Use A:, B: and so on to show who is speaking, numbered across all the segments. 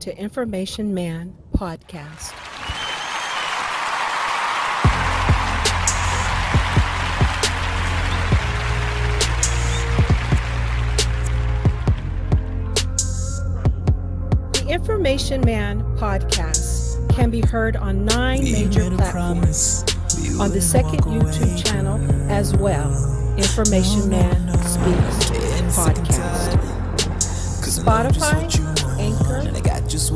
A: to Information Man Podcast. The Information Man Podcast can be heard on 9 major platforms. On the second YouTube channel as well, Information Man Speaks Podcast. Spotify, Anchor,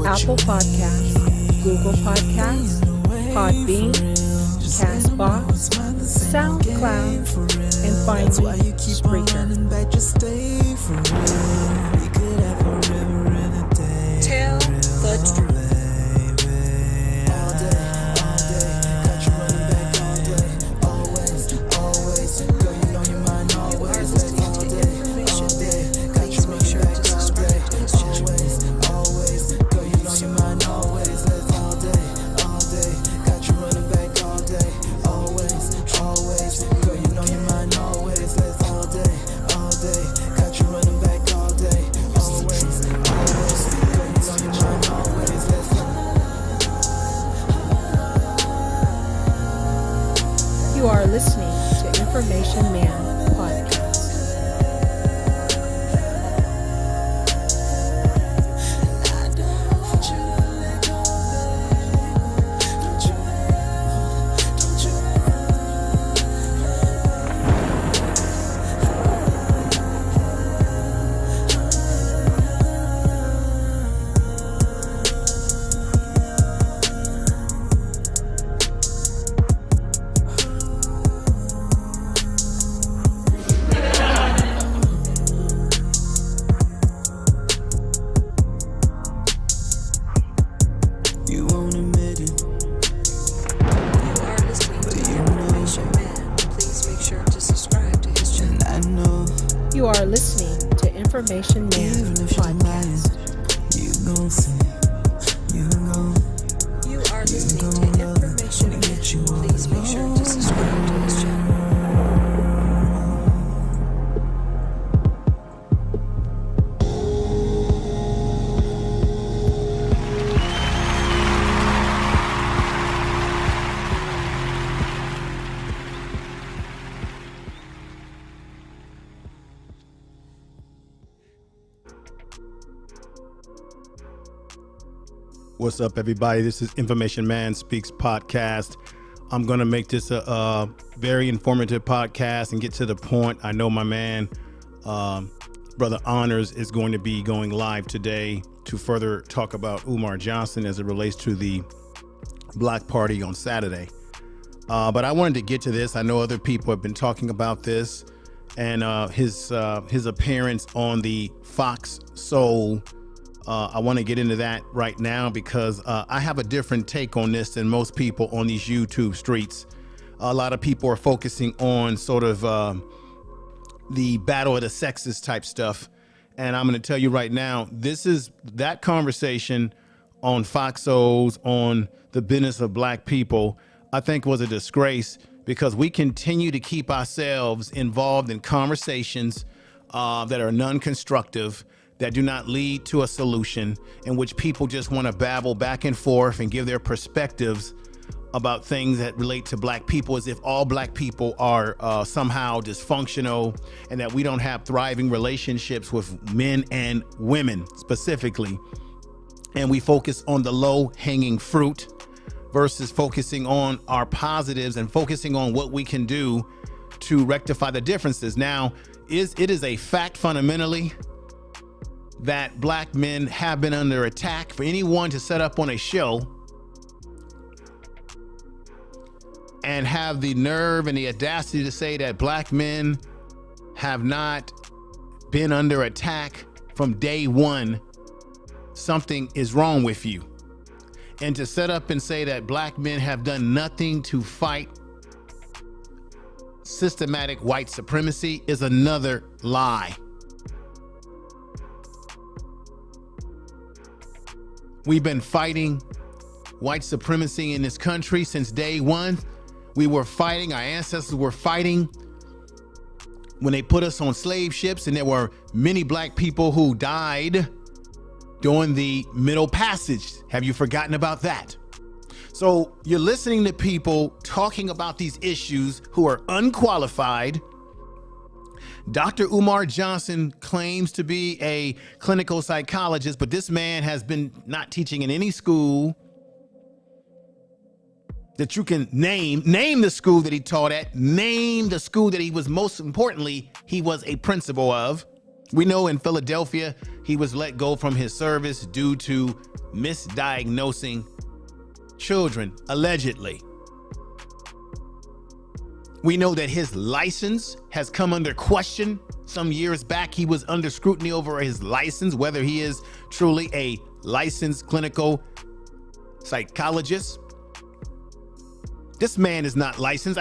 A: Apple Podcasts, Google Podcasts, Podbean, Castbox, SoundCloud, and finally, Spreaker. Tell the truth. You are listening to Information Man Podcast. You are listening to Information Man Podcast. You are listening to Information Man. Please make sure to subscribe to his channel.
B: What's up, everybody? This is Information Man Speaks Podcast. I'm going to make this a very informative podcast and get to the point. I know my man, Brother Honors, is going to be going live today to further talk about Umar Johnson as it relates to the Black Party on Saturday. But I wanted to get to this. I know other people have been talking about this and his appearance on the Fox Soul. I want to get into that right now because I have a different take on this than most people on these YouTube streets. A lot of people are focusing on sort of the battle of the sexes type stuff. And I'm going to tell you right now, this is that conversation on Fox Soul's on the business of Black people, I think was a disgrace because we continue to keep ourselves involved in conversations that are non-constructive, that do not lead to a solution, in which people just want to babble back and forth and give their perspectives about things that relate to Black people as if all Black people are somehow dysfunctional and that we don't have thriving relationships with men and women specifically. And we focus on the low-hanging fruit versus focusing on our positives and focusing on what we can do to rectify the differences. Now, it is a fact fundamentally that Black men have been under attack. For anyone to set up on a show and have the nerve and the audacity to say that Black men have not been under attack from day one, something is wrong with you. And to set up and say that Black men have done nothing to fight systematic white supremacy is another lie. We've been fighting white supremacy in this country since day one. We were fighting, our ancestors were fighting when they put us on slave ships, and there were many Black people who died during the Middle Passage. Have you forgotten about that? So you're listening to people talking about these issues who are unqualified. Dr. Umar Johnson claims to be a clinical psychologist, but this man has been not teaching in any school that you can name the school that he taught at, name the school that he was, most importantly, he was a principal of. We know in Philadelphia, he was let go from his service due to misdiagnosing children, allegedly. We know that his license has come under question. Some years back, he was under scrutiny over his license, whether he is truly a licensed clinical psychologist. This man is not licensed.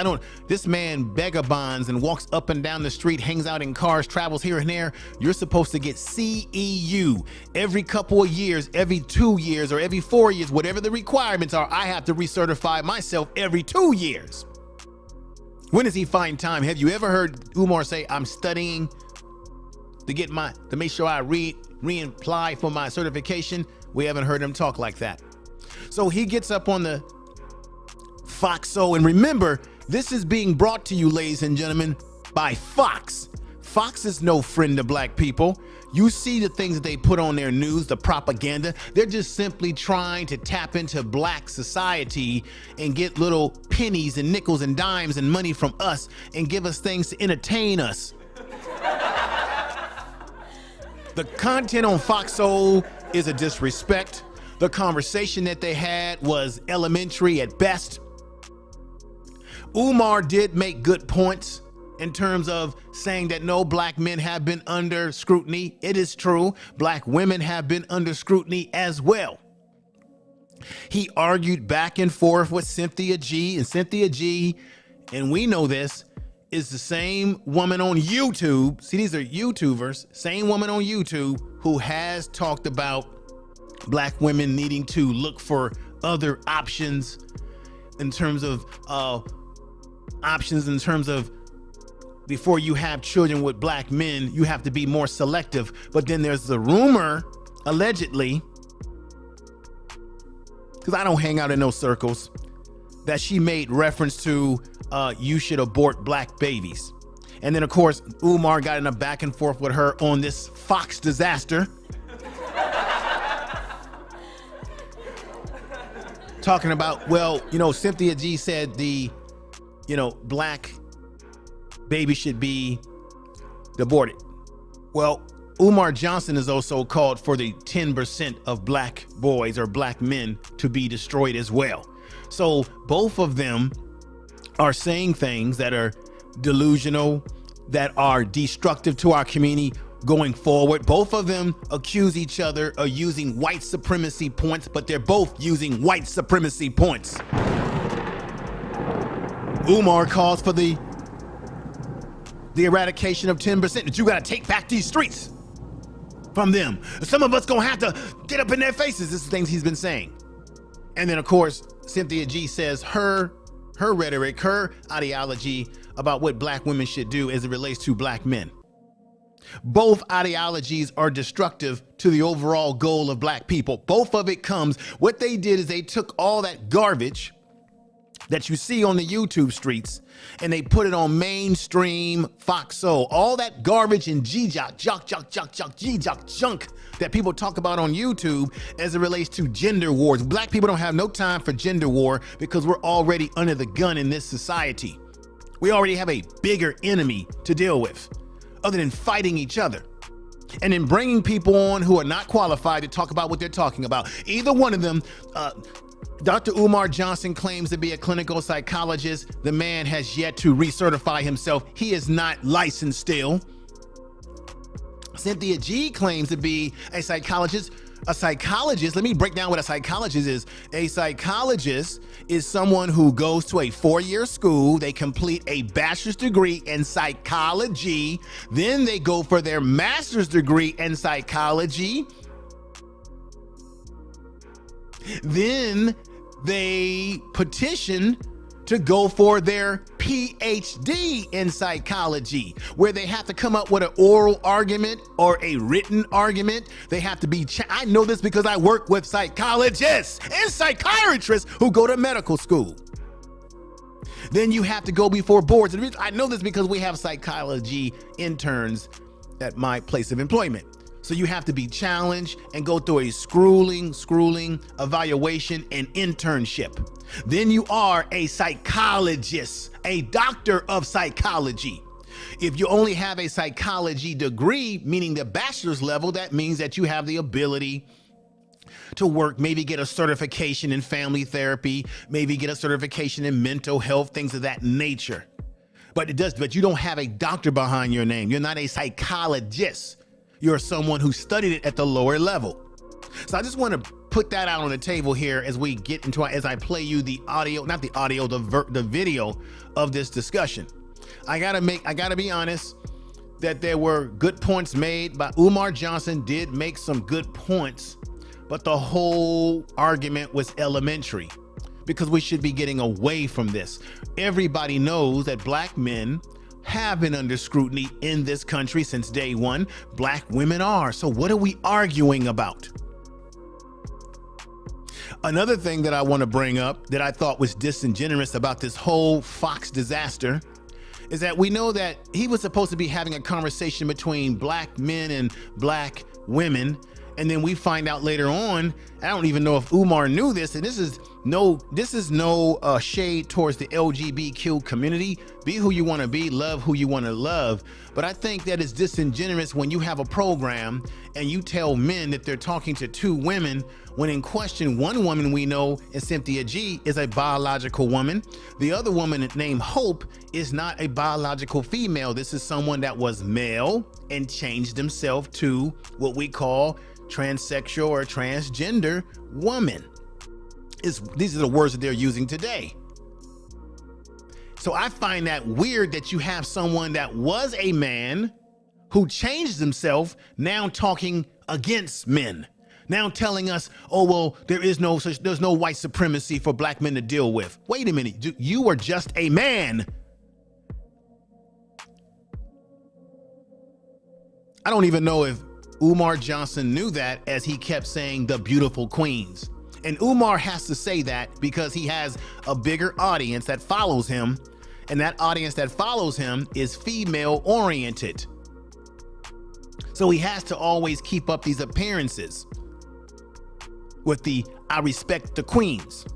B: This man vagabonds and walks up and down the street, hangs out in cars, travels here and there. You're supposed to get CEU every couple of years, every 2 years, or every 4 years, whatever the requirements are. I have to recertify myself every 2 years. When does he find time? Have you ever heard Umar say, I'm studying to make sure I re-apply for my certification? We haven't heard him talk like that. So he gets up on the Foxo, and remember, this is being brought to you, ladies and gentlemen, by Fox. Fox is no friend to black people. You see the things that they put on their news, the propaganda. They're just simply trying to tap into black society and get little pennies and nickels and dimes and money from us and give us things to entertain us. The content on Foxo is a disrespect. The conversation that they had was elementary at best. Umar did make good points in terms of saying that no, black men have been under scrutiny. It is true. Black women have been under scrutiny as well. He argued back and forth with Cynthia G, and Cynthia G, and we know this, is the same woman on YouTube. See, these are YouTubers, same woman on YouTube who has talked about black women needing to look for other options in terms of before you have children with black men, you have to be more selective. But then there's the rumor, allegedly, because I don't hang out in those circles, that she made reference to you should abort black babies. And then, of course, Umar got in a back and forth with her on this Fox disaster. Talking about, well, Cynthia G said black baby should be aborted. Well, Umar Johnson has also called for the 10% of black boys or black men to be destroyed as well. So both of them are saying things that are delusional, that are destructive to our community going forward. Both of them accuse each other of using white supremacy points, but they're both using white supremacy points. Umar calls for the eradication of 10%, that you got to take back these streets from them. Some of us gonna have to get up in their faces. This is things he's been saying. And then, of course, Cynthia G says her rhetoric, her ideology about what black women should do as it relates to black men. Both ideologies are destructive to the overall goal of black people. Both of it comes, what they did is they took all that garbage that you see on the YouTube streets and they put it on mainstream Foxo. All that garbage and G-jock junk that people talk about on YouTube as it relates to gender wars. Black people don't have no time for gender war because we're already under the gun in this society. We already have a bigger enemy to deal with other than fighting each other. And then bringing people on who are not qualified to talk about what they're talking about. Either one of them, Dr. Umar Johnson claims to be a clinical psychologist. The man has yet to recertify himself. He is not licensed still. Cynthia G claims to be a psychologist. A psychologist, let me break down what a psychologist is. A psychologist is someone who goes to a 4-year school. They complete a bachelor's degree in psychology. Then they go for their master's degree in psychology. Then they petition to go for their PhD in psychology, where they have to come up with an oral argument or a written argument. They have to be, I know this because I work with psychologists and psychiatrists who go to medical school. Then you have to go before boards. And I know this because we have psychology interns at my place of employment. So you have to be challenged and go through a schooling, evaluation, and internship. Then you are a psychologist, a doctor of psychology. If you only have a psychology degree, meaning the bachelor's level, that means that you have the ability to work, maybe get a certification in family therapy, maybe get a certification in mental health, things of that nature. But you don't have a doctor behind your name. You're not a psychologist. You're someone who studied it at the lower level. So I just want to put that out on the table here as we get into, as I play you the audio, not the audio, the video of this discussion. I gotta be honest that there were good points made by Umar Johnson, did make some good points, but the whole argument was elementary because we should be getting away from this. Everybody knows that black men have been under scrutiny in this country since day one. Black women are. So what are we arguing about? Another thing that I want to bring up that I thought was disingenuous about this whole Fox disaster is that we know that he was supposed to be having a conversation between black men and black women. And then we find out later on, I don't even know if Umar knew this, and this is no shade towards the LGBTQ community. Be who you want to be, love who you want to love. But I think that it's disingenuous when you have a program and you tell men that they're talking to two women, when in question, one woman we know is Cynthia G is a biological woman. The other woman named Hope is not a biological female. This is someone that was male and changed himself to what we call transsexual or transgender woman. These are the words that they're using today. So I find that weird that you have someone that was a man who changed himself now talking against men, now telling us, oh, well, there's no white supremacy for black men to deal with. Wait a minute, you are just a man. I don't even know if Umar Johnson knew that, as he kept saying the beautiful queens. And Umar has to say that because he has a bigger audience that follows him, and that audience that follows him is female oriented. So he has to always keep up these appearances with the I respect the queens,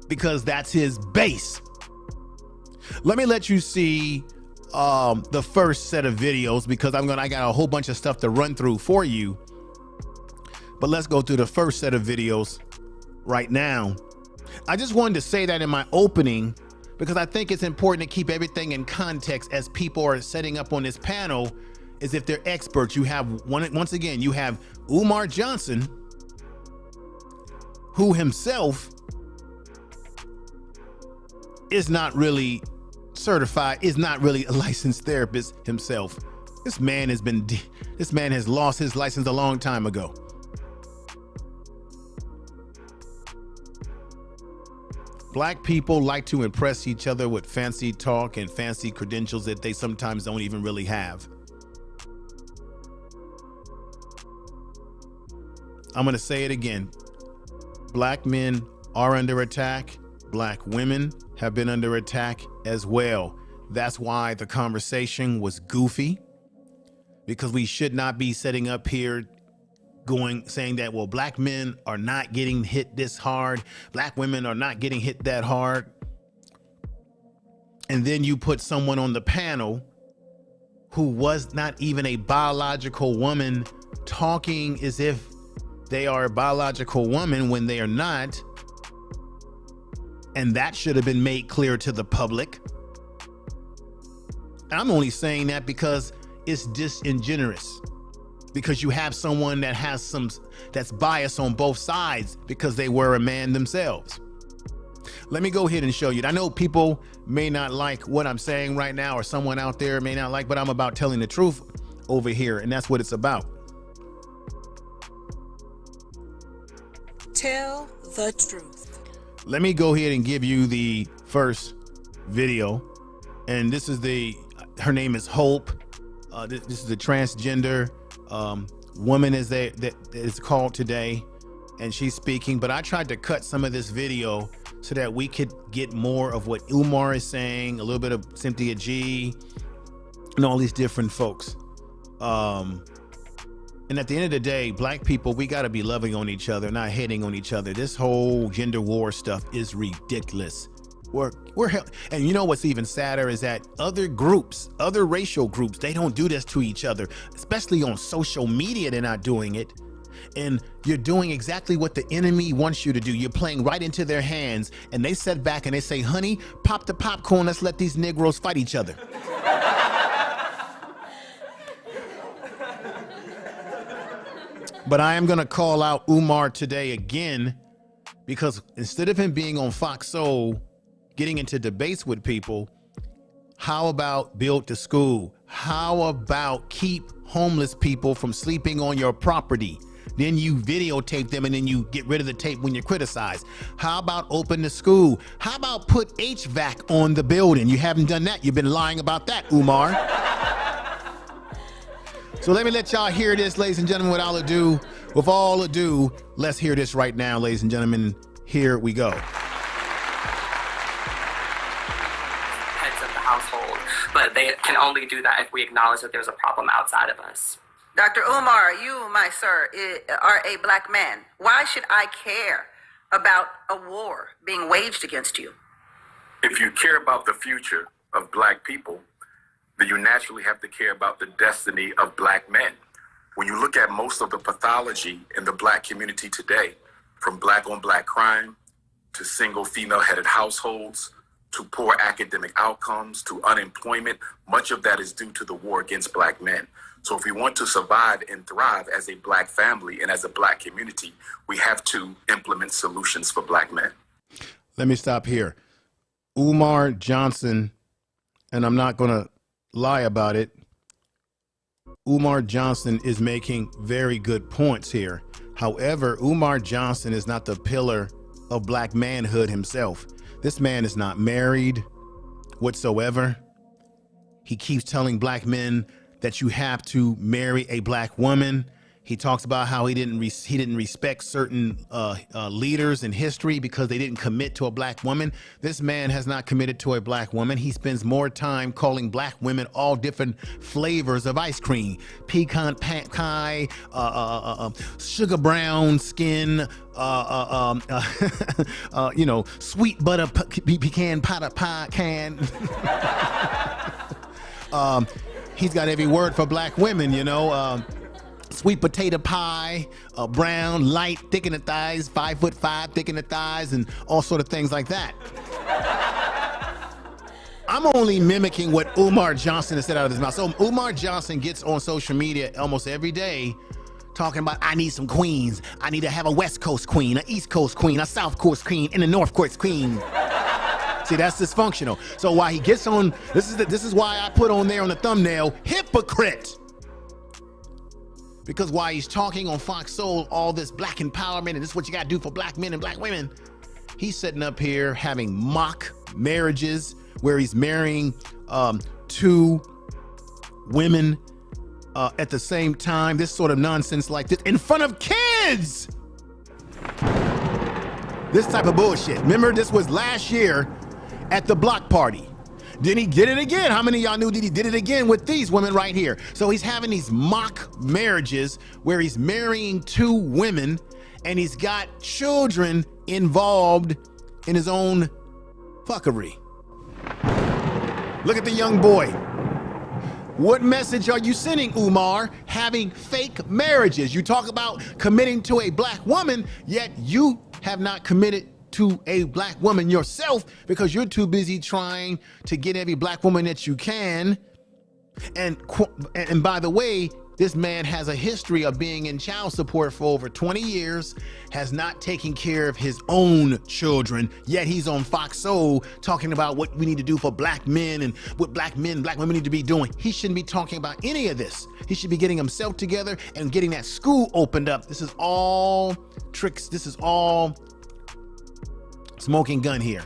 B: because that's his base. Let me let you see the first set of videos, because I got a whole bunch of stuff to run through for you. But let's go through the first set of videos right now. I just wanted to say that in my opening because I think it's important to keep everything in context as people are setting up on this panel as if they're experts. You have once again, you have Umar Johnson, who himself is not really certified, is not really a licensed therapist himself. This man has lost his license a long time ago. Black people like to impress each other with fancy talk and fancy credentials that they sometimes don't even really have. I'm going to say it again. Black men are under attack. Black women have been under attack as well. That's why the conversation was goofy, because we should not be setting up here saying that, well, black men are not getting hit this hard, black women are not getting hit that hard. And then you put someone on the panel who was not even a biological woman talking as if they are a biological woman when they are not. And that should have been made clear to the public. I'm only saying that because it's disingenuous, because you have someone that that's biased on both sides because they were a man themselves. Let me go ahead and show you. I know people may not like what I'm saying right now, or someone out there may not like, but I'm about telling the truth over here, and that's what it's about.
A: Tell the truth.
B: let me go ahead and give you the first video. And this is her name is Hope. This is a transgender woman that is called today, and she's speaking. But I tried to cut some of this video so that we could get more of what Umar is saying, a little bit of Cynthia G, and all these different folks. And at the end of the day, black people, we got to be loving on each other, not hating on each other. This whole gender war stuff is ridiculous. And you know what's even sadder is that other groups, other racial groups, they don't do this to each other, especially on social media. They're not doing it. And you're doing exactly what the enemy wants you to do. You're playing right into their hands, and they sit back and they say, honey, pop the popcorn. Let's let these Negroes fight each other. But I am going to call out Umar today again, because instead of him being on Fox Soul, getting into debates with people, how about build the school? How about keep homeless people from sleeping on your property? Then you videotape them and then you get rid of the tape when you're criticized. How about open the school? How about put HVAC on the building? You haven't done that. You've been lying about that, Umar. So let me let y'all hear this, ladies and gentlemen, with all ado, let's hear this right now, ladies and gentlemen. Here we go.
C: Heads of the household, but they can only do that if we acknowledge that there's a problem outside of us.
D: Dr. Umar, you, my sir, are a black man. Why should I care about a war being waged against you?
E: If you care about the future of black people, then you naturally have to care about the destiny of black men. When you look at most of the pathology in the black community today, from black on black crime, to single female-headed households, to poor academic outcomes, to unemployment, much of that is due to the war against black men. So if we want to survive and thrive as a black family and as a black community, we have to implement solutions for black men.
B: Let me stop here. Umar Johnson, and I'm not going to lie about it, Umar Johnson is making very good points here. However, Umar Johnson is not the pillar of black manhood himself. This man is not married whatsoever. He keeps telling black men that you have to marry a black woman. He talks about how he didn't respect certain leaders in history because they didn't commit to a black woman. This man has not committed to a black woman. He spends more time calling black women all different flavors of ice cream: pecan pie, sugar brown skin, sweet butter pecan pie can. He's got every word for black women, sweet potato pie, brown, light, thick in the thighs, 5'5", thick in the thighs, and all sort of things like that. I'm only mimicking what Umar Johnson has said out of his mouth. So Umar Johnson gets on social media almost every day talking about, I need some queens. I need to have a West Coast queen, an East Coast queen, a South Coast queen, and a North Coast queen. See, that's dysfunctional. So while he gets on, this is why I put on there on the thumbnail, hypocrite. Because while he's talking on Fox Soul, all this black empowerment and this is what you gotta do for black men and black women, he's sitting up here having mock marriages where he's marrying two women at the same time, this sort of nonsense like this in front of kids. This type of bullshit. Remember, this was last year at the block party. Then he did it again. How many of y'all knew that he did it again with these women right here? So he's having these mock marriages where he's marrying two women and he's got children involved in his own fuckery. Look at the young boy. What message are you sending, Umar? Having fake marriages. You talk about committing to a black woman, yet you have not committed to a black woman yourself because you're too busy trying to get every black woman that you can. And by the way, this man has a history of being in child support for over 20 years, has not taken care of his own children, yet he's on Fox Soul talking about what we need to do for black men and what black men and black women need to be doing. He shouldn't be talking about any of this. He should be getting himself together and getting that school opened up. This is all tricks. This is all smoking gun here.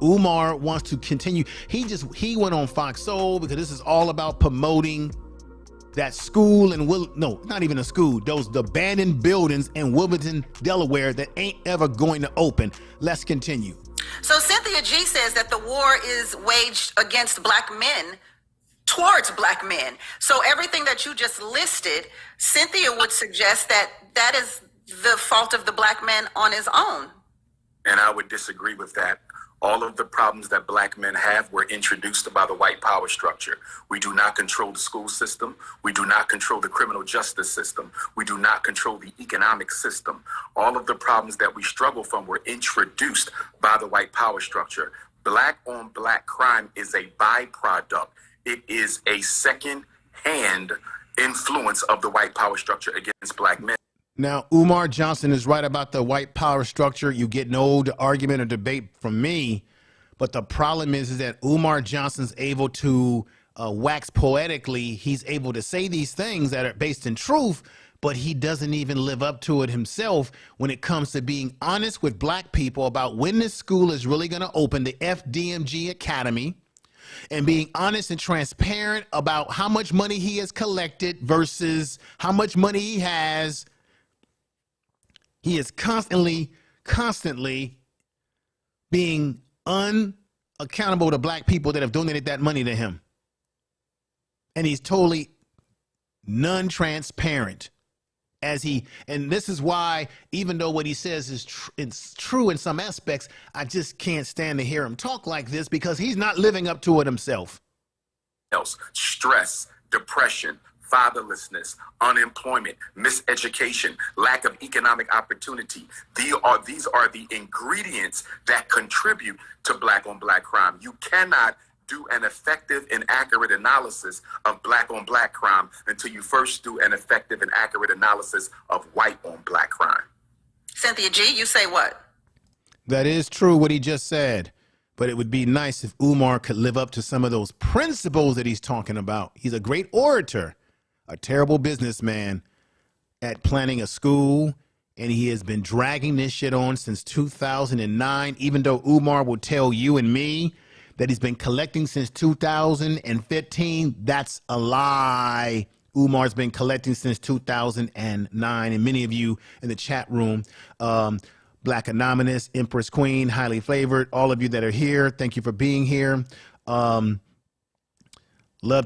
B: Umar wants to continue. He went on Fox Soul because this is all about promoting that school and not even a school, the abandoned buildings in Wilmington, Delaware that ain't ever going to open. Let's continue.
D: So Cynthia G says that the war is waged against black men towards black men. So everything that you just listed, Cynthia would suggest that that is the fault of the black man on his own.
E: And I would disagree with that. All of the problems that black men have were introduced by the white power structure. We do not control the school system. We do not control the criminal justice system. We do not control the economic system. All of the problems that we struggle from were introduced by the white power structure. Black on black crime is a byproduct. It is a second-hand influence of the white power structure against black men.
B: Now, Umar Johnson is right about the white power structure. You get no argument or debate from me. But the problem is that Umar Johnson's able to wax poetically. He's able to say these things that are based in truth, but he doesn't even live up to it himself when it comes to being honest with black people about when this school is really going to open, the FDMG Academy, and being honest and transparent about how much money he has collected versus how much money he has. He is constantly being unaccountable to black people that have donated that money to him. And he's totally non-transparent and this is why, even though what he says is it's true in some aspects, I just can't stand to hear him talk like this because he's not living up to it himself.
E: Stress, depression, fatherlessness, unemployment, miseducation, lack of economic opportunity. These are the ingredients that contribute to black on black crime. You cannot do an effective and accurate analysis of black on black crime until you first do an effective and accurate analysis of white on black crime.
D: Cynthia G, you say what?
B: That is true what he just said. But it would be nice if Umar could live up to some of those principles that he's talking about. He's a great orator, a terrible businessman at planning a school, and he has been dragging this shit on since 2009, even though Umar will tell you and me that he's been collecting since 2015. That's a lie. Umar's been collecting since 2009, and many of you in the chat room, Black Anonymous, Empress Queen, Highly Flavored, all of you that are here, thank you for being here. Love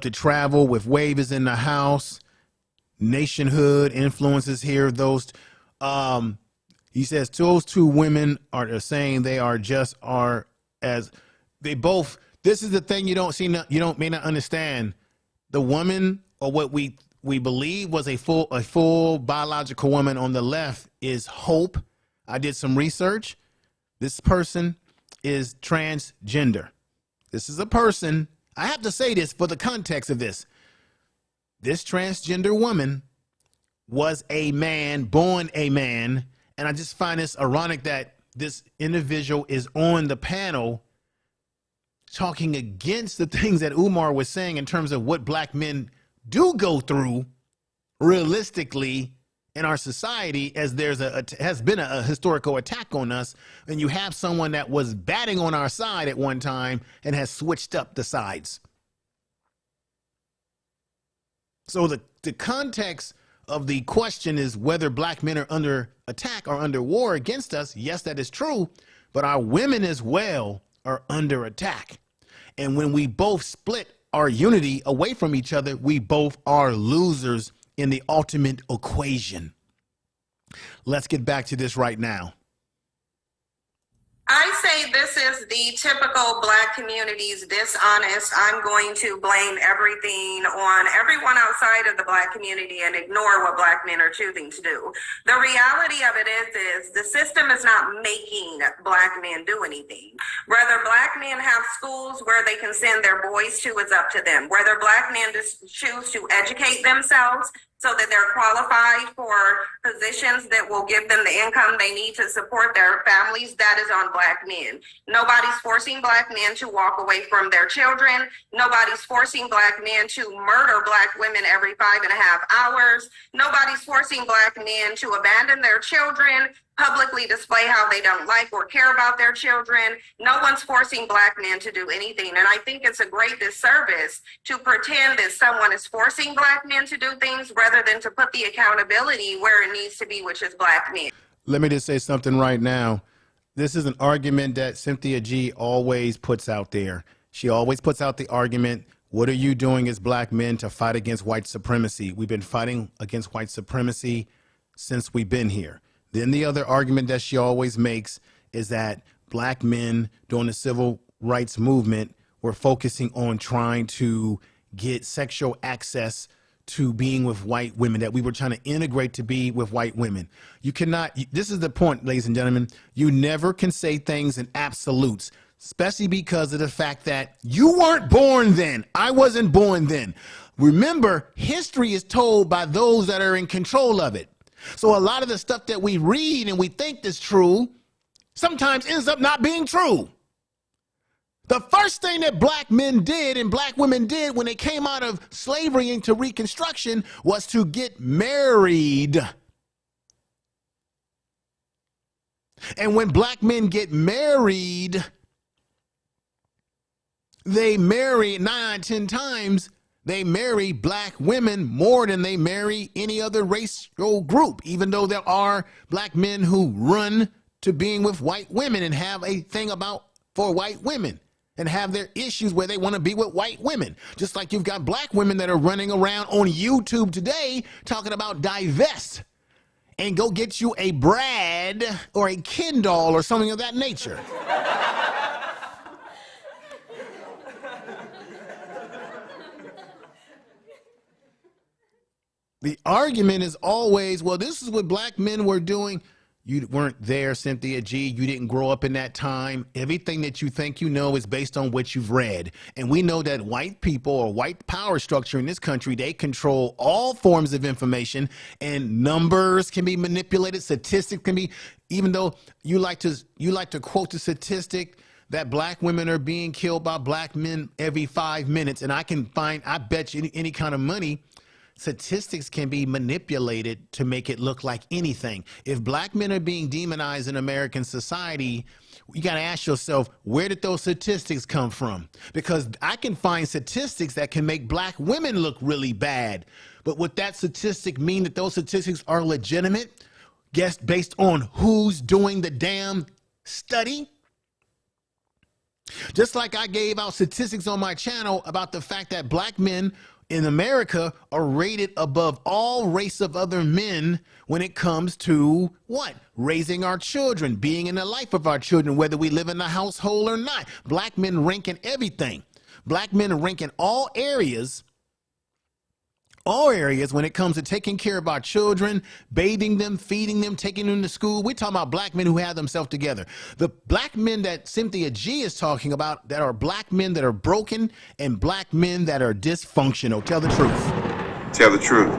B: to Travel with Wave is in the house. Nationhood influences here. Those he says those two women are saying they are just are as they both. This is the thing you may not understand. The woman, or what we believe was a full biological woman on the left, is Hope. I did some research. This person is transgender. This is a person. I have to say this for the context of this. This transgender woman was a man, born a man. And I just find this ironic that this individual is on the panel talking against the things that Umar was saying in terms of what black men do go through realistically in our society, as has been a historical attack on us, and you have someone that was batting on our side at one time and has switched up the sides. So the context of the question is whether black men are under attack or under war against us. Yes, that is true, but our women as well are under attack. And when we both split our unity away from each other, we both are losers in the ultimate equation. Let's get back to this right now.
F: I say this is the typical black community's dishonest. I'm going to blame everything on everyone outside of the black community and ignore what black men are choosing to do. The reality of it is the system is not making black men do anything. Whether black men have schools where they can send their boys to is up to them. Whether black men just choose to educate themselves so that they're qualified for positions that will give them the income they need to support their families, that is on black men. Nobody's forcing black men to walk away from their children. Nobody's forcing black men to murder black women every 5.5 hours. Nobody's forcing black men to abandon their children. publicly display how they don't like or care about their children. No one's forcing Black men to do anything. And I think it's a great disservice to pretend that someone is forcing Black men to do things rather than to put the accountability where it needs to be, which is Black men.
B: Let me just say something right now. This is an argument that Cynthia G always puts out there. She always puts out the argument, what are you doing as Black men to fight against white supremacy? We've been fighting against white supremacy since we've been here. Then the other argument that she always makes is that Black men during the civil rights movement were focusing on trying to get sexual access to being with white women, that we were trying to integrate to be with white women. You cannot, this is the point, ladies and gentlemen, you never can say things in absolutes, especially because of the fact that you weren't born then. I wasn't born then. Remember, history is told by those that are in control of it. So a lot of the stuff that we read and we think is true sometimes ends up not being true. The first thing that Black men did and Black women did when they came out of slavery into Reconstruction was to get married. And when Black men get married, they marry 9 out of 10 times. They marry Black women more than they marry any other racial group, even though there are Black men who run to being with white women and have a thing about for white women and have their issues where they want to be with white women. Just like you've got Black women that are running around on YouTube today talking about divest and go get you a Brad or a Ken doll or something of that nature. The argument is always, well, this is what Black men were doing. You weren't there, Cynthia G. You didn't grow up in that time. Everything that you think you know is based on what you've read. And we know that white people or white power structure in this country, they control all forms of information, and numbers can be manipulated. Statistics can be, even though you like to quote the statistic that Black women are being killed by Black men every 5 minutes. And I can find, I bet you any kind of money, statistics can be manipulated to make it look like anything. If Black men are being demonized in American society, you got to ask yourself, where did those statistics come from? Because I can find statistics that can make Black women look really bad. But would that statistic mean that those statistics are legitimate? Guess based on who's doing the damn study? Just like I gave out statistics on my channel about the fact that Black men in America are rated above all race of other men when it comes to what? Raising our children, being in the life of our children, whether we live in the household or not. Black men rank in everything. Black men rank in all areas when it comes to taking care of our children, bathing them, feeding them, taking them to school. We're talking about Black men who have themselves together. The Black men that Cynthia G is talking about that are Black men that are broken and Black men that are dysfunctional. Tell the truth.
G: Tell the truth.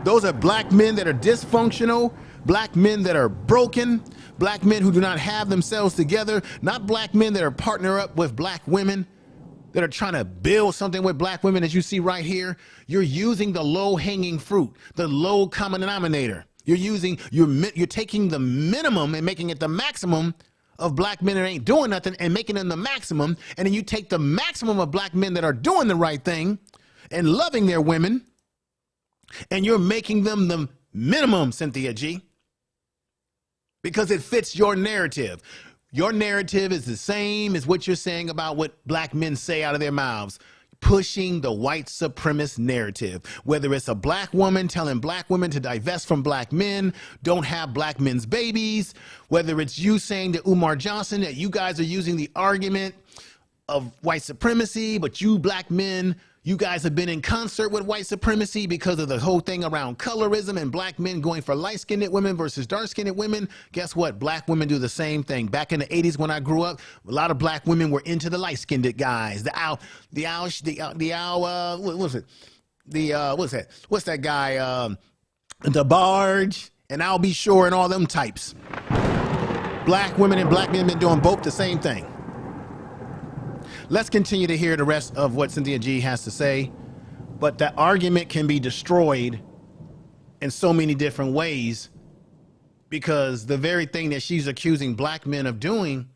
B: Those are Black men that are dysfunctional, Black men that are broken, Black men who do not have themselves together, not Black men that are partner up with Black women that are trying to build something with Black women. As you see right here, you're using the low-hanging fruit, the low common denominator. You're taking the minimum and making it the maximum of Black men that ain't doing nothing and making them the maximum. And then you take the maximum of Black men that are doing the right thing and loving their women, and you're making them the minimum, Cynthia G, because it fits your narrative. Your narrative is the same as what you're saying about what Black men say out of their mouths, pushing the white supremacist narrative. Whether it's a Black woman telling Black women to divest from Black men, don't have Black men's babies, whether it's you saying to Umar Johnson that you guys are using the argument of white supremacy, but you Black men, you guys have been in concert with white supremacy because of the whole thing around colorism and Black men going for light-skinned women versus dark-skinned women. Guess what? Black women do the same thing. Back in the 80s when I grew up, a lot of Black women were into the light-skinned guys. What's that guy? The Barge and I'll Be Sure and all them types. Black women and Black men been doing both the same thing. Let's continue to hear the rest of what Cynthia G has to say, but that argument can be destroyed in so many different ways because the very thing that she's accusing black men of doing,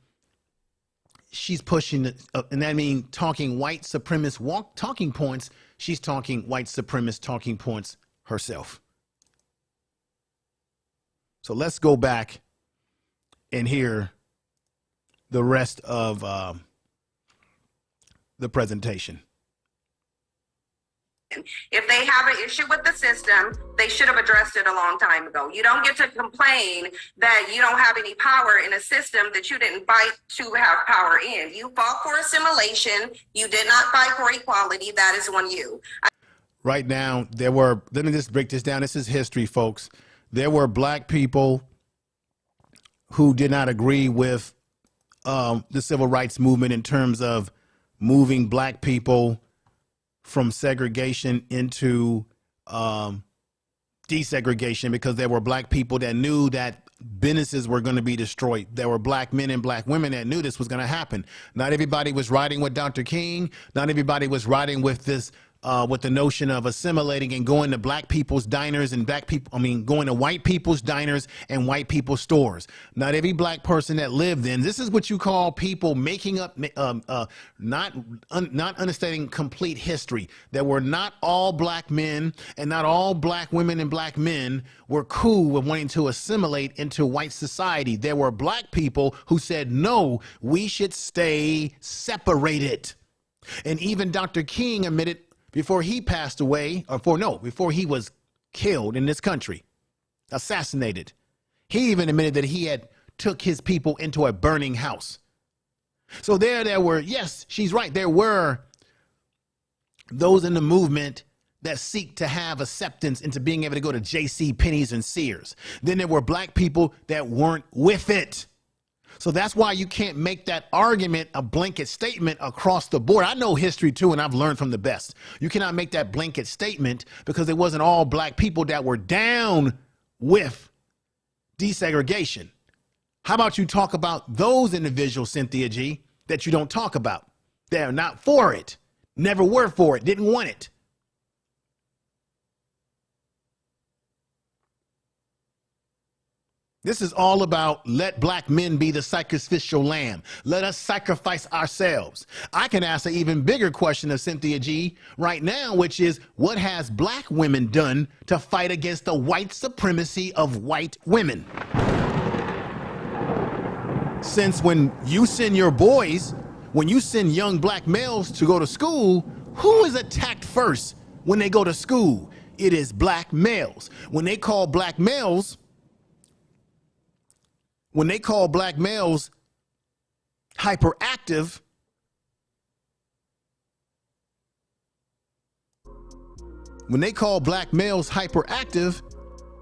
B: she's pushing it, and that means talking white supremacist talking points. She's talking white supremacist talking points herself. So let's go back and hear the rest of the presentation.
F: If they have an issue with the system, they should have addressed it a long time ago. You don't get to complain that you don't have any power in a system that you didn't fight to have power in. You fought for assimilation. You did not fight for equality. That is on you.
B: Right now, let me just break this down. This is history, folks. There were black people who did not agree with the civil rights movement in terms of moving black people from segregation into desegregation, because there were black people that knew that businesses were going to be destroyed. There were black men and black women that knew this was going to happen. Not everybody was riding with Dr. King. Not everybody was riding with this, with the notion of assimilating and going to black people's diners and going to white people's diners and white people's stores. Not every black person that lived in, this is what you call people making up, not understanding complete history. There were not all black men and not all black women and black men were cool with wanting to assimilate into white society. There were black people who said, no, we should stay separated. And even Dr. King admitted, before he passed away, before he was killed in this country, assassinated, he even admitted that he had took his people into a burning house. So there were, yes, she's right. There were those in the movement that seek to have acceptance into being able to go to J.C. Penney's and Sears. Then there were black people that weren't with it. So that's why you can't make that argument a blanket statement across the board. I know history too, and I've learned from the best. You cannot make that blanket statement because it wasn't all black people that were down with desegregation. How about you talk about those individuals, Cynthia G, that you don't talk about? They're not for it, never were for it, didn't want it. This is all about let black men be the sacrificial lamb. Let us sacrifice ourselves. I can ask an even bigger question of Cynthia G right now, which is, what has black women done to fight against the white supremacy of white women? Since when you send your boys, when you send young black males to go to school, who is attacked first when they go to school? It is black males. When they call black males hyperactive,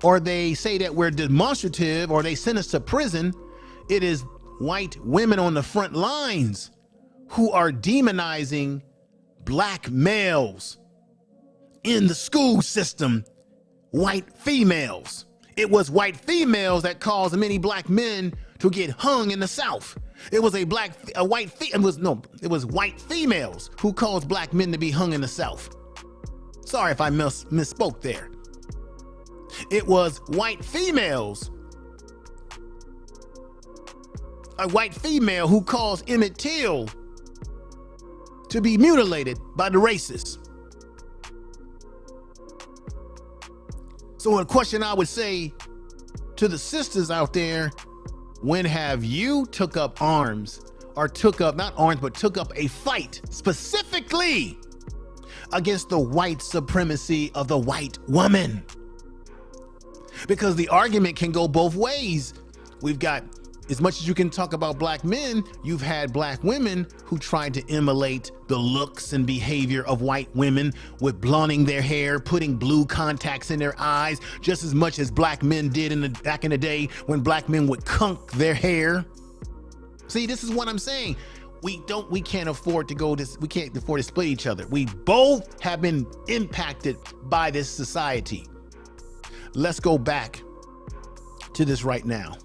B: or they say that we're demonstrative, or they send us to prison, it is white women on the front lines who are demonizing black males in the school system, white females. It was white females that caused many black men to get hung in the South. It was it was white females who caused black men to be hung in the South. Sorry if I misspoke there. It was white females, a white female who caused Emmett Till to be mutilated by the racists. So a question I would say to the sisters out there, when have you took up arms, or took up a fight specifically against the white supremacy of the white woman? Because the argument can go both ways. We've got, as much as you can talk about black men, you've had black women who tried to emulate the looks and behavior of white women with blonding their hair, putting blue contacts in their eyes, just as much as black men did back in the day when black men would conk their hair. See, this is what I'm saying. We can't afford to go this, we can't afford to split each other. We both have been impacted by this society. Let's go back to this right now.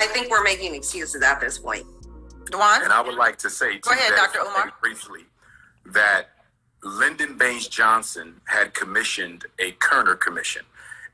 F: I think we're making excuses at this point.
D: Dwan?
E: And I would like to say,
D: Go ahead, Dr. Umar.
E: briefly, that Lyndon Baines Johnson had commissioned a Kerner Commission.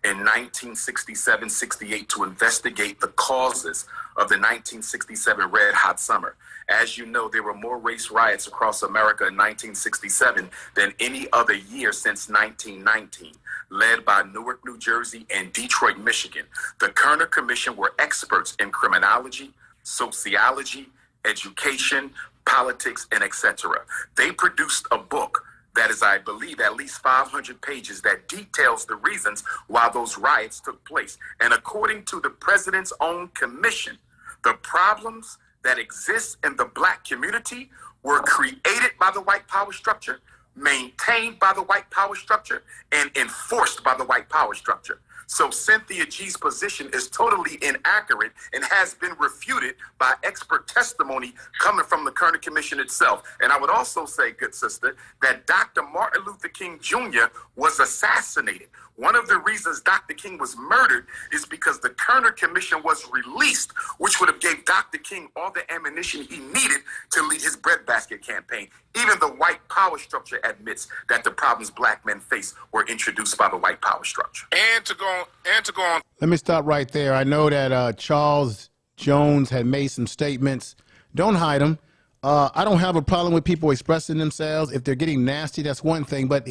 E: in 1967-68 to investigate the causes of the 1967 Red Hot Summer. As you know, there were more race riots across America in 1967 than any other year since 1919, led by Newark, New Jersey, and Detroit, Michigan. The Kerner Commission were experts in criminology, sociology, education, politics, and etc. They produced a book that is, I believe, at least 500 pages that details the reasons why those riots took place. And according to the president's own commission, the problems that exist in the black community were created by the white power structure, maintained by the white power structure, and enforced by the white power structure. So Cynthia G's position is totally inaccurate and has been refuted by expert testimony coming from the Kerner Commission itself. And I would also say, good sister, that Dr. Martin Luther King Jr. was assassinated. One of the reasons Dr. King was murdered is because the Kerner Commission was released, which would have gave Dr. King all the ammunition he needed to lead his breadbasket campaign. Even the white power structure admits that the problems black men face were introduced by the white power structure.
G: And to go on.
B: Let me stop right there. I know that Charles Jones had made some statements. Don't hide them. I don't have a problem with people expressing themselves. If they're getting nasty, that's one thing. But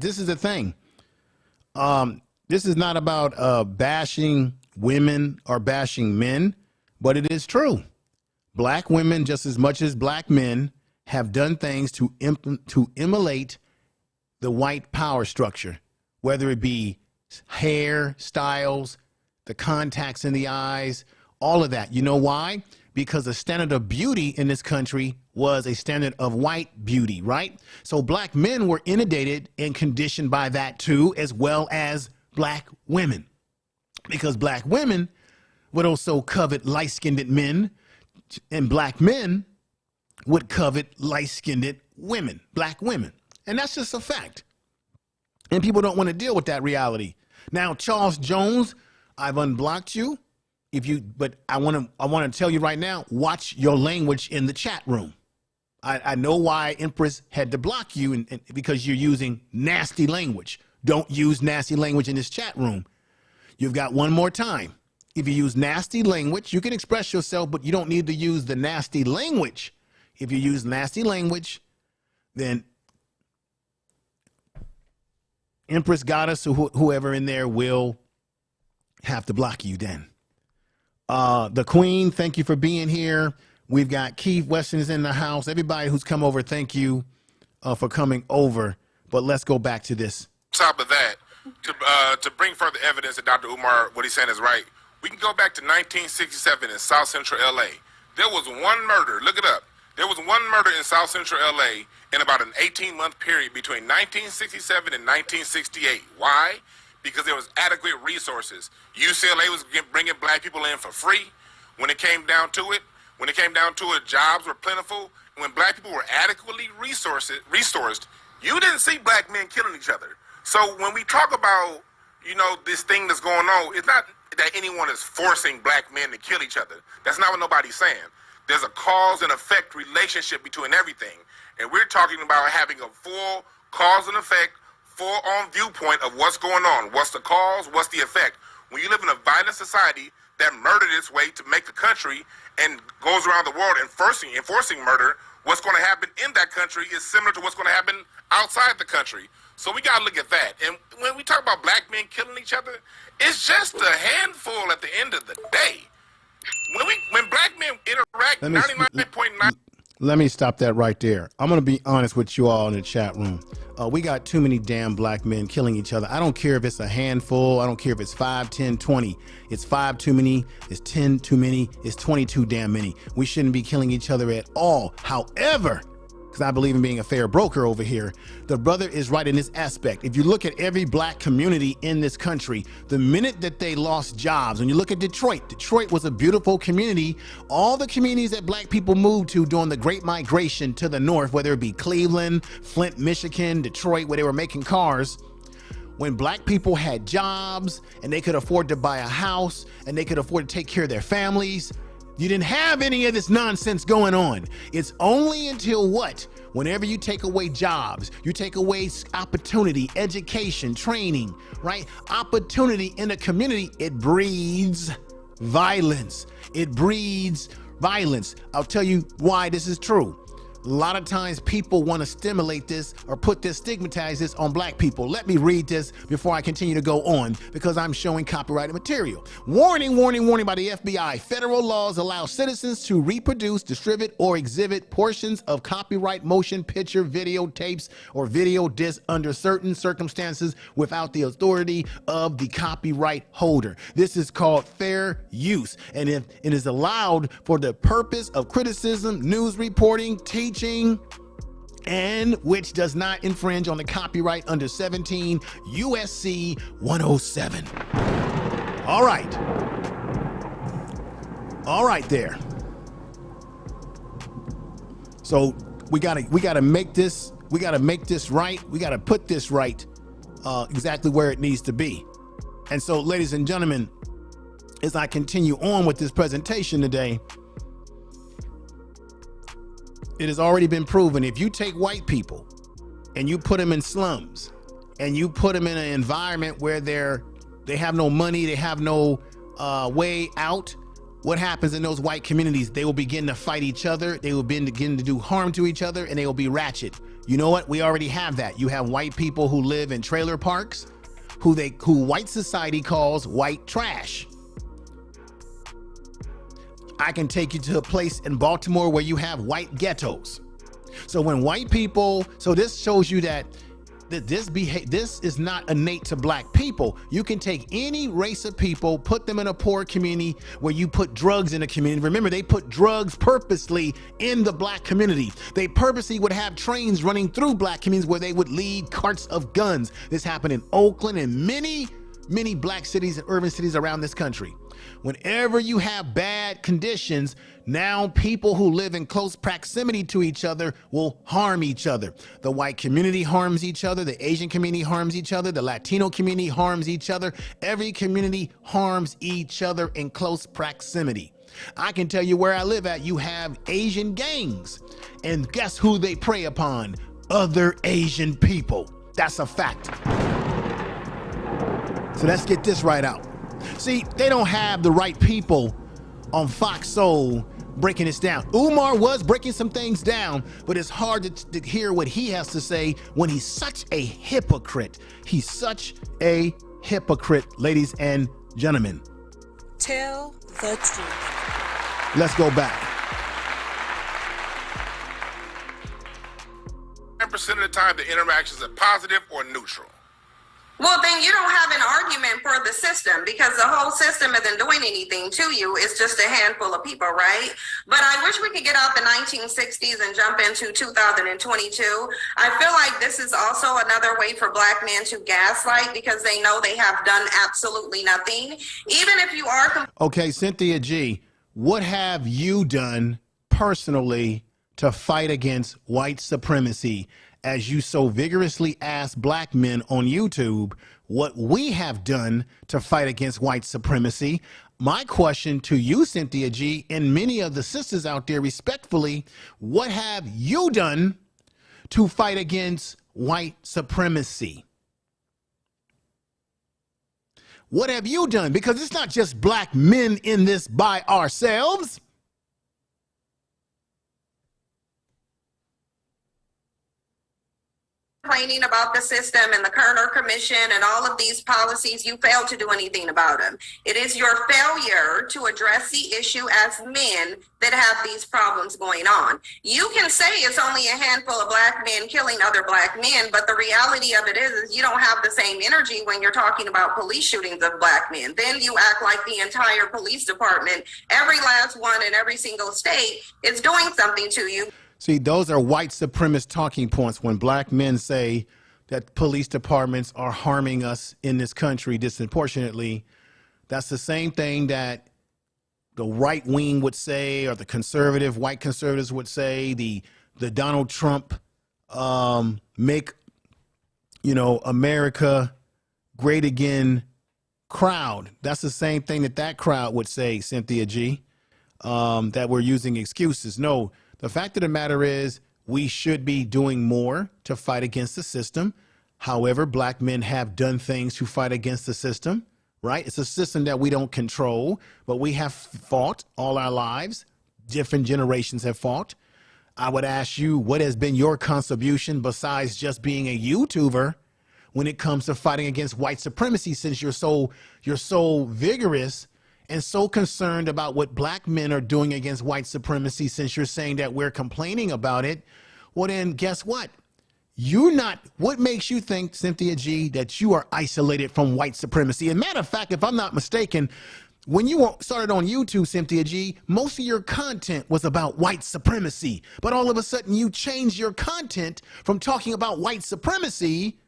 B: this is the thing. This is not about bashing women or bashing men, but it is true. Black women, just as much as black men, have done things to emulate the white power structure, whether it be hair styles, the contacts in the eyes, all of that. You know why? Because the standard of beauty in this country was a standard of white beauty, right? So black men were inundated and conditioned by that too, as well as black women, because black women would also covet light-skinned men, and black men would covet light-skinned women, black women. And that's just a fact. And people don't want to deal with that reality. Now, Charles Jones, I've unblocked you. But I want to tell you right now, watch your language in the chat room. I know why Empress had to block you, and because you're using nasty language. Don't use nasty language in this chat room. You've got one more time. If you use nasty language, you can express yourself, but you don't need to use the nasty language. If you use nasty language, then Empress Goddess or whoever in there will have to block you then. The Queen, thank you for being here. We've got Keith Weston is in the house. Everybody who's come over, thank you for coming over. But let's go back to this.
G: On top of that, to bring further evidence that Dr. Umar, what he's saying is right, we can go back to 1967 in South Central LA. There was one murder. Look it up. There was one murder in South Central LA in about an 18-month period between 1967 and 1968. Why? Because there was adequate resources. UCLA was bringing black people in for free. When it came down to it, jobs were plentiful. When black people were adequately resourced, you didn't see black men killing each other. So when we talk about, this thing that's going on, it's not that anyone is forcing black men to kill each other. That's not what nobody's saying. There's a cause and effect relationship between everything. And we're talking about having a full cause and effect, full-on viewpoint of what's going on. What's the cause? What's the effect? When you live in a violent society that murdered its way to make the country and goes around the world enforcing murder, what's going to happen in that country is similar to what's going to happen outside the country. So we got to look at that. And when we talk about black men killing each other, it's just a handful at the end of the day. When black men interact, 99.9.
B: Let me stop that right there. I'm going to be honest with you all in the chat room. We got too many damn black men killing each other. I don't care if it's a handful. I don't care if it's 5, 10, 20. It's 5 too many. It's 10 too many. It's 22 damn many. We shouldn't be killing each other at all. However, because I believe in being a fair broker over here, the brother is right in this aspect. If you look at every black community in this country, the minute that they lost jobs, when you look at Detroit was a beautiful community. All the communities that black people moved to during the Great Migration to the north, whether it be Cleveland, Flint, Michigan, Detroit, where they were making cars, when black people had jobs and they could afford to buy a house and they could afford to take care of their families, You didn't have any of this nonsense going on. It's only until what? Whenever you take away jobs, you take away opportunity, education, training, right? Opportunity in a community, it breeds violence. It breeds violence. I'll tell you why this is true. A lot of times people want to stimulate this or stigmatize this on black people. Let me read this before I continue to go on because I'm showing copyrighted material. Warning, warning, warning by the FBI. Federal laws allow citizens to reproduce, distribute, or exhibit portions of copyright motion picture videotapes or video discs under certain circumstances without the authority of the copyright holder. This is called fair use, and it is allowed for the purpose of criticism, news reporting, teaching, and which does not infringe on the copyright under 17 USC 107. All right. All right there. So we gotta make this right. We gotta put this right exactly where it needs to be. And so, ladies and gentlemen, as I continue on with this presentation today, it has already been proven if you take white people and you put them in slums and you put them in an environment where they have no money, they have no way out, what happens in those white communities? They will begin to fight each other. They will begin to do harm to each other, and they will be ratchet. You know what? We already have that. You have white people who live in trailer parks who white society calls white trash. I can take you to a place in Baltimore where you have white ghettos. So when white people, so this shows you that this is not innate to black people. You can take any race of people, put them in a poor community where you put drugs in a community. Remember, they put drugs purposely in the black community. They purposely would have trains running through black communities where they would lead carts of guns. This happened in Oakland and many black cities and urban cities around this country. Whenever you have bad conditions, now people who live in close proximity to each other will harm each other. The white community harms each other. The Asian community harms each other. The Latino community harms each other. Every community harms each other in close proximity. I can tell you where I live at, you have Asian gangs. And guess who they prey upon? Other Asian people. That's a fact. So let's get this right out. See, they don't have the right people on Fox Soul breaking this down. Umar was breaking some things down, but it's hard to hear what he has to say when he's such a hypocrite. He's such a hypocrite, ladies and gentlemen.
A: Tell the truth.
B: Let's go back.
G: 10% of the time, the interactions are positive or neutral.
F: Well, then you don't have an argument for the system because the whole system isn't doing anything to you. It's just a handful of people, right? But I wish we could get out the 1960s and jump into 2022. I feel like this is also another way for black men to gaslight because they know they have done absolutely nothing. Even if you are...
B: Okay, Cynthia G, what have you done personally to fight against white supremacy? As you so vigorously ask black men on YouTube what we have done to fight against white supremacy. My question to you, Cynthia G, and many of the sisters out there respectfully, what have you done to fight against white supremacy? What have you done? Because it's not just black men in this by ourselves.
F: Complaining about the system and the Kerner Commission and all of these policies, you failed to do anything about them. It is your failure to address the issue as men that have these problems going on. You can say it's only a handful of black men killing other black men, but the reality of it is you don't have the same energy when you're talking about police shootings of black men. Then you act like the entire police department, every last one in every single state, is doing something to you.
B: See, those are white supremacist talking points when black men say that police departments are harming us in this country disproportionately. That's the same thing that the right wing would say, or the conservative, white conservatives would say, the Donald Trump make, America great again crowd. That's the same thing that crowd would say, Cynthia G. that we're using excuses. No, the fact of the matter is we should be doing more to fight against the system. However, black men have done things to fight against the system, right? It's a system that we don't control, but we have fought all our lives. Different generations have fought. I would ask you, what has been your contribution besides just being a YouTuber when it comes to fighting against white supremacy, since you're so vigorous and so concerned about what black men are doing against white supremacy, since you're saying that we're complaining about it? Well, then guess what? What makes you think, Cynthia G, that you are isolated from white supremacy? And matter of fact, if I'm not mistaken, when you started on YouTube, Cynthia G, most of your content was about white supremacy. But all of a sudden you changed your content from talking about white supremacy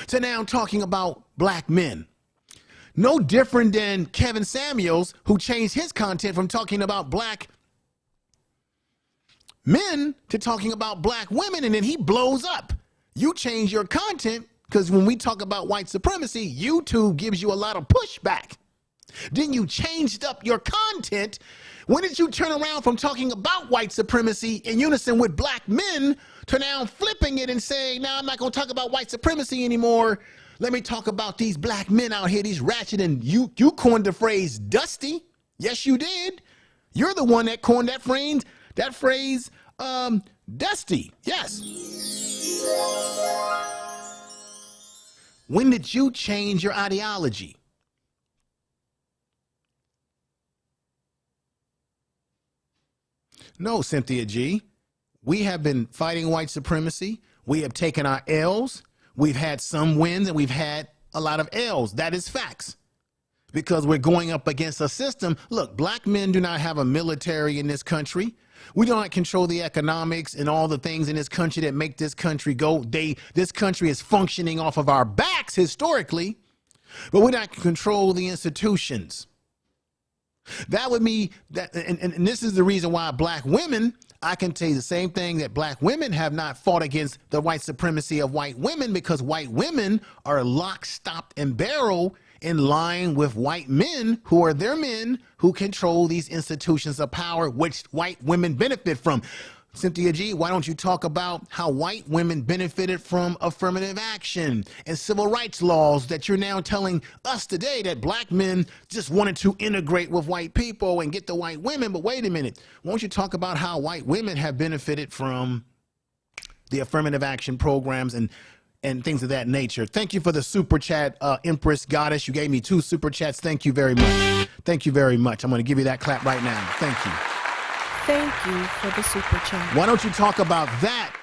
B: to now talking about black men. No different than Kevin Samuels, who changed his content from talking about black men to talking about black women, and then he blows up. You change your content because when we talk about white supremacy, YouTube gives you a lot of pushback. Then you changed up your content. When did you turn around from talking about white supremacy in unison with black men to now flipping it and saying, now I'm not going to talk about white supremacy anymore. Let me talk about these black men out here, these ratchet, and you coined the phrase dusty. Yes, you did. You're the one that coined that phrase, dusty. Yes. When did you change your ideology? No, Cynthia G. We have been fighting white supremacy. We have taken our L's. We've had some wins and we've had a lot of L's. That is facts. Because we're going up against a system. Look, black men do not have a military in this country. We do not control the economics and all the things in this country that make this country go. This country is functioning off of our backs historically, but we don't control the institutions. That would mean that, and this is the reason why black women, I can tell you the same thing, that black women have not fought against the white supremacy of white women, because white women are lock, stock, and barrel in line with white men who are their men who control these institutions of power, which white women benefit from. Cynthia G, why don't you talk about how white women benefited from affirmative action and civil rights laws that you're now telling us today that black men just wanted to integrate with white people and get the white women? But wait a minute, won't you talk about how white women have benefited from the affirmative action programs and things of that nature? Thank you for the super chat, Empress Goddess. You gave me 2 super chats. Thank you very much. Thank you very much. I'm going to give you that clap right now. Thank you.
A: Thank you for the super chat.
B: Why don't you talk about that?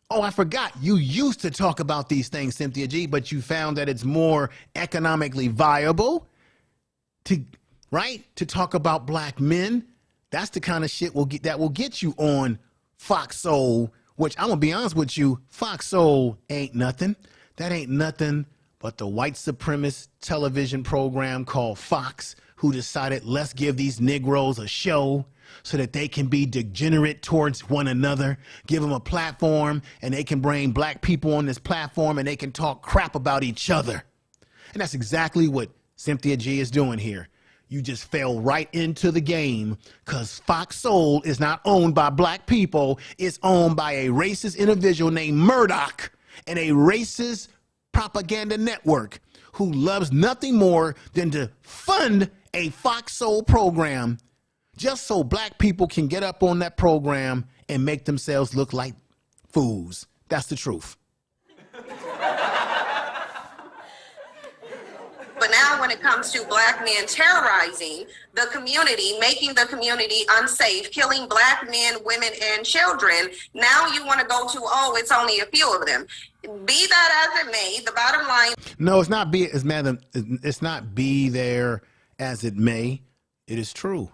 B: Oh, I forgot. You used to talk about these things, Cynthia G, but you found that it's more economically viable to talk about black men. That's the kind of shit that will get you on Fox Soul, which I'm going to be honest with you, Fox Soul ain't nothing. That ain't nothing but the white supremacist television program called Fox, who decided, let's give these Negroes a show so that they can be degenerate towards one another, give them a platform, and they can bring black people on this platform and they can talk crap about each other. And that's exactly what Cynthia G is doing here. You just fell right into the game, because Fox Soul is not owned by black people. It's owned by a racist individual named Murdoch and a racist propaganda network who loves nothing more than to fund a Fox Soul program just so black people can get up on that program and make themselves look like fools. That's the truth.
F: But now when it comes to black men terrorizing the community, making the community unsafe, killing black men, women, and children, now you want to go to, oh, it's only a few of them. Be that as it may, the bottom line.
B: No, it's not be there as it may. It is true.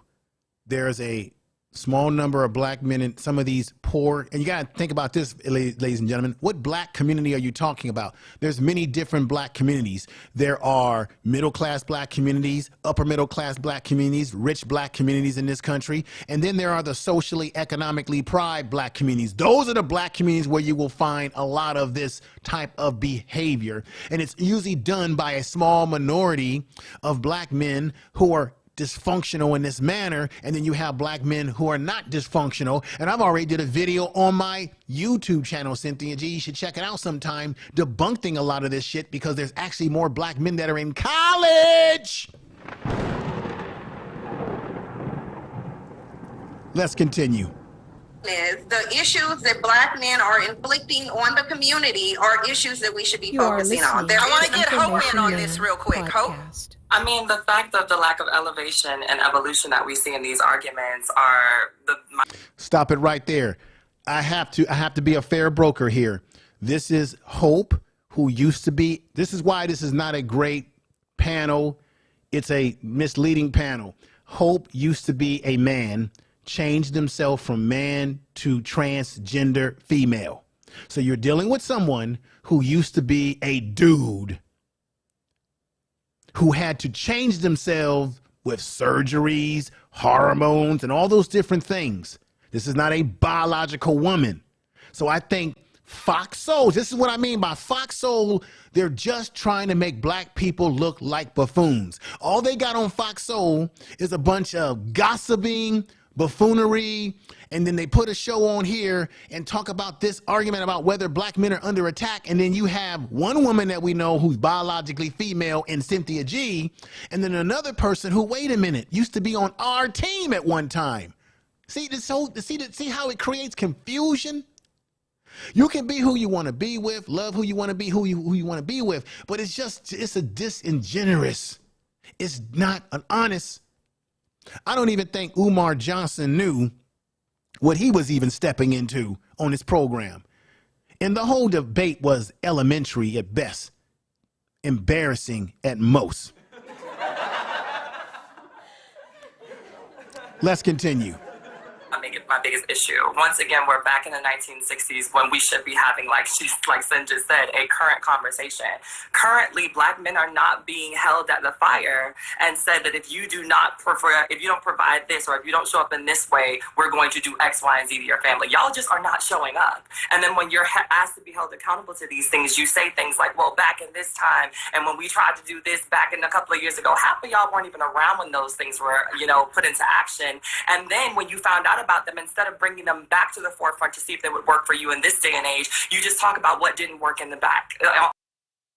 B: There's a small number of black men in some of these poor, and you got to think about this, ladies and gentlemen. What black community are you talking about? There's many different black communities. There are middle-class black communities, upper middle-class black communities, rich black communities in this country, and then there are the socially, economically deprived black communities. Those are the black communities where you will find a lot of this type of behavior, and it's usually done by a small minority of black men who are dysfunctional in this manner, and then you have black men who are not dysfunctional. And I've already did a video on my YouTube channel, Cynthia G. You should check it out sometime, debunking a lot of this shit, because there's actually more black men that are in college. Let's continue.
F: Is the issues that black men are inflicting on the community are issues that we should be
A: You are
F: focusing on.
A: listening
D: I want to
A: to
D: get Hope in
A: Information
D: on
A: Man
D: this real quick. Hope.
A: podcast.
C: I mean, the fact of the lack of elevation and evolution that we see in these arguments are
B: Stop it right there. I have to be a fair broker here. This is Hope, who used to be, this is why this is not a great panel. It's a misleading panel. Hope used to be a man, changed himself from man to transgender female. So you're dealing with someone who used to be a dude, who had to change themselves with surgeries, hormones, and all those different things. This is not a biological woman. So I think Fox Souls, this is what I mean by Fox Soul, they're just trying to make black people look like buffoons. All they got on Fox Soul is a bunch of gossiping, buffoonery, and then they put a show on here and talk about this argument about whether black men are under attack, and then you have one woman that we know who's biologically female in Cynthia G, and then another person who, wait a minute, used to be on our team at one time. See how it creates confusion? You can be who you want to be with, love who you want to be, who you want to be with, but it's a disingenuous. It's not an honest. I don't even think Umar Johnson knew what he was even stepping into on his program. And the whole debate was elementary at best, embarrassing at most. Let's continue.
C: my biggest issue. Once again, we're back in the 1960s when we should be having, like Sin just said, a current conversation. Currently, black men are not being held at the fire and said that if you don't provide this, or if you don't show up in this way, we're going to do X, Y, and Z to your family. Y'all just are not showing up. And then when you're asked to be held accountable to these things, you say things like, well, back in this time, and when we tried to do this back in a couple of years ago, half of y'all weren't even around when those things were, put into action. And then when you found out about them, instead of bringing them back to the forefront to see if they would work for you in this day and age, you just talk about what didn't work in the back.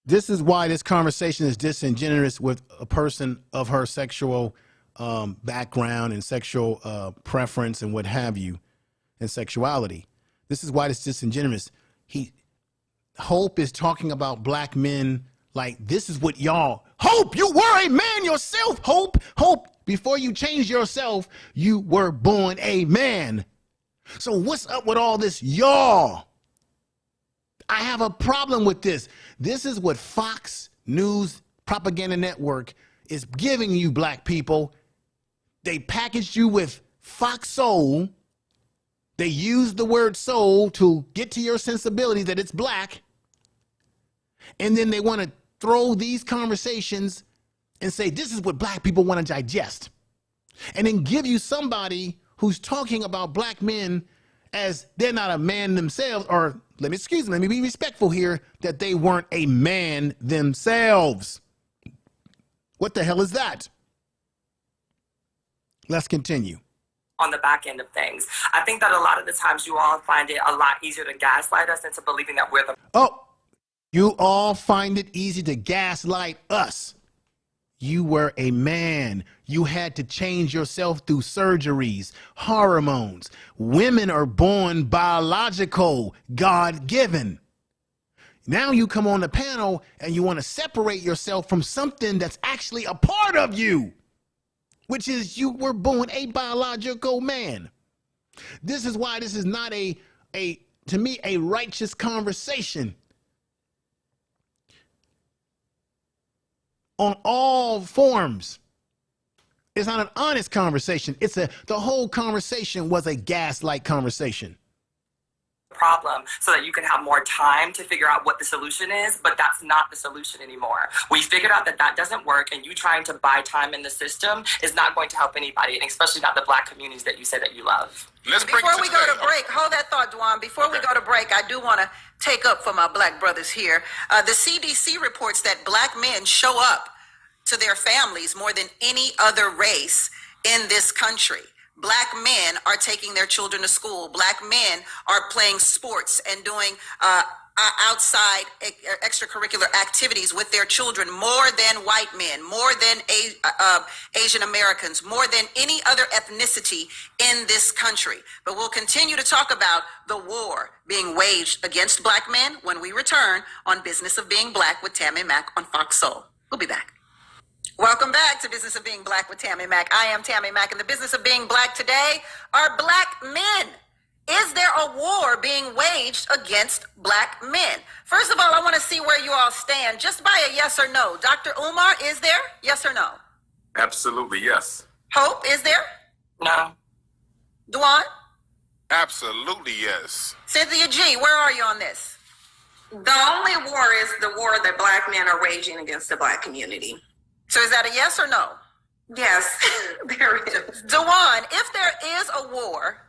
B: This is why this conversation is disingenuous with a person of her sexual background and sexual preference and what have you, and sexuality. This is why it's disingenuous. Hope is talking about black men like this is what y'all. Hope, you were a man yourself. Hope, before you changed yourself, you were born a man. So what's up with all this y'all? I have a problem with this. This is what Fox News Propaganda Network is giving you, black people. They packaged you with Fox Soul. They used the word soul to get to your sensibility that it's black. And then they want to throw these conversations and say, this is what black people want to digest. And then give you somebody who's talking about black men as they're not a man themselves, or let me be respectful here, that they weren't a man themselves. What the hell is that? Let's continue.
C: On the back end of things, I think that a lot of the times you all find it a lot easier to gaslight us into believing that we're the...
B: You all find it easy to gaslight us. You were a man. You had to change yourself through surgeries, hormones. Women are born biological, God-given. Now you come on the panel and you want to separate yourself from something that's actually a part of you, which is you were born a biological man. This is why this is not to me, a righteous conversation. On all forms. It's not an honest conversation. The whole conversation was a gaslight conversation.
C: Problem so that you can have more time to figure out what the solution is, but that's not the solution anymore. We figured out that doesn't work, and you trying to buy time in the system is not going to help anybody, and especially not the black communities that you say that you love.
D: Before we go to break, hold that thought, Dwan. Before we go to break, I do want to take up for my black brothers here. The CDC reports that black men show up to their families more than any other race in this country. Black men are taking their children to school. Black men are playing sports and doing outside extracurricular activities with their children more than white men, more than Asian Americans, more than any other ethnicity in this country. But we'll continue to talk about the war being waged against black men when we return on Business of Being Black with Tammi Mac on Fox Soul. We'll be back. Welcome back to Business of Being Black with Tammi Mac. I am Tammi Mac, and the business of being black today are black men. Is there a war being waged against black men? First of all, I want to see where you all stand, just by a yes or no. Dr. Umar, is there? Yes or no?
E: Absolutely, yes.
D: Hope, is there?
C: No.
D: Duan?
G: Absolutely, yes.
D: Cynthia G, where are you on this?
F: The only war is the war that black men are waging against the black community.
D: So is that a yes or no?
F: Yes, there is.
D: Duan, if there is a war,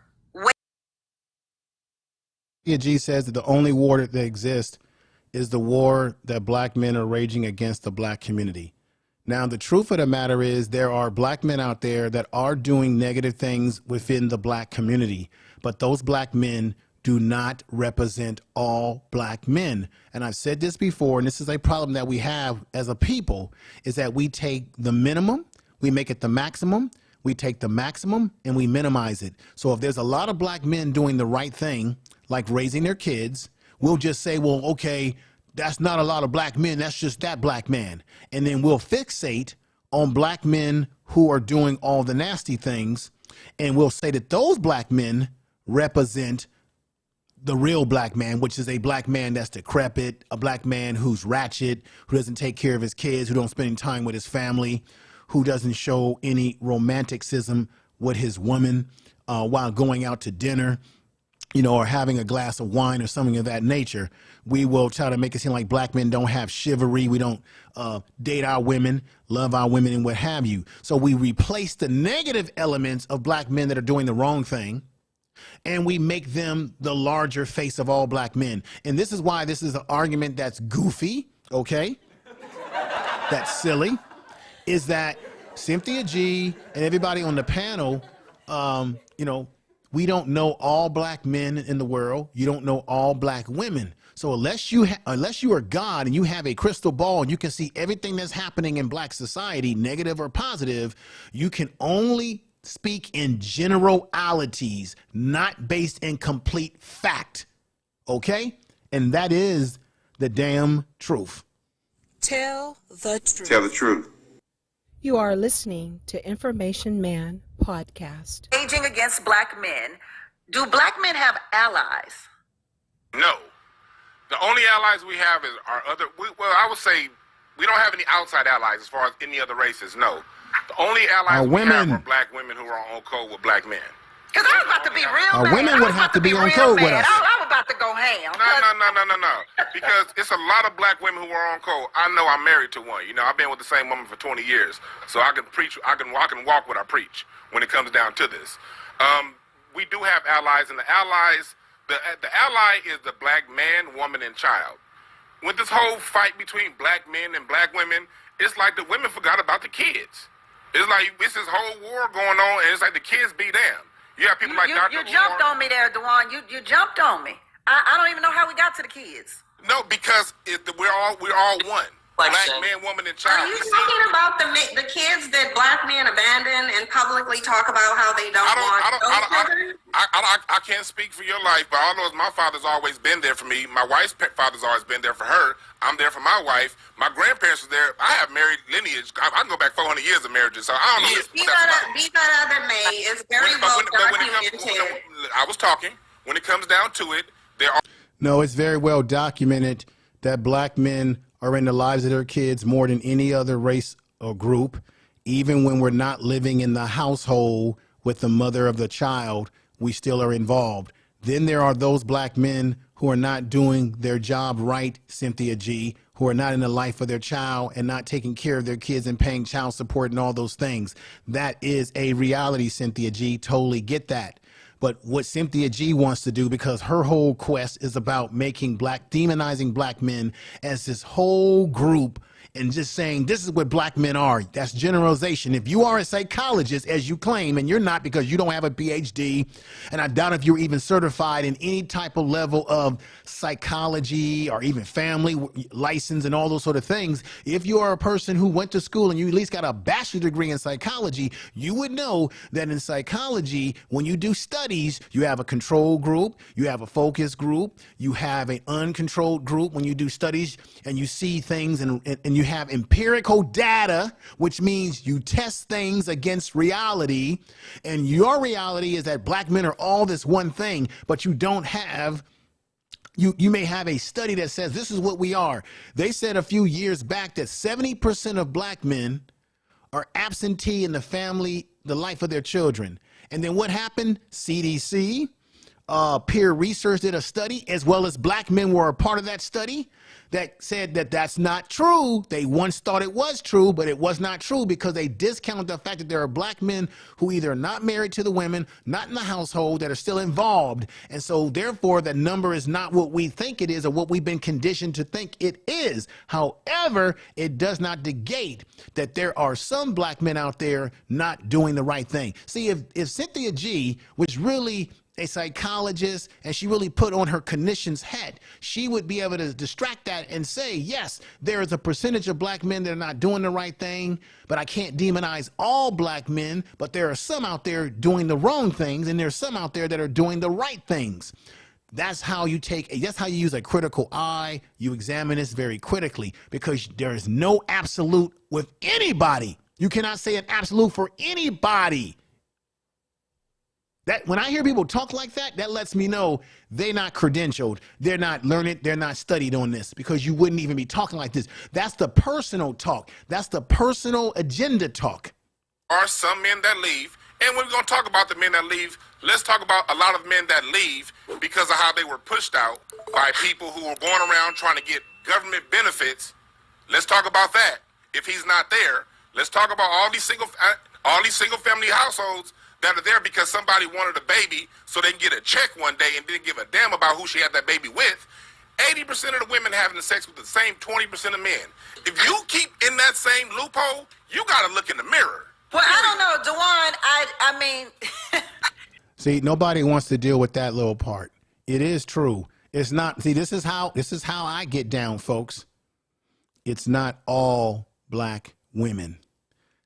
B: Cynthia G says that the only war that exists is the war that black men are raging against the black community. Now, the truth of the matter is there are black men out there that are doing negative things within the black community, but those black men do not represent all black men. And I've said this before, and this is a problem that we have as a people, is that we take the minimum, we make it the maximum, we take the maximum, and we minimize it. So if there's a lot of black men doing the right thing, like raising their kids, we'll just say, well, okay, that's not a lot of black men, that's just that black man. And then we'll fixate on black men who are doing all the nasty things, and we'll say that those black men represent the real black man, which is a black man that's decrepit, a black man who's ratchet, who doesn't take care of his kids, who don't spend any time with his family, who doesn't show any romanticism with his woman while going out to dinner, you know, or having a glass of wine or something of that nature. We will try to make it seem like black men don't have chivalry. We don't date our women, love our women, and what have you. So we replace the negative elements of black men that are doing the wrong thing, and we make them the larger face of all black men. And this is why this is an argument that's goofy, okay? That's silly, is that Cynthia G and everybody on the panel, you know, we don't know all black men in the world. You don't know all black women. So unless you are God and you have a crystal ball and you can see everything that's happening in black society, negative or positive, you can only speak in generalities, not based in complete fact. Okay? And that is the damn truth.
A: Tell the truth.
H: Tell the truth.
A: You are listening to Information Man Podcast.
D: Raging against black men. Do black men have allies?
G: No. The only allies we have is our other, well, I would say we don't have any outside allies as far as any other races, no. The only allies we have are black women who are on code with black men.
D: Because I was about to be real
B: Our
D: mad.
B: women would have to be on code with us.
D: I was about to go ham.
G: No. Because it's a lot of black women who are on code. I know I'm married to one. You know, I've been with the same woman for 20 years. So I can preach, I can walk what I preach when it comes down to this. We do have allies, and the allies, the ally is the black man, woman, and child. With this whole fight between black men and black women, it's like the women forgot about the kids. It's like it's this whole war going on, and it's like the kids be damned. You have people like Dr.
D: You jumped on me there, Dewan. You jumped on me. I don't even know how we got to the kids.
G: No, because we're all one. Black man, woman, and child.
F: Are you talking about the kids that black men abandon and publicly talk about how they don't want those children?
G: I can't speak for your life, but all I know is my father's always been there for me. My wife's father's always been there for her. I'm there for my wife. My grandparents were there. I have married lineage. I can go back 400 years of marriages, so I don't know.
F: Be that other may. It's very well documented.
G: I was talking. When it comes down to it, there are.
B: No, it's very well documented that black men are in the lives of their kids more than any other race or group. Even when we're not living in the household with the mother of the child, we still are involved. Then there are those black men who are not doing their job right, Cynthia G, who are not in the life of their child and not taking care of their kids and paying child support and all those things. That is a reality, Cynthia G. Totally get that. But what Cynthia G wants to do, because her whole quest is about making demonizing black men as this whole group and just saying this is what black men are. That's generalization. If you are a psychologist, as you claim, and you're not because you don't have a PhD, and I doubt if you're even certified in any type of level of psychology or even family license and all those sort of things, if you are a person who went to school and you at least got a bachelor's degree in psychology, you would know that in psychology, when you do studies, you have a control group, you have a focus group, you have an uncontrolled group when you do studies, and you see things and you have empirical data, which means you test things against reality, and your reality is that black men are all this one thing, but you don't have, you may have a study that says this is what we are. They said a few years back that 70% of black men are absentee in the family, the life of their children. And then what happened? CDC, peer research did a study, as well as black men were a part of that study, that said that that's not true. They once thought it was true, but it was not true because they discounted the fact that there are black men who either are not married to the women, not in the household, that are still involved. And so therefore the number is not what we think it is or what we've been conditioned to think it is. However, it does not negate that there are some black men out there not doing the right thing. See, if Cynthia G was really a psychologist and she really put on her clinician's hat, she would be able to distract that and say, yes, there is a percentage of black men that are not doing the right thing, but I can't demonize all black men, but there are some out there doing the wrong things, and there's some out there that are doing the right things. That's how you that's how you use a critical eye. You examine this very critically, because there is no absolute with anybody. You cannot say an absolute for anybody. That when I hear people talk like that, that lets me know they're not credentialed. They're not learned. They're not studied on this, because you wouldn't even be talking like this. That's the personal talk. That's the personal agenda talk.
G: Are some men that leave, and we're going to talk about the men that leave. Let's talk about a lot of men that leave because of how they were pushed out by people who were going around trying to get government benefits. Let's talk about that. If he's not there, let's talk about all these single family households that are there because somebody wanted a baby so they can get a check one day and didn't give a damn about who she had that baby with. 80% of the women having sex with the same 20% of men. If you keep in that same loophole, you got to look in the mirror.
D: Well, I don't know, Dewan. I mean,
B: See, nobody wants to deal with that little part. It is true. It's not. See, this is how I get down, folks. It's not all black women.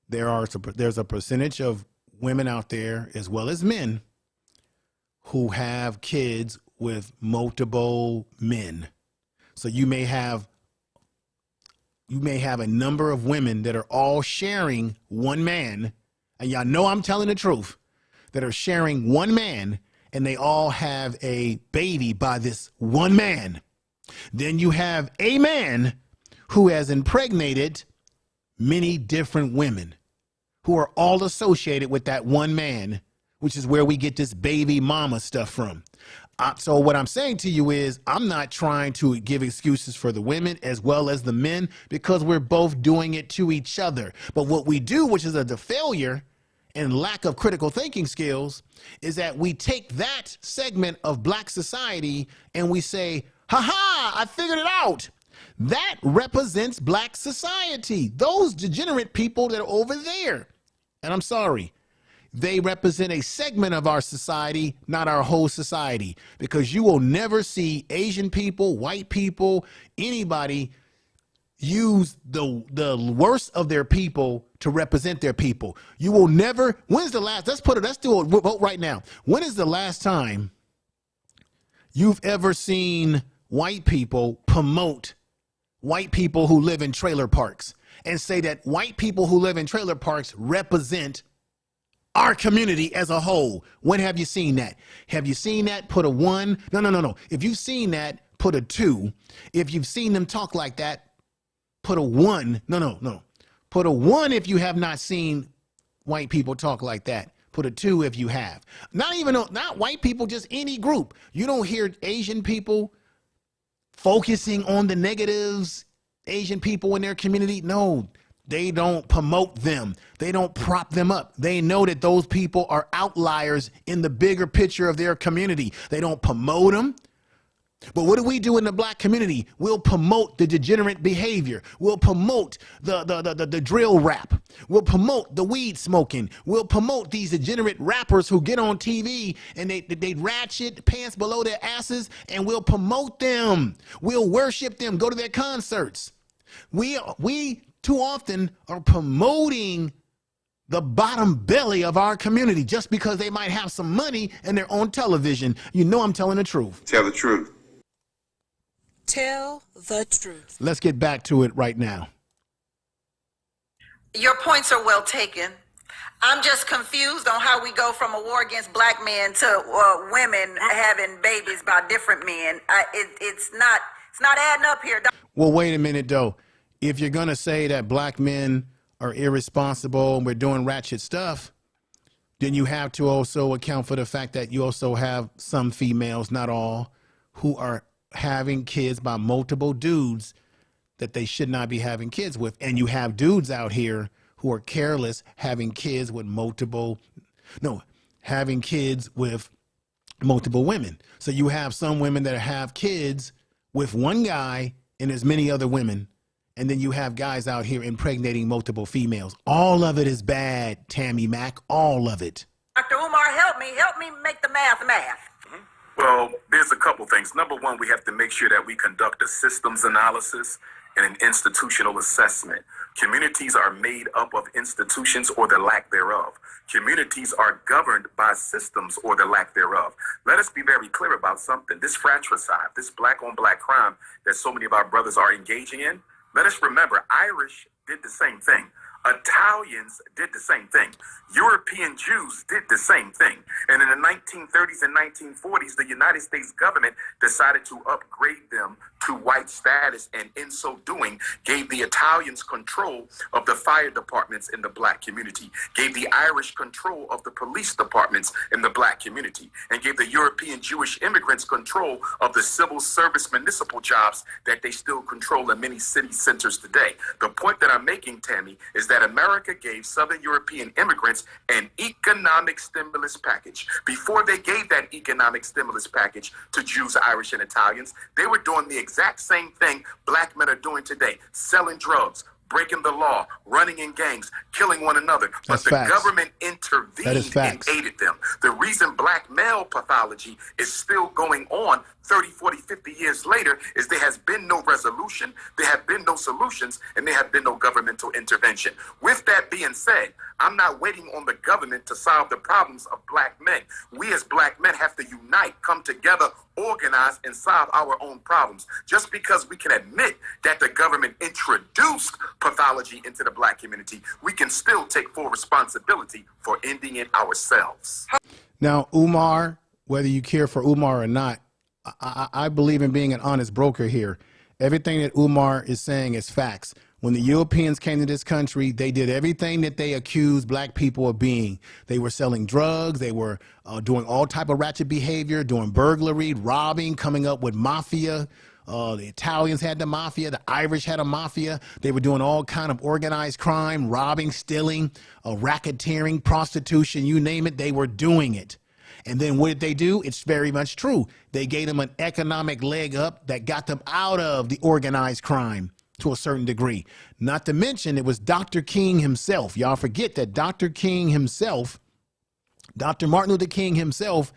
B: There's a percentage of women out there, as well as men, who have kids with multiple men. So you may have a number of women that are all sharing one man, and y'all know I'm telling the truth, that are sharing one man, and they all have a baby by this one man. Then you have a man who has impregnated many different women, who are all associated with that one man, which is where we get this baby mama stuff from. So what I'm saying to you is, I'm not trying to give excuses for the women as well as the men, because we're both doing it to each other. But what we do, which is the failure and lack of critical thinking skills, is that we take that segment of black society and we say, ha, I figured it out. That represents black society. Those degenerate people that are over there. And I'm sorry, they represent a segment of our society, not our whole society, because you will never see Asian people, white people, anybody use the worst of their people to represent their people. You will never. When's the last? Let's do a vote right now. When is the last time you've ever seen white people promote white people who live in trailer parks and say that white people who live in trailer parks represent our community as a whole? When have you seen that? Have you seen that? Put a 1. No. If you've seen that, put a 2. If you've seen them talk like that, put a 1. No. Put a 1 if you have not seen white people talk like that. Put a 2 if you have. Not white people, just any group. You don't hear Asian people focusing on the negatives, Asian people in their community. No, they don't promote them. They don't prop them up. They know that those people are outliers in the bigger picture of their community. They don't promote them. But what do we do in the black community? We'll promote the degenerate behavior. We'll promote the drill rap. We'll promote the weed smoking. We'll promote these degenerate rappers who get on TV and they ratchet pants below their asses, and we'll promote them. We'll worship them, go to their concerts. We too often are promoting the bottom belly of our community just because they might have some money and they're on television. You know I'm telling the truth.
H: Tell the truth.
A: Tell the truth.
B: Let's get back to it right now.
D: Your points are well taken. I'm just confused on how we go from a war against black men to women having babies by different men. It's not adding up here.
B: Well, wait a minute, though. If you're going to say that black men are irresponsible and we're doing ratchet stuff, then you have to also account for the fact that you also have some females, not all, who are having kids by multiple dudes that they should not be having kids with. And you have dudes out here who are careless having kids with having kids with multiple women. So you have some women that have kids with one guy and as many other women. And then you have guys out here impregnating multiple females. All of it is bad, Tammi Mac, all of it.
D: Dr. Umar, help me make the math.
E: Well, there's a couple things. Number one, we have to make sure that we conduct a systems analysis and an institutional assessment. Communities are made up of institutions or the lack thereof. Communities are governed by systems or the lack thereof. Let us be very clear about something. This fratricide, this black on black crime that so many of our brothers are engaging in, let us remember, Irish did the same thing. Italians did the same thing. European Jews did the same thing. And in the 1930s and 1940s, the United States government decided to upgrade them to white status, and in so doing, gave the Italians control of the fire departments in the black community, gave the Irish control of the police departments in the black community, and gave the European Jewish immigrants control of the civil service municipal jobs that they still control in many city centers today. The point that I'm making, Tammy, is that America gave Southern European immigrants an economic stimulus package. Before they gave that economic stimulus package to Jews, Irish, and Italians, they were doing the exact same thing black men are doing today, selling drugs, breaking the law, running in gangs, killing one another. But the government intervened and aided them. The reason black male pathology is still going on 30, 40, 50 years later is there has been no resolution, there have been no solutions, and there have been no governmental intervention. With that being said, I'm not waiting on the government to solve the problems of black men. We as black men have to unite, come together, organize, and solve our own problems. Just because we can admit that the government introduced pathology into the black community, we can still take full responsibility for ending it ourselves.
B: Now, Umar, whether you care for Umar or not, I believe in being an honest broker here. Everything that Umar is saying is facts. When the Europeans came to this country, they did everything that they accused black people of being. They were selling drugs. They were doing all type of ratchet behavior, doing burglary, robbing, coming up with mafia. The Italians had the mafia. The Irish had a mafia. They were doing all kind of organized crime, robbing, stealing, racketeering, prostitution, you name it, they were doing it. And then what did they do? It's very much true. They gave them an economic leg up that got them out of the organized crime to a certain degree. Not to mention it was Dr. King himself. Y'all forget that Dr. King himself, Dr. Martin Luther King himself,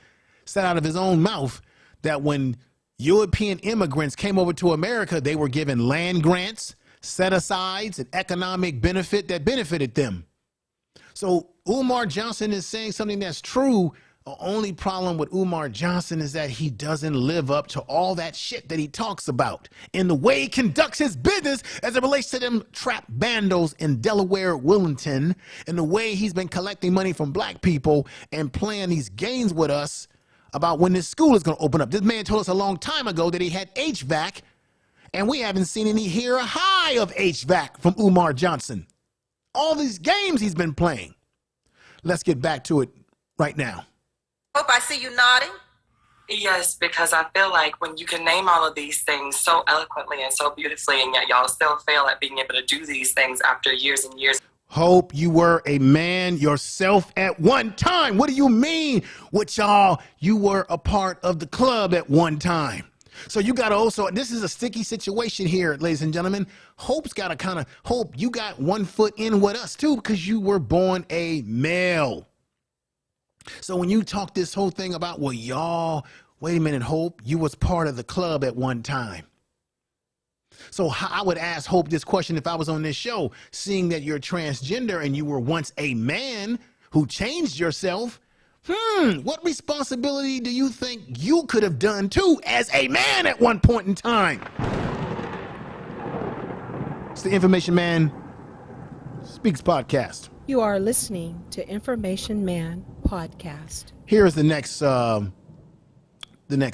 B: said out of his own mouth that when European immigrants came over to America, they were given land grants, set-asides, and economic benefit that benefited them. So Umar Johnson is saying something that's true. The only problem with Umar Johnson is that he doesn't live up to all that shit that he talks about in the way he conducts his business as it relates to them trap bandos in Delaware, Wilmington, and the way he's been collecting money from black people and playing these games with us about when this school is going to open up. This man told us a long time ago that he had HVAC, and we haven't seen any hear a high of HVAC from Umar Johnson. All these games he's been playing. Let's get back to it right now.
D: Hope I see you nodding.
C: Yes, because I feel like when you can name all of these things so eloquently and so beautifully, and yet y'all still fail at being able to do these things after years and years.
B: Hope you were a man yourself at one time. What do you mean with y'all? You were a part of the club at one time. So you got to also, this is a sticky situation here, ladies and gentlemen. Hope's got to kind of, Hope, you got 1 foot in with us too, because you were born a male. So when you talk this whole thing about, well, y'all, wait a minute, Hope, you was part of the club at one time. So I would ask Hope this question if I was on this show, seeing that you're transgender and you were once a man who changed yourself. What responsibility do you think you could have done too as a man at one point in time? It's the Information Man Speaks podcast.
A: You are listening to Information Man podcast.
B: Here is the next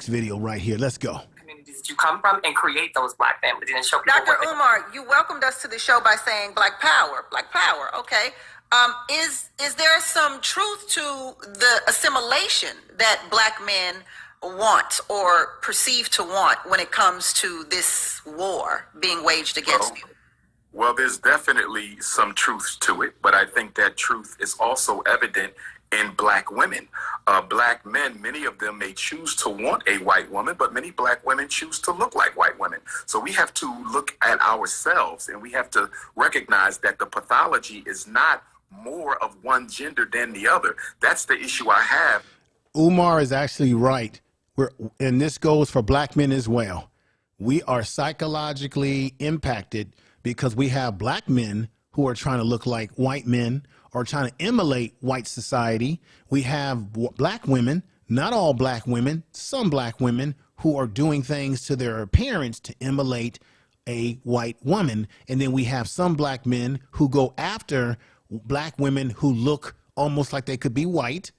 B: video right here. Let's go.
C: Communities that you come from and create those black families and show people
D: Dr.
C: what they-
D: Umar, you welcomed us to the show by saying Black Power. Black Power, okay. Is there some truth to the assimilation that black men want or perceive to want when it comes to this war being waged against you?
E: Well, there's definitely some truth to it, but I think that truth is also evident in black women. Black men, many of them may choose to want a white woman, but many black women choose to look like white women. So we have to look at ourselves and we have to recognize that the pathology is not more of one gender than the other. That's the issue I have.
B: Umar is actually right. And this goes for black men as well. We are psychologically impacted because we have black men who are trying to look like white men or trying to emulate white society. We have black women, not all black women, some black women who are doing things to their appearance to emulate a white woman. And then we have some black men who go after black women who look almost like they could be white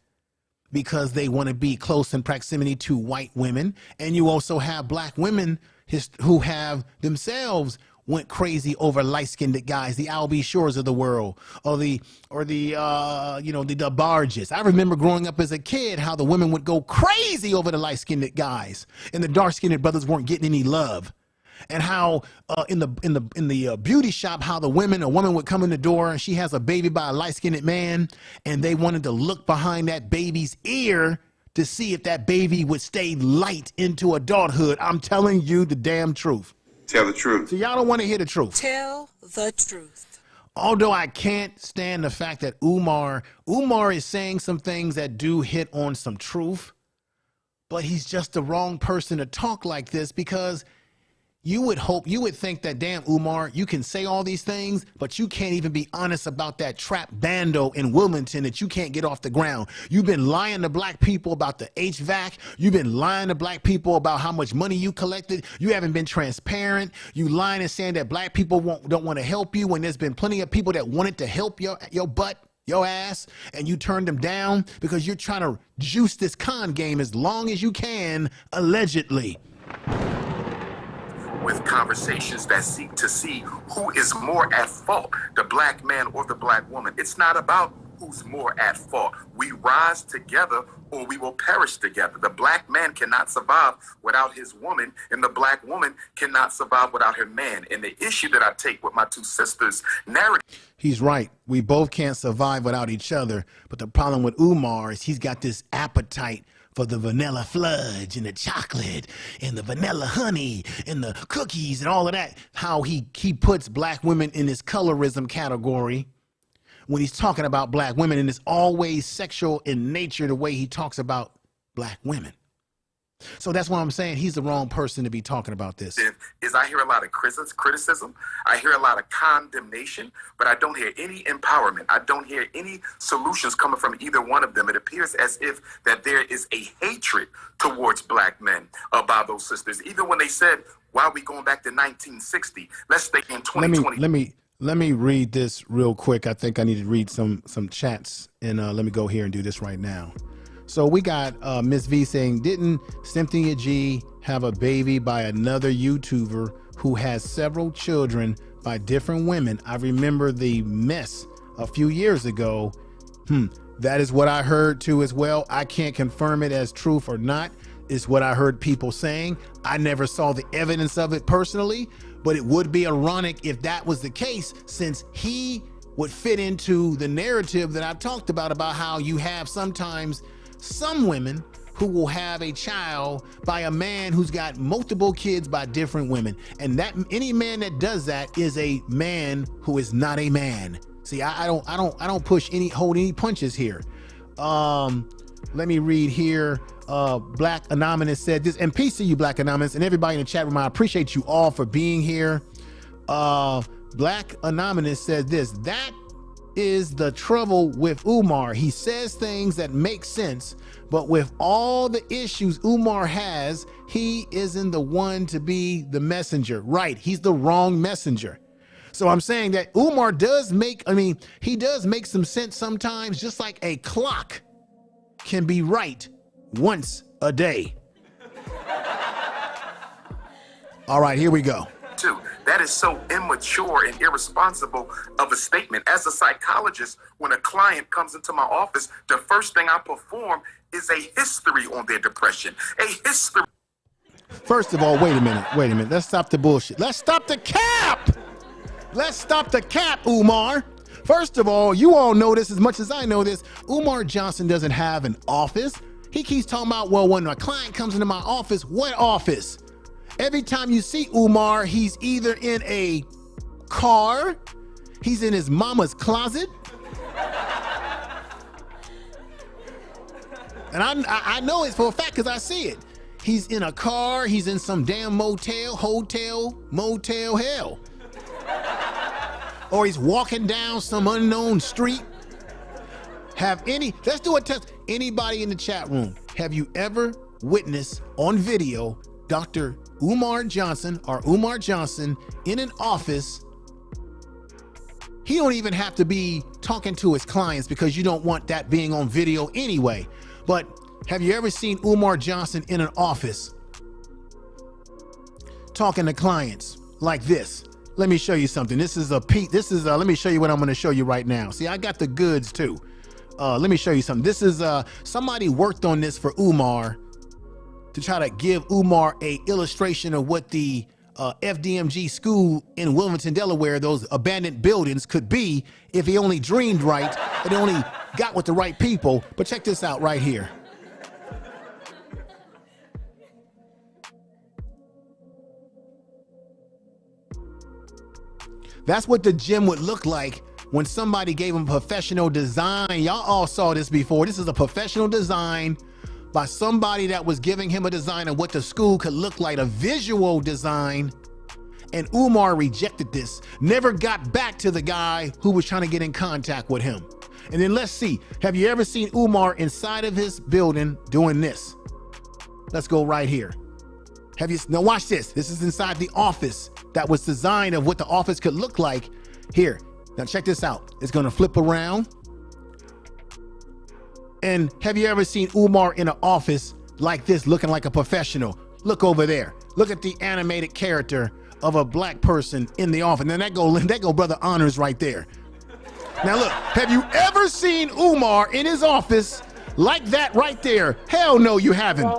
B: because they want to be close in proximity to white women. And you also have black women who have themselves went crazy over light-skinned guys, the Albie Shores of the world, or the Barges. I remember growing up as a kid how the women would go crazy over the light-skinned guys, and the dark-skinned brothers weren't getting any love. And how in the beauty shop, how a woman would come in the door and she has a baby by a light-skinned man, and they wanted to look behind that baby's ear to see if that baby would stay light into adulthood. I'm telling you the damn truth.
H: Tell the truth.
B: So y'all don't want to hear the truth.
A: Tell the truth.
B: Although I can't stand the fact that Umar is saying some things that do hit on some truth, but he's just the wrong person to talk like this, because you would think that, damn, Umar, you can say all these things, but you can't even be honest about that trap bando in Wilmington that you can't get off the ground. You've been lying to black people about the HVAC. You've been lying to black people about how much money you collected. You haven't been transparent. You lying and saying that black people don't want to help you when there's been plenty of people that wanted to help your butt, your ass, and you turned them down because you're trying to juice this con game as long as you can, allegedly.
E: With conversations that seek to see who is more at fault, the black man or the black woman. It's not about who's more at fault. We rise together or we will perish together. The black man cannot survive without his woman, and the black woman cannot survive without her man. And the issue that I take with my two sisters' narrative.
B: He's right. We both can't survive without each other. But the problem with Umar is he's got this appetite for the vanilla fudge and the chocolate and the vanilla honey and the cookies and all of that. How he puts black women in this colorism category when he's talking about black women, and it's always sexual in nature the way he talks about black women. So that's why I'm saying he's the wrong person to be talking about this.
E: Is I hear a lot of criticism. I hear a lot of condemnation, but I don't hear any empowerment. I don't hear any solutions coming from either one of them. It appears as if that there is a hatred towards black men by those sisters. Even when they said, why are we going back to 1960? Let's stay in 2020.
B: Let me read this real quick. I think I need to read some chats, and let me go here and do this right now. So we got Miss V saying, didn't Cynthia G have a baby by another YouTuber who has several children by different women? I remember the mess a few years ago. That is what I heard too as well. I can't confirm it as truth or not. It's what I heard people saying. I never saw the evidence of it personally, but it would be ironic if that was the case, since he would fit into the narrative that I talked about how you have sometimes some women who will have a child by a man who's got multiple kids by different women. And that any man that does that is a man who is not a man. See, I don't hold any punches here. Let me read here. Black Anonymous said this, and peace to you, Black Anonymous, and everybody in the chat room. I appreciate you all for being here. Black Anonymous said this: that is the trouble with Umar. He says things that make sense, but with all the issues Umar has, he isn't the one to be the messenger. Right, he's the wrong messenger. So I'm saying that Umar does make, he does make some sense sometimes, just like a clock can be right once a day. All right, here we go.
E: That is so immature and irresponsible of a statement. As a psychologist, when a client comes into my office, the first thing I perform is a history on their depression. A history.
B: First of all, wait a minute. Let's stop the bullshit. Let's stop the cap. Let's stop the cap, Umar. First of all, you all know this as much as I know this. Umar Johnson doesn't have an office. He keeps talking about, well, when a client comes into my office, what office? Every time you see Umar, he's either in a car, he's in his mama's closet. And I know it for a fact because I see it. He's in a car, he's in some damn motel, hotel, motel hell. Or he's walking down some unknown street. Let's do a test. Anybody in the chat room, have you ever witnessed on video Dr. Umar Johnson in an office? He don't even have to be talking to his clients because you don't want that being on video anyway. But have you ever seen Umar Johnson in an office talking to clients like this? Let me show you something. Let me show you what I'm going to show you right now. See, I got the goods too. Let me show you something. This is somebody worked on this for Umar to try to give Umar a illustration of what the FDMG school in Wilmington, Delaware, those abandoned buildings could be if he only dreamed right and only got with the right people. But check this out right here. That's what the gym would look like when somebody gave him professional design. Y'all all saw this before. This is a professional design by somebody that was giving him a design of what the school could look like, a visual design. And Umar rejected this, never got back to the guy who was trying to get in contact with him. And then let's see, have you ever seen Umar inside of his building doing this? Let's go right here. Now watch this. This is inside the office that was designed of what the office could look like. Here, now check this out. It's gonna flip around. And have you ever seen Umar in an office like this, looking like a professional? Look over there. Look at the animated character of a black person in the office. And then that go Brother Honors right there. Now look, have you ever seen Umar in his office like that right there? Hell no, you haven't.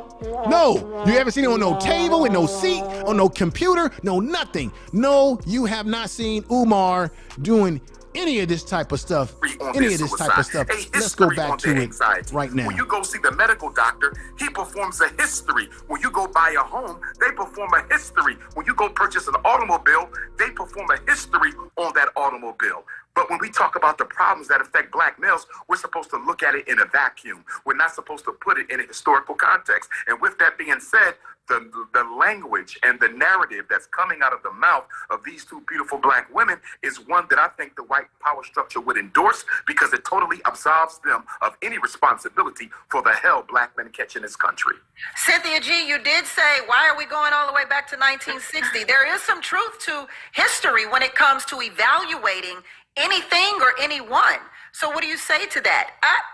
B: No, you haven't seen him on no table, and no seat, on no computer, no nothing. No, you have not seen Umar doing any of this type of stuff. Let's go back to it right now.
E: When you go see the medical doctor, he performs a history. When you go buy a home, they perform a history. When you go purchase an automobile, they perform a history on that automobile. But when we talk about the problems that affect black males, we're supposed to look at it in a vacuum. We're not supposed to put it in a historical context. And with that being said, the language and the narrative that's coming out of the mouth of these two beautiful black women is one that I think the white power structure would endorse, because it totally absolves them of any responsibility for the hell black men catch in this country.
D: Cynthia G, you did say, why are we going all the way back to 1960? There is some truth to history when it comes to evaluating anything or anyone. So what do you say to that?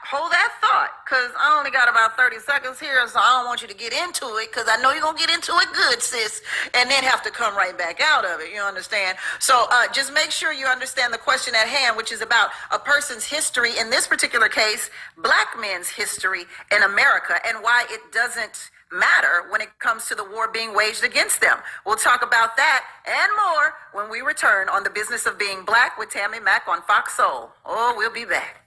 D: Hold that thought, because I only got about 30 seconds here, so I don't want you to get into it, because I know you're going to get into it good, sis, and then have to come right back out of it, you understand? So just make sure you understand the question at hand, which is about a person's history, in this particular case, black men's history in America, and why it doesn't matter when it comes to the war being waged against them. We'll talk about that and more when we return on The Business of Being Black with Tammi Mac on Fox Soul. Oh, we'll be back.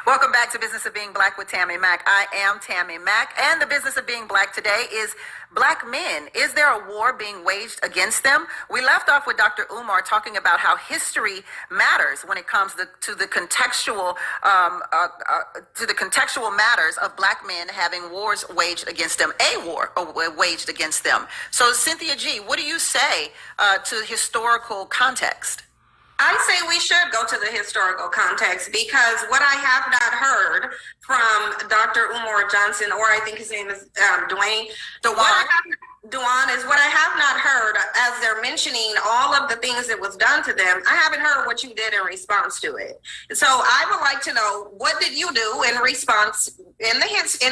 D: Welcome back to Business of Being Black with Tammi Mac. I am Tammi Mac, and the business of being black today is black men. Is there a war being waged against them? We left off with Dr. Umar talking about how history matters when it comes to the contextual matters of black men having wars waged against them, a war waged against them. So, Cynthia G, what do you say to historical context?
F: I say we should go to the historical context, because what I have not heard from Dr. Umar Johnson, or I think his name is Dwayne, is what I have not heard, as they're mentioning all of the things that was done to them. I haven't heard what you did in response to it. So I would like to know, what did you do in response in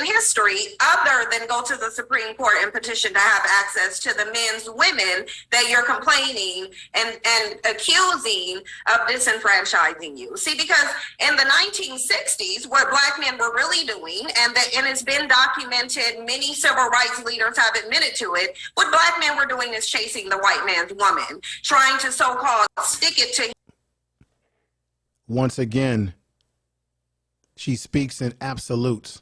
F: history, other than go to the Supreme Court and petition to have access to the men's women that you're complaining and accusing of disenfranchising you? See, because in the 1960s, what black men were really doing, and it's been documented, many civil rights leaders have admitted to it, what black men were doing is chasing the white man's woman, trying to so-called stick it to.
B: Once again, she speaks in absolutes.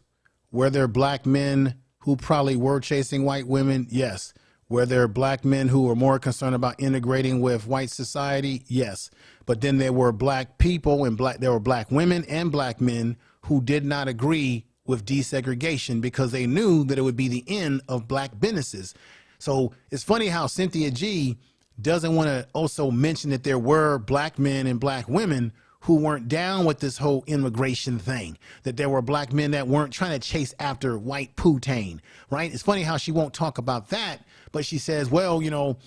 B: Were there black men who probably were chasing white women? Yes. Were there black men who were more concerned about integrating with white society? Yes. But then there were black people and there were black women and black men who did not agree with desegregation because they knew that it would be the end of black businesses. So it's funny how Cynthia G doesn't want to also mention that there were black men and black women who weren't down with this whole immigration thing, that there were black men that weren't trying to chase after white putain, right? It's funny how she won't talk about that, but she says, well, you know,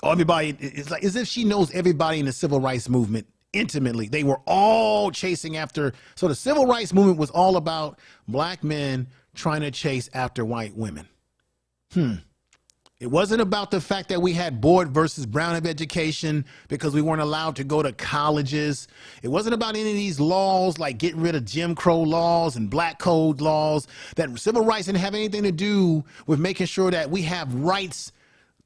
B: everybody, it's like as if she knows everybody in the civil rights movement intimately. They were all chasing after. So the civil rights movement was all about black men trying to chase after white women. It wasn't about the fact that we had Board versus Brown of education because we weren't allowed to go to colleges. It wasn't about any of these laws like getting rid of Jim Crow laws and black code laws. That civil rights didn't have anything to do with making sure that we have rights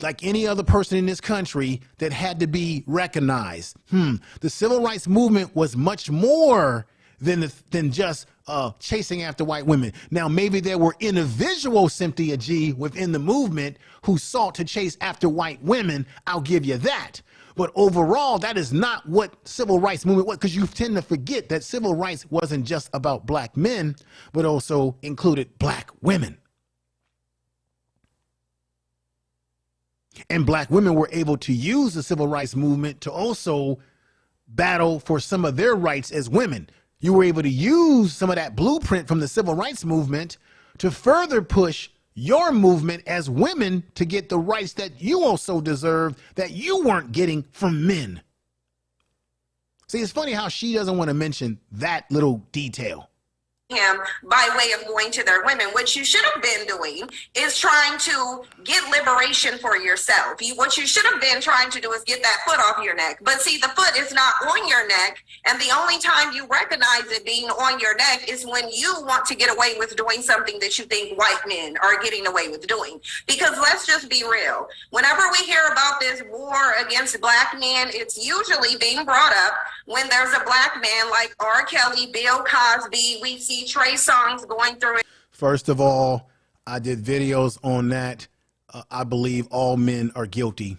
B: like any other person in this country that had to be recognized. The civil rights movement was much more than just chasing after white women. Now, maybe there were individual Cynthia G within the movement who sought to chase after white women. I'll give you that. But overall, that is not what civil rights movement was, because you tend to forget that civil rights wasn't just about black men, but also included black women. And black women were able to use the civil rights movement to also battle for some of their rights as women. You were able to use some of that blueprint from the civil rights movement to further push your movement as women to get the rights that you also deserve that you weren't getting from men. See, it's funny how she doesn't want to mention that little detail.
F: Him by way of going to their women. What you should have been doing is trying to get liberation for yourself. What you should have been trying to do is get that foot off your neck. But see, the foot is not on your neck, and the only time you recognize it being on your neck is when you want to get away with doing something that you think white men are getting away with doing. Because let's just be real. Whenever we hear about this war against black men, it's usually being brought up when there's a black man like R. Kelly, Bill Cosby. We see Trey Songz going through it.
B: First of all, I did videos on that. I believe all men are guilty.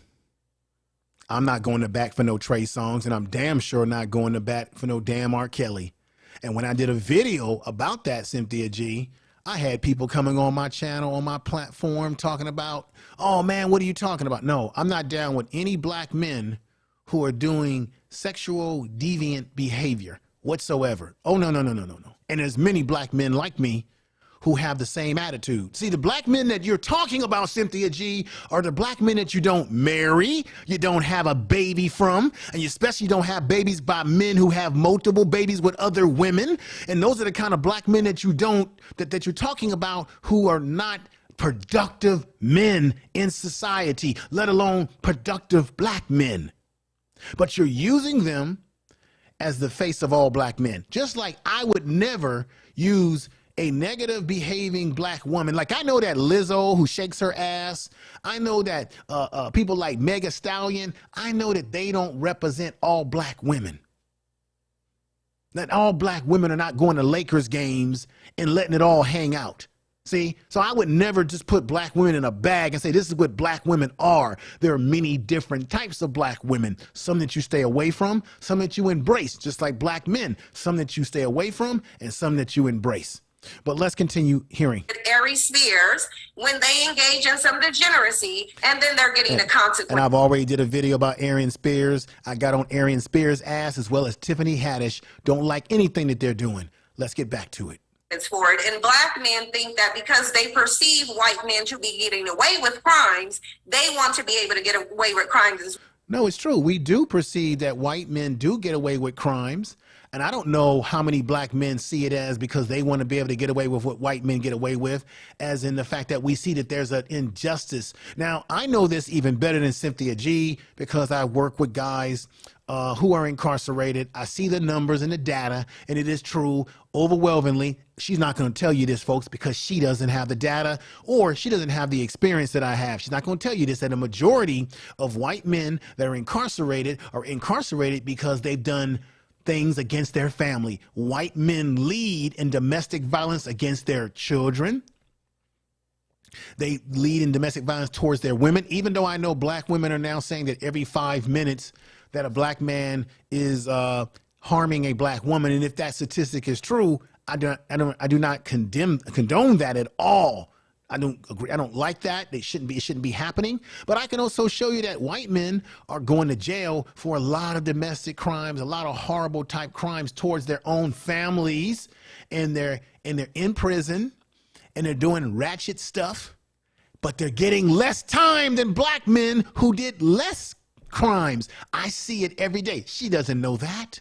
B: I'm not going to bat for no Trey Songz, and I'm damn sure not going to bat for no damn R. Kelly. And when I did a video about that, Cynthia G, I had people coming on my channel, on my platform, talking about, oh man, what are you talking about? No, I'm not down with any black men who are doing sexual deviant behavior whatsoever. Oh, no. And there's many black men like me who have the same attitude. See, the black men that you're talking about, Cynthia G, are the black men that you don't marry, you don't have a baby from, and you especially don't have babies by men who have multiple babies with other women. And those are the kind of black men that that you're talking about who are not productive men in society, let alone productive black men. But you're using them as the face of all black men. Just like I would never use a negative behaving black woman. Like I know that Lizzo who shakes her ass. I know that people like Megan Thee Stallion, I know that they don't represent all black women. That all black women are not going to Lakers games and letting it all hang out. See, so I would never just put black women in a bag and say, this is what black women are. There are many different types of black women. Some that you stay away from, some that you embrace, just like black men. Some that you stay away from and some that you embrace. But let's continue hearing.
F: Aries spheres when they engage in some degeneracy, and then they're getting the consequence.
B: And I've already did a video about Arian Spears. I got on Arian Spears' ass as well as Tiffany Haddish. Don't like anything that they're doing. Let's get back to it.
F: For it. And black men think that because they perceive white men to be getting away with crimes, they want to be able to get away with crimes.
B: No, it's true. We do perceive that white men do get away with crimes. And I don't know how many black men see it as because they want to be able to get away with what white men get away with, as in the fact that we see that there's an injustice. Now, I know this even better than Cynthia G because I work with guys who are incarcerated. I see the numbers and the data, and it is true overwhelmingly. She's not going to tell you this, folks, because she doesn't have the data or she doesn't have the experience that I have. She's not going to tell you this, that a majority of white men that are incarcerated because they've done things against their family. White men lead in domestic violence against their children. They lead in domestic violence towards their women, even though I know black women are now saying that every 5 minutes that a black man is harming a black woman. And if that statistic is true, I do not condone that at all. I don't agree. I don't like that. It shouldn't be happening. But I can also show you that white men are going to jail for a lot of domestic crimes, a lot of horrible type crimes towards their own families, and they're in prison and they're doing ratchet stuff, but they're getting less time than black men who did less crimes. I see it every day. She doesn't know that.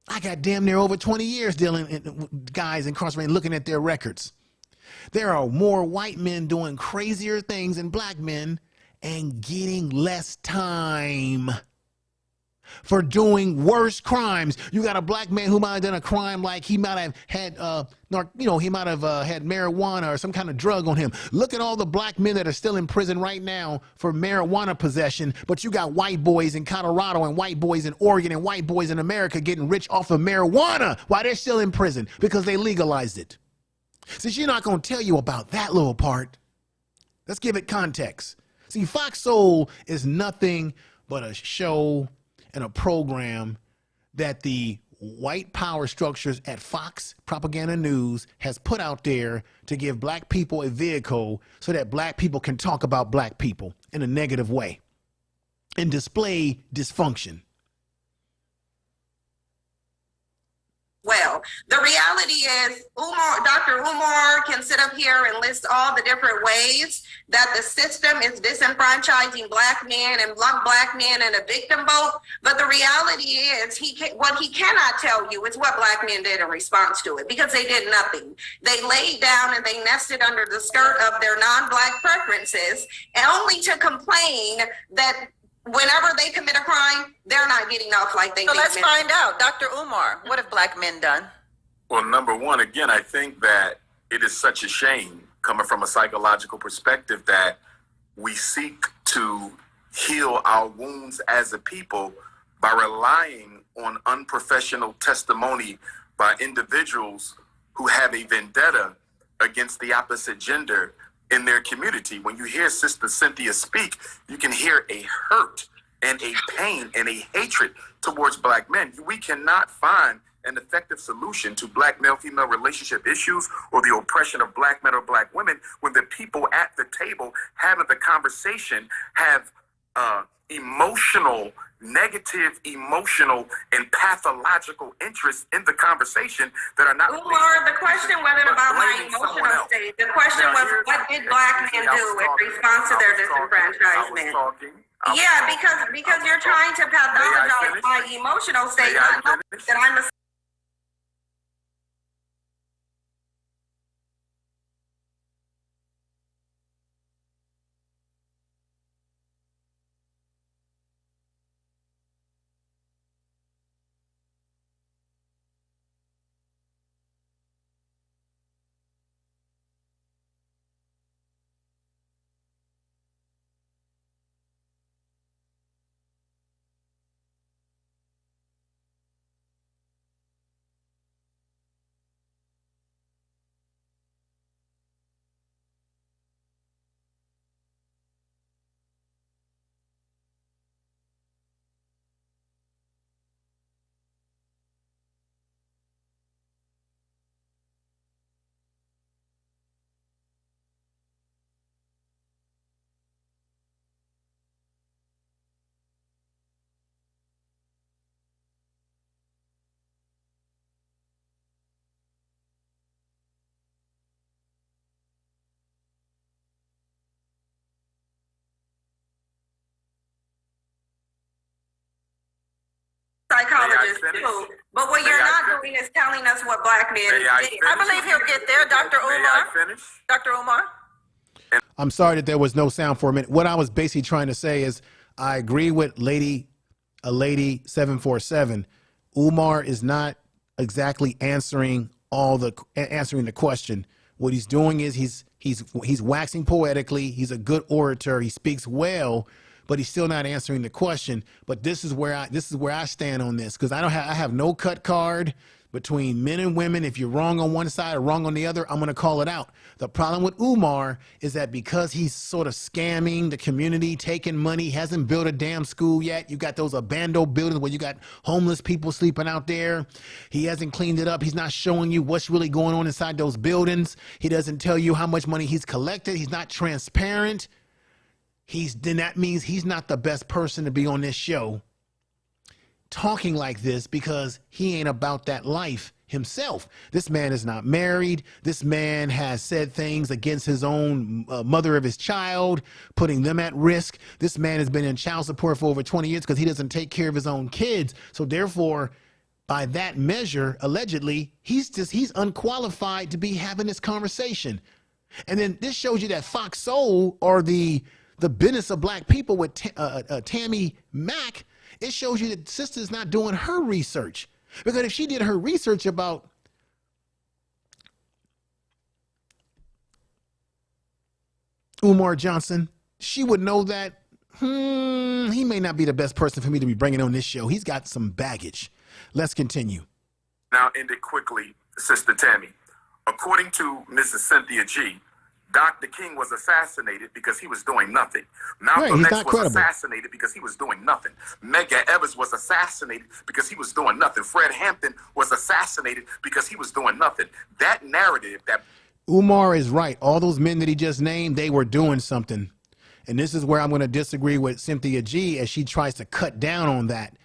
B: I got damn near over 20 years dealing with guys incarcerated, looking at their records. There are more white men doing crazier things than black men and getting less time for doing worse crimes. You got a black man who might have done a crime like he might have had, he might have had marijuana or some kind of drug on him. Look at all the black men that are still in prison right now for marijuana possession, but you got white boys in Colorado and white boys in Oregon and white boys in America getting rich off of marijuana while they're still in prison because they legalized it. See, she's not going to tell you about that little part. Let's give it context. See, Fox Soul is nothing but a show and a program that the white power structures at Fox Propaganda News has put out there to give black people a vehicle so that black people can talk about black people in a negative way and display dysfunction.
F: Well, the reality is Dr. Umar can sit up here and list all the different ways that the system is disenfranchising black men and black men in a victim vote. But the reality is what he cannot tell you is what black men did in response to it, because they did nothing. They laid down and they nested under the skirt of their non-black preferences, and only to complain that whenever they commit a crime, they're not getting off like they did.
D: So let's find out. Dr. Umar, what have black men done?
E: Well, number one, again, I think that it is such a shame coming from a psychological perspective that we seek to heal our wounds as a people by relying on unprofessional testimony by individuals who have a vendetta against the opposite gender in their community. When you hear Sister Cynthia speak, you can hear a hurt and a pain and a hatred towards black men. We cannot find an effective solution to black male-female relationship issues or the oppression of black men or black women when the people at the table having the conversation have negative emotional and pathological interests in the conversation that are not.
F: Umar, the question wasn't about my emotional state. The question was, what did black men do in response to their disenfranchisement? Yeah, because you're trying to pathologize my emotional state. Not knowing that I'm a marriages too. But what you're not doing is telling us what black men did.
D: I believe he'll get there, Dr. Umar.
E: May I finish?
D: Dr. Umar.
B: I'm sorry that there was no sound for a minute. What I was basically trying to say is I agree with Lady 747. Umar is not exactly answering the question. What he's doing is he's waxing poetically. He's a good orator. He speaks well, but he's still not answering the question. But this is where I stand on this, because I have no cut card between men and women. If you're wrong on one side or wrong on the other, I'm going to call it out. The problem with Umar is that because he's sort of scamming the community, taking money, hasn't built a damn school yet. You got those abandoned buildings where you got homeless people sleeping out there. He hasn't cleaned it up. He's not showing you what's really going on inside those buildings. He doesn't tell you how much money he's collected. He's not transparent. Then that means he's not the best person to be on this show talking like this, because he ain't about that life himself. This man is not married. This man has said things against his own mother of his child, putting them at risk. This man has been in child support for over 20 years because he doesn't take care of his own kids. So therefore, by that measure, allegedly, he's unqualified to be having this conversation. And then this shows you that Fox Soul, or the business of black people with Tammi Mac, it shows you that sister's not doing her research. Because if she did her research about Umar Johnson, she would know that he may not be the best person for me to be bringing on this show. He's got some baggage. Let's continue.
E: Now, end it quickly, Sister Tammy. According to Mrs. Cynthia G, Dr. King was assassinated because he was doing nothing. Malcolm X was assassinated because he was doing nothing. Medgar Evers was assassinated because he was doing nothing. Fred Hampton was assassinated because he was doing nothing. That narrative that
B: Umar is right. All those men that he just named, they were doing something. And this is where I'm going to disagree with Cynthia G as she tries to cut down on that.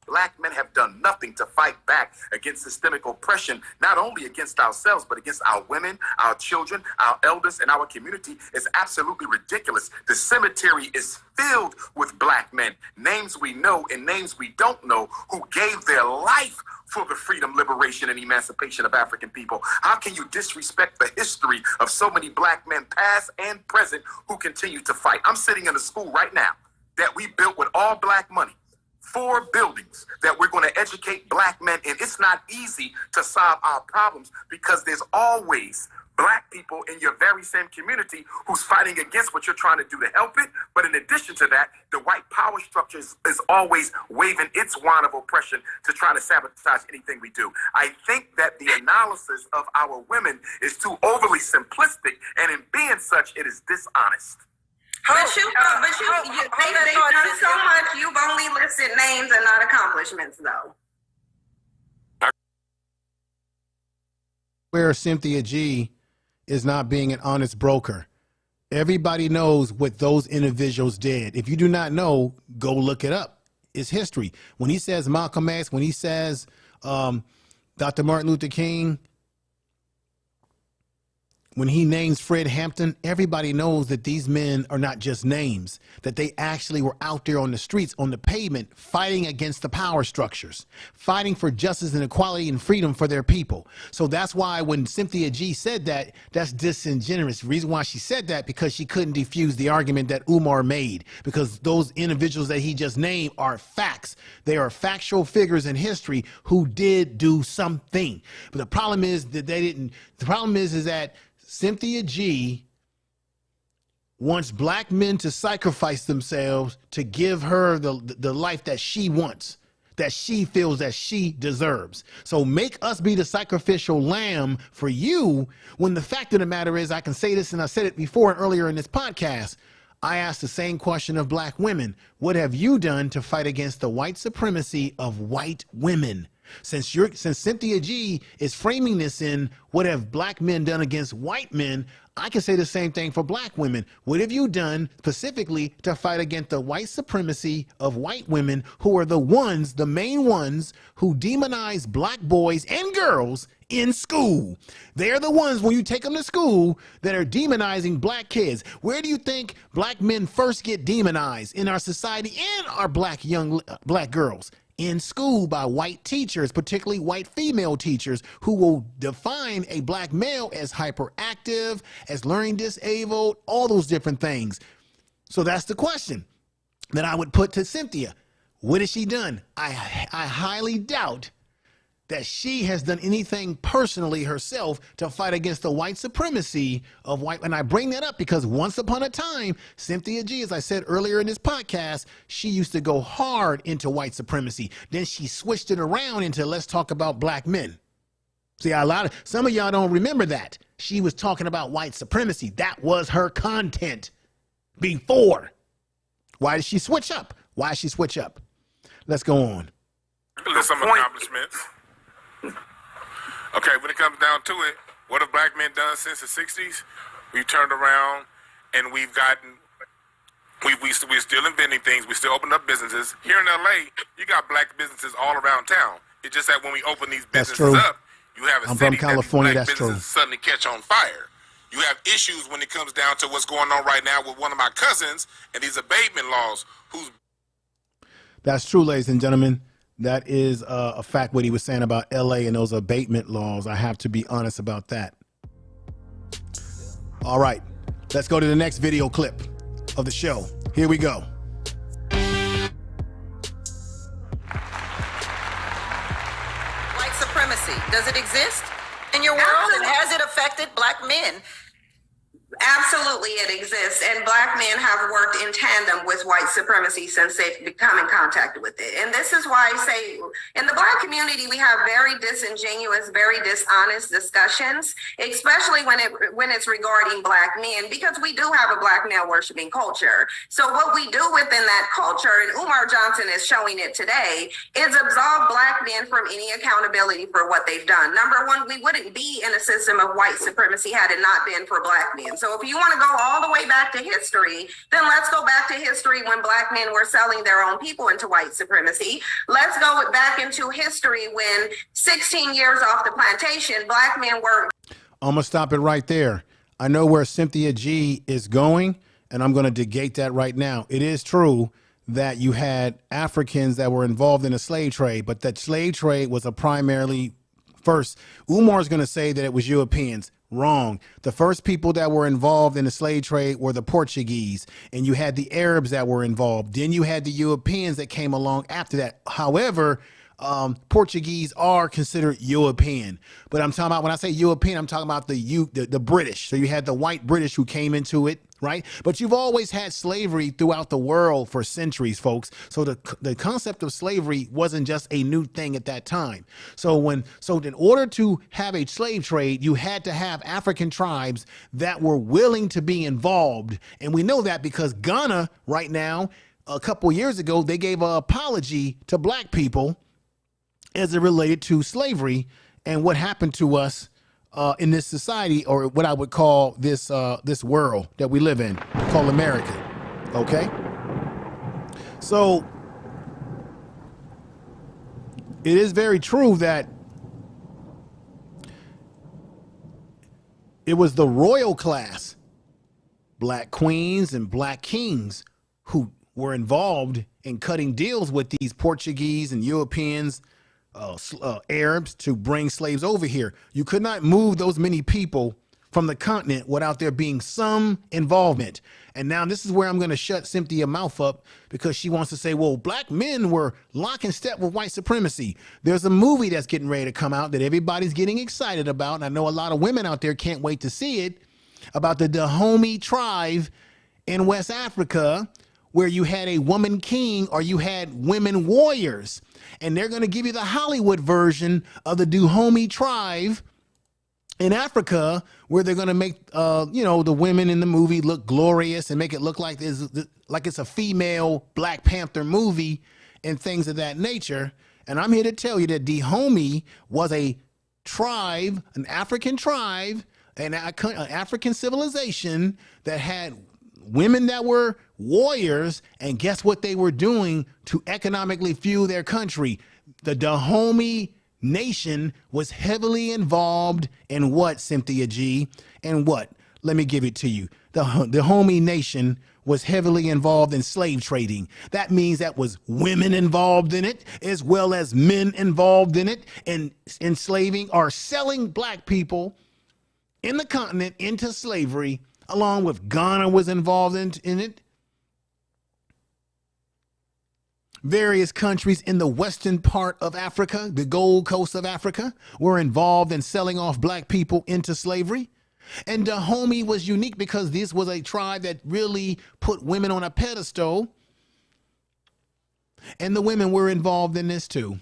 E: Black men have done nothing to fight back against systemic oppression, not only against ourselves, but against our women, our children, our elders, and our community. Is absolutely ridiculous. The cemetery is filled with black men, names we know and names we don't know, who gave their life for the freedom, liberation, and emancipation of African people. How can you disrespect the history of so many black men, past and present, who continue to fight? I'm sitting in a school right now that we built with all black money. 4 buildings that we're going to educate black men in. It's not easy to solve our problems because there's always black people in your very same community who's fighting against what you're trying to do to help it. But in addition to that, the white power structure is always waving its wand of oppression to try to sabotage anything we do. I think that the analysis of our women is too overly simplistic, and in being such, it is dishonest.
F: They've done so much. You've only listed names and not accomplishments, though.
B: Where Cynthia G is not being an honest broker. Everybody knows what those individuals did. If you do not know, go look it up. It's history. When he says Malcolm X, when he says Dr. Martin Luther King, when he names Fred Hampton, everybody knows that these men are not just names, that they actually were out there on the streets, on the pavement, fighting against the power structures, fighting for justice and equality and freedom for their people. So that's why when Cynthia G said that, that's disingenuous. The reason why she said that, because she couldn't defuse the argument that Umar made, because those individuals that he just named are facts. They are factual figures in history who did do something. But the problem is that they didn't. The problem is that Cynthia G wants black men to sacrifice themselves to give her the life that she wants, that she feels that she deserves. So make us be the sacrificial lamb for you, when the fact of the matter is, I can say this, and I said it before and earlier in this podcast, I asked the same question of black women. What have you done to fight against the white supremacy of white women? Since Cynthia G is framing this in what have black men done against white men, I can say the same thing for black women. What have you done specifically to fight against the white supremacy of white women, who are the main ones who demonize black boys and girls in school? They're the ones, when you take them to school, that are demonizing black kids. Where do you think black men first get demonized in our society and our black girls? in school by white teachers, particularly white female teachers, who will define a black male as hyperactive, as learning disabled, all those different things. So that's the question that I would put to Cynthia. What has she done? I highly doubt that she has done anything personally herself to fight against the white supremacy of white. And I bring that up because once upon a time, Cynthia G, as I said earlier in this podcast, she used to go hard into white supremacy. Then she switched it around into let's talk about black men. See, some of y'all don't remember that. She was talking about white supremacy. That was her content before. Why did she switch up? Why did she switch up? Let's go on.
G: Some accomplishments. Okay, when it comes down to it, what have black men done since the 60s? We've turned around and we're still inventing things. We still open up businesses. Here in LA, you got black businesses all around town. It's just that when we open these businesses up, you have a city that black businesses suddenly catch on fire. You have issues when it comes down to what's going on right now with one of my cousins and these abatement laws.
B: That's true, ladies and gentlemen. That is a fact, what he was saying about LA and those abatement laws. I have to be honest about that. All right, let's go to the next video clip of the show. Here we go.
D: White supremacy, does it exist in your world? And has it affected black men?
F: Absolutely, it exists, and black men have worked in tandem with white supremacy since they've become in contact with it. And this is why I say, in the black community, we have very disingenuous, very dishonest discussions, especially when it's regarding black men, because we do have a black male worshiping culture. So what we do within that culture, and Umar Johnson is showing it today, is absolve black men from any accountability for what they've done. Number one, we wouldn't be in a system of white supremacy had it not been for black men. So if you want to go all the way back to history, then let's go back to history when black men were selling their own people into white supremacy. Let's go back into history when 16 years off the plantation, black men were...
B: I'm going to stop it right there. I know where Cynthia G is going, and I'm going to negate that right now. It is true that you had Africans that were involved in the slave trade, but that slave trade was a primarily first. Umar's going to say that it was Europeans. Wrong. The first people that were involved in the slave trade were the Portuguese, and you had the Arabs that were involved. Then you had the Europeans that came along after that. However, Portuguese are considered European, but I'm talking about, when I say European, I'm talking about the British. So you had the white British who came into it, right? But you've always had slavery throughout the world for centuries, folks. So the concept of slavery wasn't just a new thing at that time. So in order to have a slave trade, you had to have African tribes that were willing to be involved. And we know that because Ghana right now, a couple years ago, they gave an apology to black people as it related to slavery and what happened to us in this society, or what I would call this world that we live in, called America. Okay? So it is very true that it was the royal class, black queens and black kings, who were involved in cutting deals with these Portuguese and Europeans, Arabs, to bring slaves over here. You could not move those many people from the continent without there being some involvement. And now this is where I'm going to shut Cynthia's mouth up, because she wants to say, well, black men were lock and step with white supremacy. There's a movie that's getting ready to come out that everybody's getting excited about, and I know a lot of women out there can't wait to see it, about the Dahomey tribe in West Africa, where you had a woman king, or you had women warriors. And they're going to give you the Hollywood version of the Dahomey tribe in Africa, where they're going to make, the women in the movie look glorious and make it look like it's a female Black Panther movie and things of that nature. And I'm here to tell you that Dahomey was a tribe, an African tribe, an African civilization that had women that were warriors, and guess what they were doing to economically fuel their country? The Dahomey nation was heavily involved in what, Cynthia G? And what? Let me give it to you. the homie nation was heavily involved in slave trading. That means that was women involved in it, as well as men involved in it, and enslaving or selling black people in the continent into slavery, along with Ghana was involved in it. Various countries in the western part of Africa, the Gold Coast of Africa, were involved in selling off black people into slavery. And Dahomey was unique because this was a tribe that really put women on a pedestal. And the women were involved in this too.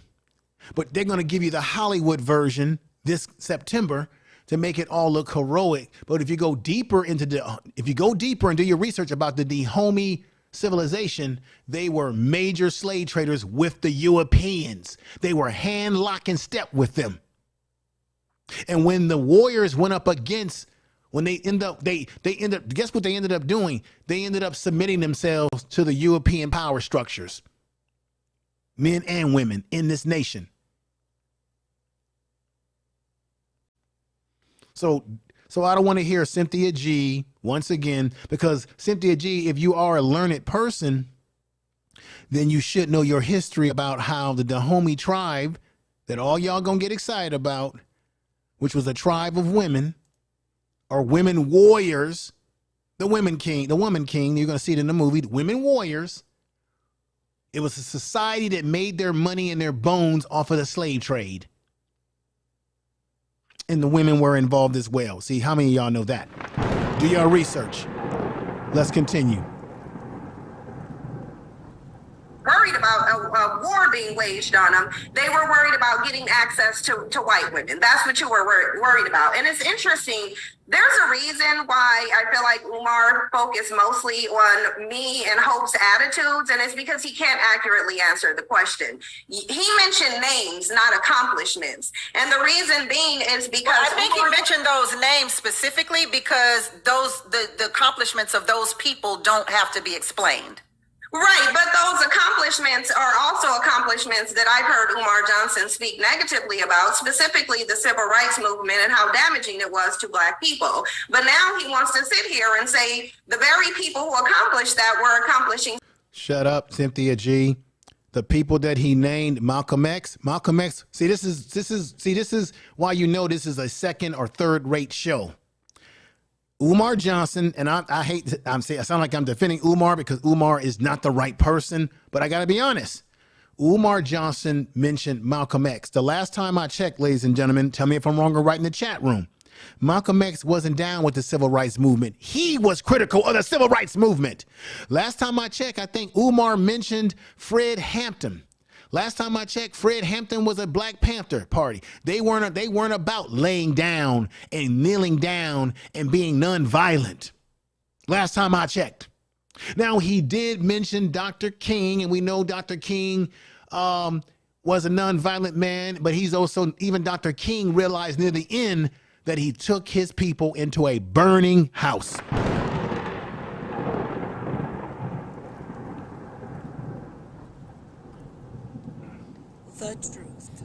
B: But they're going to give you the Hollywood version this September to make it all look heroic. But if you go deeper and do your research about the Dahomey civilization, they were major slave traders with the Europeans. They were hand lock and step with them. And when the warriors went up against, when they end up, guess what they ended up doing? They ended up submitting themselves to the European power structures, men and women in this nation. So I don't want to hear Cynthia G once again, because Cynthia G, if you are a learned person, then you should know your history about how the Dahomey tribe that all y'all gonna get excited about, which was a tribe of women or women warriors, the woman king, you're gonna see it in the movie, women warriors. It was a society that made their money and their bones off of the slave trade. And the women were involved as well. See, how many of y'all know that? Do your research. Let's continue.
F: Worried about a war being waged on them. They were worried about getting access to white women. That's what you were worried about. And it's interesting. There's a reason why I feel like Umar focused mostly on me and Hope's attitudes, and it's because he can't accurately answer the question. He mentioned names, not accomplishments. And the reason being is because
D: I think he mentioned those names specifically because the accomplishments of those people don't have to be explained.
F: Right, but those accomplishments are also accomplishments that I've heard Umar Johnson speak negatively about, specifically the civil rights movement and how damaging it was to Black people. But now he wants to sit here and say the very people who accomplished that were accomplishing.
B: Shut up, Cynthia G. The people that he named, Malcolm X. See, this is why you know this is a second or third rate show. Umar Johnson, and I sound like I'm defending Umar because Umar is not the right person, but I got to be honest. Umar Johnson mentioned Malcolm X. The last time I checked, ladies and gentlemen, tell me if I'm wrong or right in the chat room. Malcolm X wasn't down with the civil rights movement. He was critical of the civil rights movement. Last time I checked, I think Umar mentioned Fred Hampton. Last time I checked, Fred Hampton was a Black Panther party. They weren't about laying down and kneeling down and being nonviolent. Last time I checked. Now, he did mention Dr. King, and we know Dr. King was a nonviolent man, but he's also, even Dr. King realized near the end that he took his people into a burning house.
A: The truth.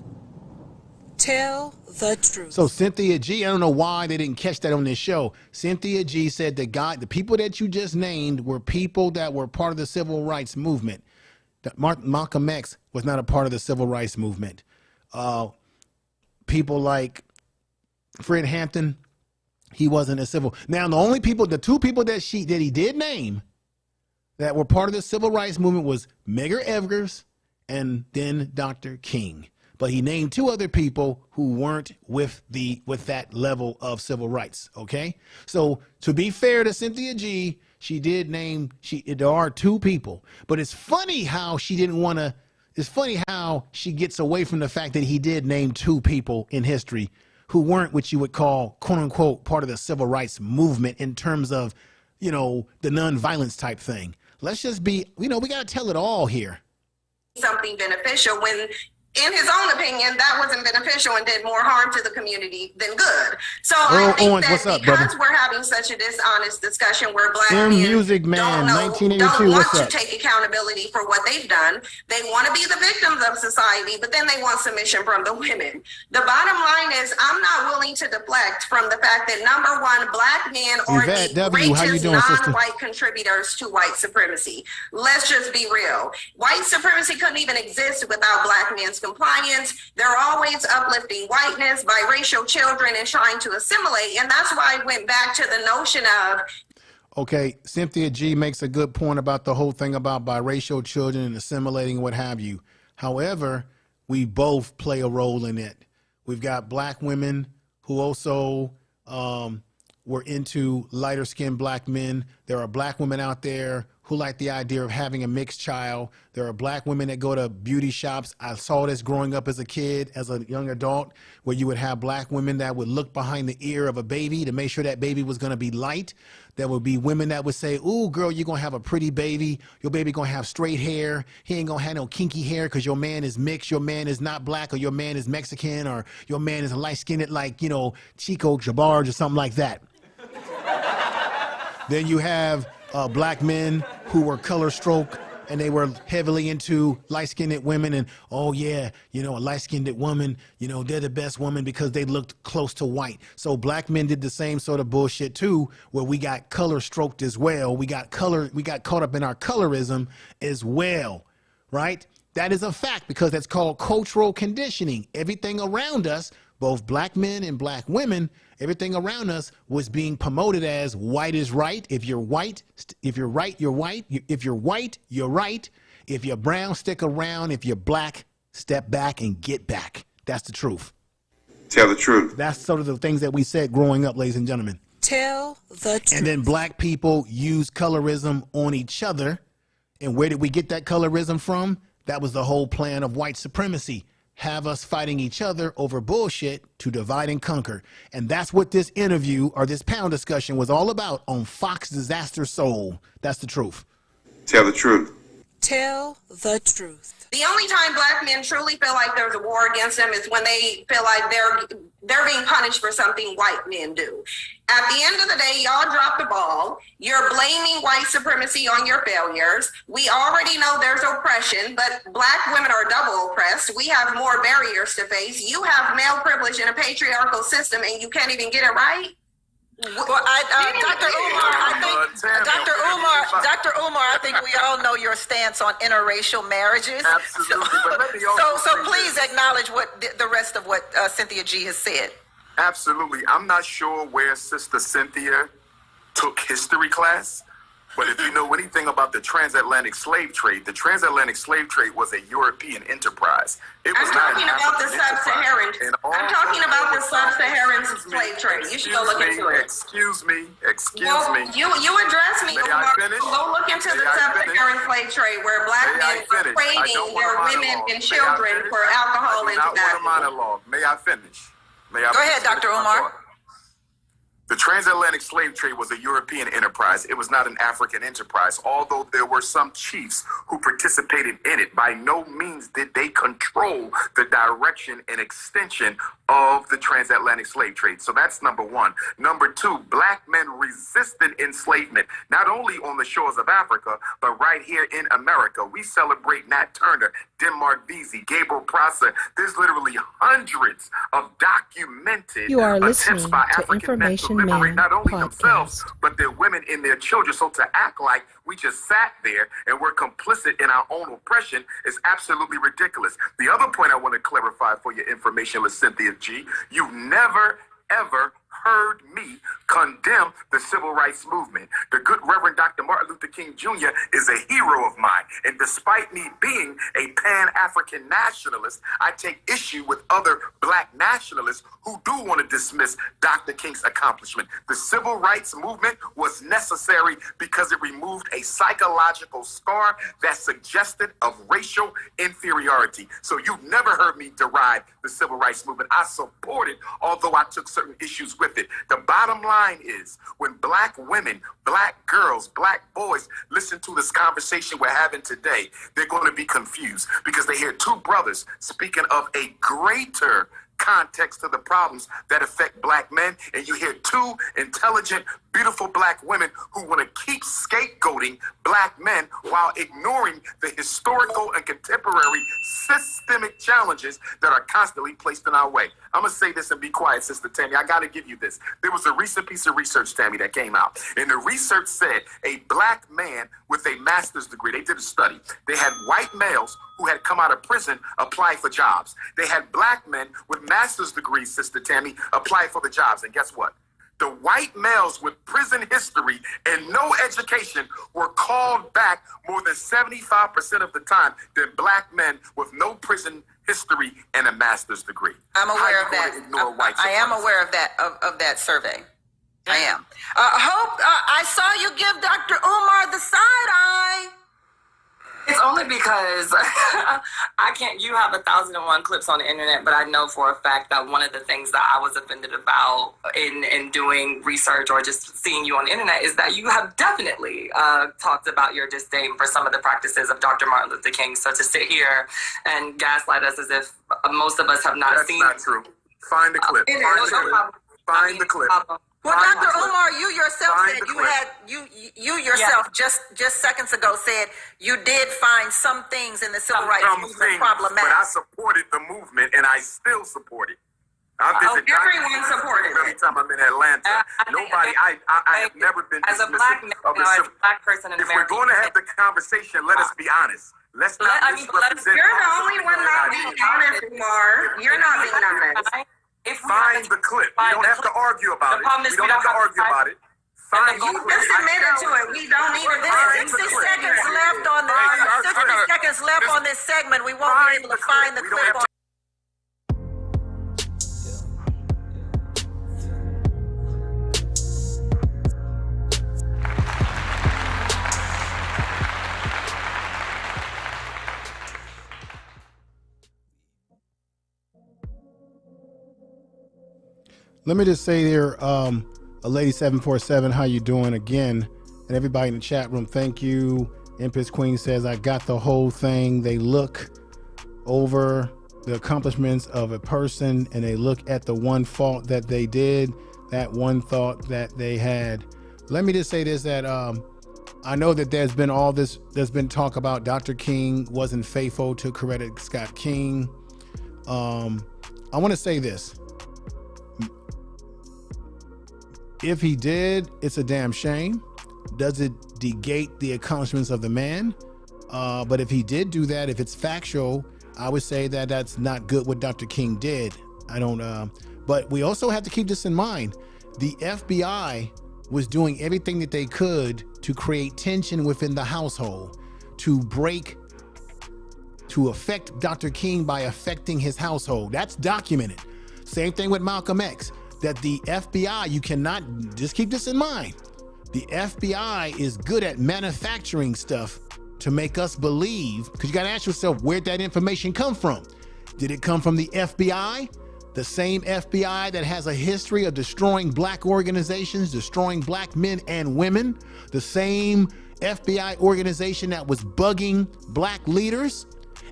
A: Tell the truth.
B: So Cynthia G, I don't know why they didn't catch that on this show. Cynthia G said the people that you just named were people that were part of the civil rights movement. Malcolm X was not a part of the civil rights movement. People like Fred Hampton, he wasn't a civil. Now, the two people that he did name that were part of the civil rights movement was Medgar Evers and then Dr. King. But he named two other people who weren't with that level of civil rights. Okay. So to be fair to Cynthia G, she did name, there are two people, but it's funny how she gets away from the fact that he did name two people in history who weren't what you would call, quote unquote, part of the civil rights movement in terms of, the nonviolence type thing. Let's just be, we got to tell it all here.
F: Something beneficial when in his own opinion, that wasn't beneficial and did more harm to the community than good. So
B: Earl
F: I think
B: Owens,
F: that
B: what's up,
F: because
B: brother?
F: we're having such a dishonest discussion where black
B: M
F: men
B: Music Man,
F: don't
B: 1982,
F: want
B: what's
F: to
B: up?
F: take accountability for what they've done. They want to be the victims of society, but then they want submission from the women. The bottom line is I'm not willing to deflect from the fact that, number one, black men are
B: Yvette
F: the
B: W., how you
F: greatest
B: doing, sister?
F: non-white contributors to white supremacy. Let's just be real. White supremacy couldn't even exist without black men's compliance. They're always uplifting whiteness, biracial children, and trying to assimilate. And that's why I went back to the notion of.
B: Okay, Cynthia G makes a good point about the whole thing about biracial children and assimilating, what have you. However, we both play a role in it. We've got black women who also were into lighter skinned black men. There are black women out there who like the idea of having a mixed child. There are black women that go to beauty shops. I saw this growing up as a kid, as a young adult, where you would have black women that would look behind the ear of a baby to make sure that baby was gonna be light. There would be women that would say, ooh, girl, you're gonna have a pretty baby. Your baby gonna have straight hair. He ain't gonna have no kinky hair because your man is mixed. Your man is not black, or your man is Mexican, or your man is light-skinned like, you know, Chico Jabarge or something like that. Then you have black men who were color stroke, and they were heavily into light-skinned women, and oh yeah, you know, a light-skinned woman, you know, they're the best woman because they looked close to white. So black men did the same sort of bullshit too, where we got color stroked as well. We got caught up in our colorism as well, right? That is a fact because that's called cultural conditioning. Everything around us, both black men and black women, everything around us was being promoted as white is right. If you're white, you're white. If you're white, you're right. If you're brown, stick around. If you're black, step back and get back. That's the truth.
H: Tell the truth.
B: That's sort of the things that we said growing up, ladies and gentlemen.
A: Tell the truth.
B: And then black people use colorism on each other. And where did we get that colorism from? That was the whole plan of white supremacy. Have us fighting each other over bullshit to divide and conquer. And that's what this interview or this panel discussion was all about on Fox Disaster Soul. That's the truth.
H: Tell the truth.
A: Tell the truth.
F: The only time black men truly feel like there's a war against them is when they feel like they're being punished for something white men do. At the end of the day, y'all dropped the ball. You're blaming white supremacy on your failures. We already know there's oppression, but black women are double oppressed. We have more barriers to face. You have male privilege in a patriarchal system and you can't even get it right?
D: Well, Dr. Umar, I think we all know your stance on interracial marriages.
E: Absolutely, but let me also
D: So
E: say
D: please
E: this.
D: acknowledge what the rest of what Cynthia G has said.
E: Absolutely. I'm not sure where Sister Cynthia took history class, but if you know anything about the transatlantic slave trade, the transatlantic slave trade was a European enterprise. It was
F: I'm
E: not
F: talking
E: an
F: about the
E: African enterprise.
F: sub-Saharan.
E: And all
F: I'm talking about the sub-Saharan
E: Excuse me,
F: slave trade. You should go look into it.
E: Excuse me.
F: Well,
E: me.
F: you address me.
E: May I finish?
F: Go look into
E: May
F: the
E: I
F: sub-Saharan slave trade where black
E: May I
F: men were
E: finish? I
F: trading
E: don't
F: their
E: want a
F: women
E: monologue.
F: and
E: May I
F: children
E: finish?
F: for alcohol
E: I do
F: and
E: not want a
F: tobacco.
E: monologue. May I finish? May I
D: Go ahead,
E: finish
D: Dr.
E: my
D: Umar.
E: thought? The transatlantic slave trade was a European enterprise. It was not an African enterprise. Although there were some chiefs who participated in it, by no means did they control the direction and extension of the transatlantic slave trade. So that's number one. Number two, black men resisted enslavement, not only on the shores of Africa, but right here in America. We celebrate Nat Turner, Denmark Vesey, Gabriel Prosser. There's literally hundreds of documented
I: You are
E: attempts
I: listening
E: by
I: to
E: African men to
I: Information
E: liberate
I: Man
E: not only themselves,
I: podcast.
E: but their women and their children. So to act like we just sat there and we're complicit in our own oppression is absolutely ridiculous. The other point I want to clarify for your information, Cynthia G, you've never, ever heard me condemn the civil rights movement. The good Reverend Dr. Martin Luther King Jr. is a hero of mine. And despite me being a Pan-African nationalist, I take issue with other black nationalists who do want to dismiss Dr. King's accomplishment. The civil rights movement was necessary because it removed a psychological scar that suggested of racial inferiority. So you've never heard me deride the civil rights movement. I support it, although I took certain issues with it. The bottom line line is when black women, black girls, black boys listen to this conversation we're having today, they're going to be confused because they hear two brothers speaking of a greater context to the problems that affect black men, and you hear two intelligent, beautiful black women who want to keep scapegoating black men while ignoring the historical and contemporary systemic challenges that are constantly placed in our way. I'm going to say this and be quiet, Sister Tammy. I got to give you this. There was a recent piece of research, Tammy, that came out, and the research said a black man with a master's degree, they did a study. They had white males who had come out of prison apply for jobs. They had black men with master's degrees, Sister Tammy, apply for the jobs. And guess what? The white males with prison history and no education were called back more than 75% of the time than black men with no prison history and a master's degree.
D: I'm aware of that. I am aware of that survey. I am. Hope, I saw you give Dr. Umar the side eye.
C: It's only because I can't, you have 1,001 clips on the internet, but I know for a fact that one of the things that I was offended about in doing research or just seeing you on the internet is that you have definitely talked about your disdain for some of the practices of Dr. Martin Luther King. So to sit here and gaslight us as if most of us have not seen.
E: That's not true. Find the clip. Find the clip.
D: Well, Dr. Umar, you yourself said you yourself just seconds ago said you did find some things in the civil rights movement problematic.
E: But I supported the movement, and I still support it.
C: Everyone supported it.
E: Every time I'm in Atlanta, I have never been
C: as a black man, as a black person in
E: America. If we're going to have the conversation, let us be honest. Let's not misrepresent.
F: You're the only one not being honest, Umar. You're not being honest.
E: Find the clip. We don't have to argue about it. We don't have to argue about it. Find the clip.
F: Just admitted to it. We don't need to.
D: There's 60 seconds left on the 60 seconds left on this segment. We won't be able to find the clip.
B: Let me just say there, a lady 747, how you doing again? And everybody in the chat room, thank you. Empress Queen says, I got the whole thing. They look over the accomplishments of a person and they look at the one fault that they did, that one thought that they had. Let me just say this, that I know that there's been talk about Dr. King wasn't faithful to Coretta Scott King. I want to say this. If he did, it's a damn shame. Does it negate the accomplishments of the man? But if he did do that, if it's factual, I would say that that's not good what Dr. King did. I don't, but we also have to keep this in mind. The FBI was doing everything that they could to create tension within the household, to affect Dr. King by affecting his household. That's documented. Same thing with Malcolm X. That the FBI, you cannot, just keep this in mind. The FBI is good at manufacturing stuff to make us believe, because you got to ask yourself, where'd that information come from? Did it come from the FBI? The same FBI that has a history of destroying black organizations, destroying black men and women? The same FBI organization that was bugging black leaders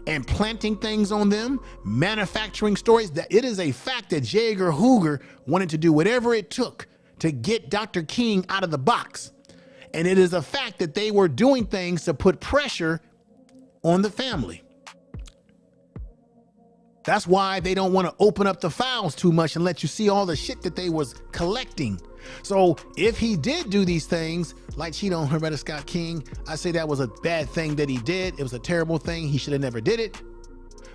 B: and planting things on them, manufacturing stories? That it is a fact that J. Edgar Hoover wanted to do whatever it took to get Dr. King out of the box. And it is a fact that they were doing things to put pressure on the family. That's why they don't want to open up the files too much and let you see all the shit that they was collecting. So if he did do these things, like cheat on Coretta Scott King, I say that was a bad thing that he did. It was a terrible thing. He should have never did it.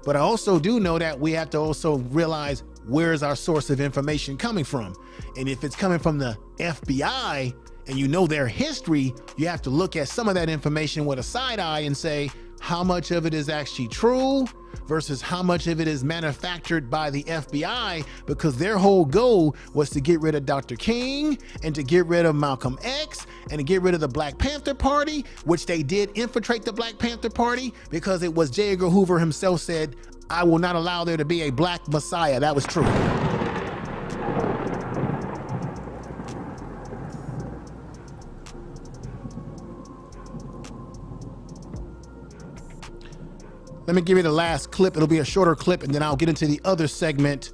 B: But I also do know that we have to also realize, where's our source of information coming from? And if it's coming from the FBI and you know their history, you have to look at some of that information with a side eye and say, how much of it is actually true versus how much of it is manufactured by the FBI, because their whole goal was to get rid of Dr. King and to get rid of Malcolm X and to get rid of the Black Panther Party, which they did infiltrate the Black Panther Party because it was J. Edgar Hoover himself said, I will not allow there to be a black messiah. That was true. let me give you the last clip. It'll be a shorter clip, and then I'll get into the other segment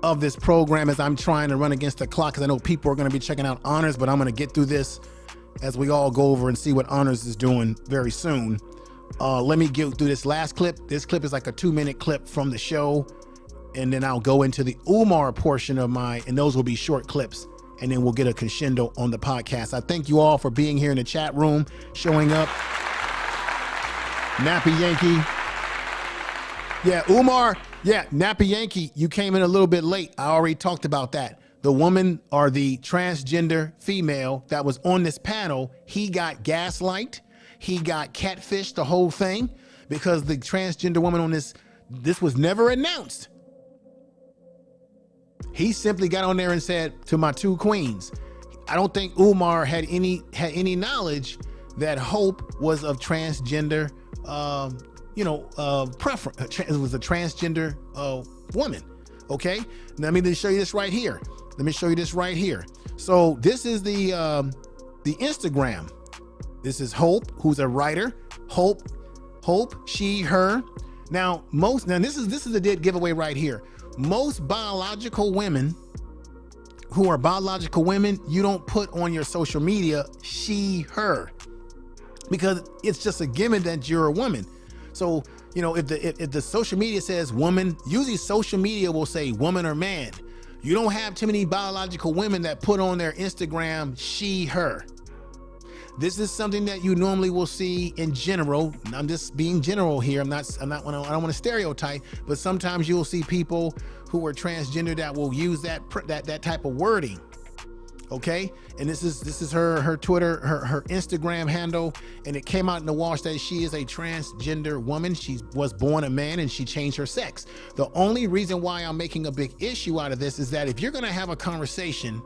B: of this program as I'm trying to run against the clock, because I know people are going to be checking out Honors, but I'm going to get through this as we all go over and see what Honors is doing very soon. Let me get through this last clip. This clip is like a 2-minute clip from the show, and then I'll go into the Umar portion of and those will be short clips, and then we'll get a crescendo on the podcast. I thank you all for being here in the chat room, showing up. Nappy Yankee. Yeah, Umar. Yeah, Nappy Yankee, you came in a little bit late. I already talked about that. The woman or the transgender female that was on this panel, he got gaslight. He got catfished, the whole thing, because the transgender woman on this was never announced. He simply got on there and said to my two queens, I don't think Umar had any knowledge that Hope was of transgender preference. It was a transgender woman. Okay, now, let me just show you this right here. So this is the Instagram. This is Hope, who's a writer. Hope, she, her. Now this is a dead giveaway right here. Most biological women who are biological women, you don't put on your social media she, her, because it's just a given that you're a woman. So, if the social media says woman, usually social media will say woman or man. You don't have too many biological women that put on their Instagram she, her. This is something that you normally will see in general. I'm just being general here. I don't want to stereotype, but sometimes you'll see people who are transgender that will use that type of wording. Okay, and this is her Twitter, her Instagram handle, and it came out in the wash that she is a transgender woman. She was born a man and she changed her sex. The only reason why I'm making a big issue out of this is that if you're going to have a conversation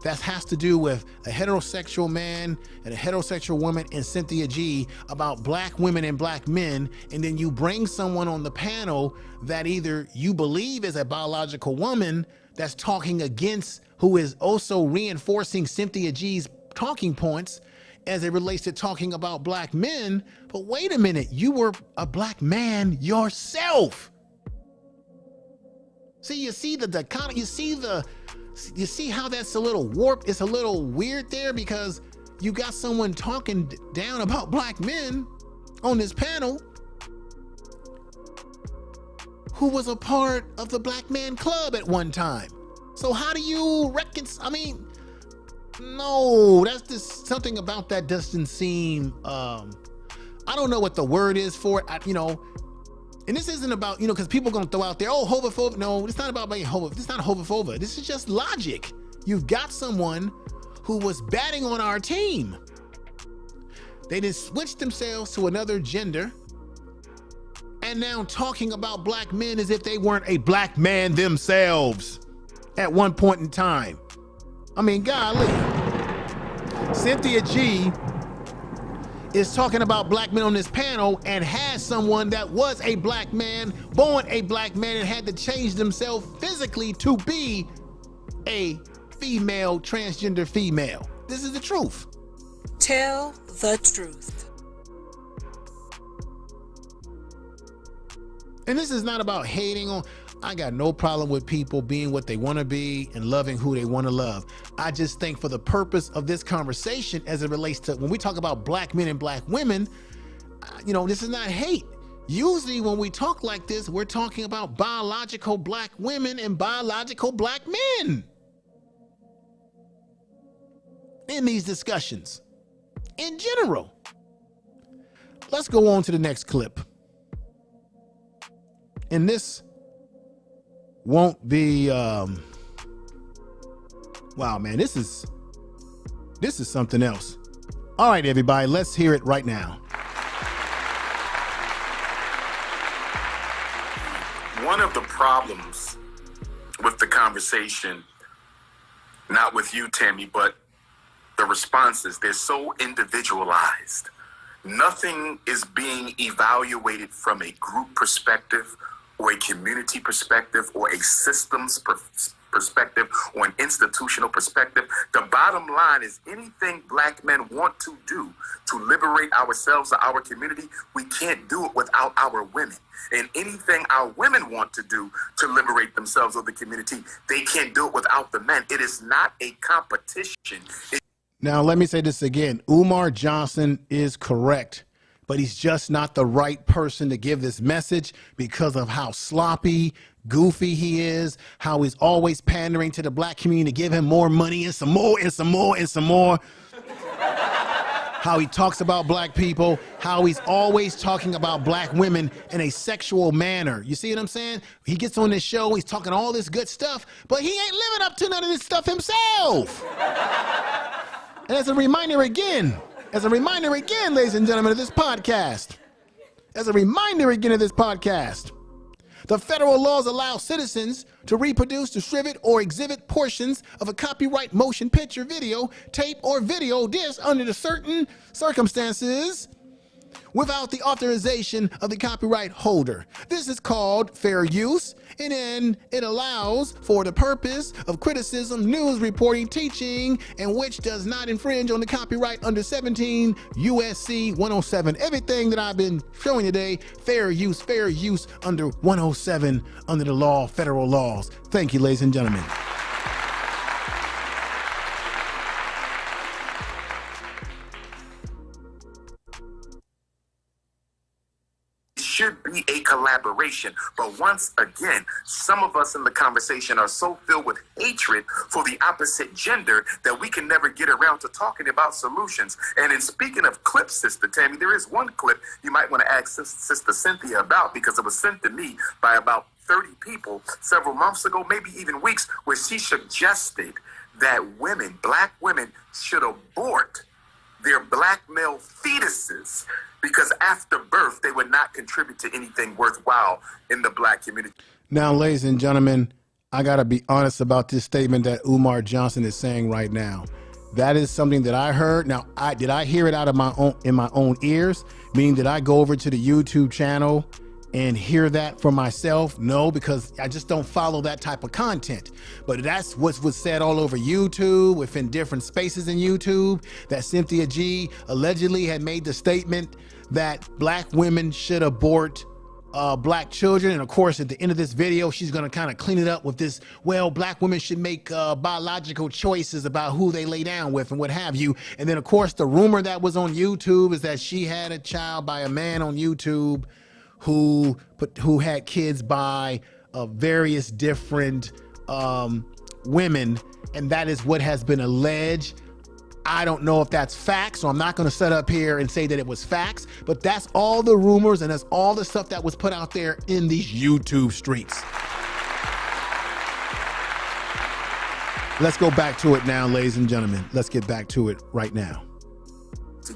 B: that has to do with a heterosexual man and a heterosexual woman and Cynthia G about black women and black men, and then you bring someone on the panel that either you believe is a biological woman that's talking against, who is also reinforcing Cynthia G's talking points as it relates to talking about black men. But wait a minute, you were a black man yourself. See, you see the dichotomy, you see how that's a little warped. It's a little weird there, because you got someone talking down about black men on this panel who was a part of the Black Man Club at one time. So how do you reconcile? I mean, no, that's just something about that doesn't seem, I don't know what the word is for it, and this isn't about, because people are going to throw out there, oh, homophobic. No, it's not about being homophobic. It's not homophobic. This is just logic. You've got someone who was batting on our team. They just switched themselves to another gender, and now talking about black men as if they weren't a black man themselves at one point in time. I mean, golly. Cynthia G is talking about black men on this panel and has someone that was a black man, born a black man, and had to change themselves physically to be a female, transgender female. This is the truth.
A: Tell the truth.
B: And this is not about hating on. I got no problem with people being what they want to be and loving who they want to love. I just think for the purpose of this conversation, as it relates to when we talk about black men and black women, this is not hate. Usually when we talk like this, we're talking about biological black women and biological black men in these discussions in general. Let's go on to the next clip. And this won't be, wow, man, this is something else. All right, everybody, let's hear it right now.
E: One of the problems with the conversation, not with you, Tammy, but the responses, they're so individualized. Nothing is being evaluated from a group perspective or a community perspective or a systems perspective or an institutional perspective. The bottom line is anything black men want to do to liberate ourselves or our community, we can't do it without our women. And anything our women want to do to liberate themselves or the community, they can't do it without the men. It is not a competition.
B: Now, let me say this again. Umar Johnson is correct, but he's just not the right person to give this message because of how sloppy, goofy he is, how he's always pandering to the black community to give him more money and some more and some more and some more. How he talks about black people, how he's always talking about black women in a sexual manner. You see what I'm saying? He gets on this show, he's talking all this good stuff, but he ain't living up to none of this stuff himself. And as a reminder again, ladies and gentlemen, of this podcast, the federal laws allow citizens to reproduce, distribute, or exhibit portions of a copyright motion picture, video, tape, or video disc under the certain circumstances without the authorization of the copyright holder. This is called fair use, and then it allows for the purpose of criticism, news reporting, teaching, and which does not infringe on the copyright under 17 USC 107. Everything that I've been showing today, fair use under 107 under the law, federal laws. Thank you, ladies and gentlemen.
E: Should be a collaboration. But once again, some of us in the conversation are so filled with hatred for the opposite gender that we can never get around to talking about solutions. And in speaking of clips, Sister Tammy, there is one clip you might want to ask Sister Cynthia about, because it was sent to me by about 30 people several months ago, maybe even weeks, where she suggested that women, black women, should abort their black male fetuses because after birth, they would not contribute to anything worthwhile in the black community.
B: Now, ladies and gentlemen, I got to be honest about this statement that Umar Johnson is saying right now. That is something that I heard. Now, did I hear it out of my own ears? Meaning, did I go over to the YouTube channel and hear that for myself? No, because I just don't follow that type of content. But that's what was said all over YouTube, within different spaces in YouTube, that Cynthia G allegedly had made the statement that black women should abort black children. And of course, at the end of this video, she's going to kind of clean it up with this, well, black women should make biological choices about who they lay down with and what have you. And then, of course, the rumor that was on YouTube is that she had a child by a man on YouTube who had kids by various different women, and that is what has been alleged. I don't know if that's facts, so I'm not going to sit up here and say that it was facts, but that's all the rumors and that's all the stuff that was put out there in these YouTube streets. Let's go back to it now, ladies and gentlemen. Let's get back to it right now.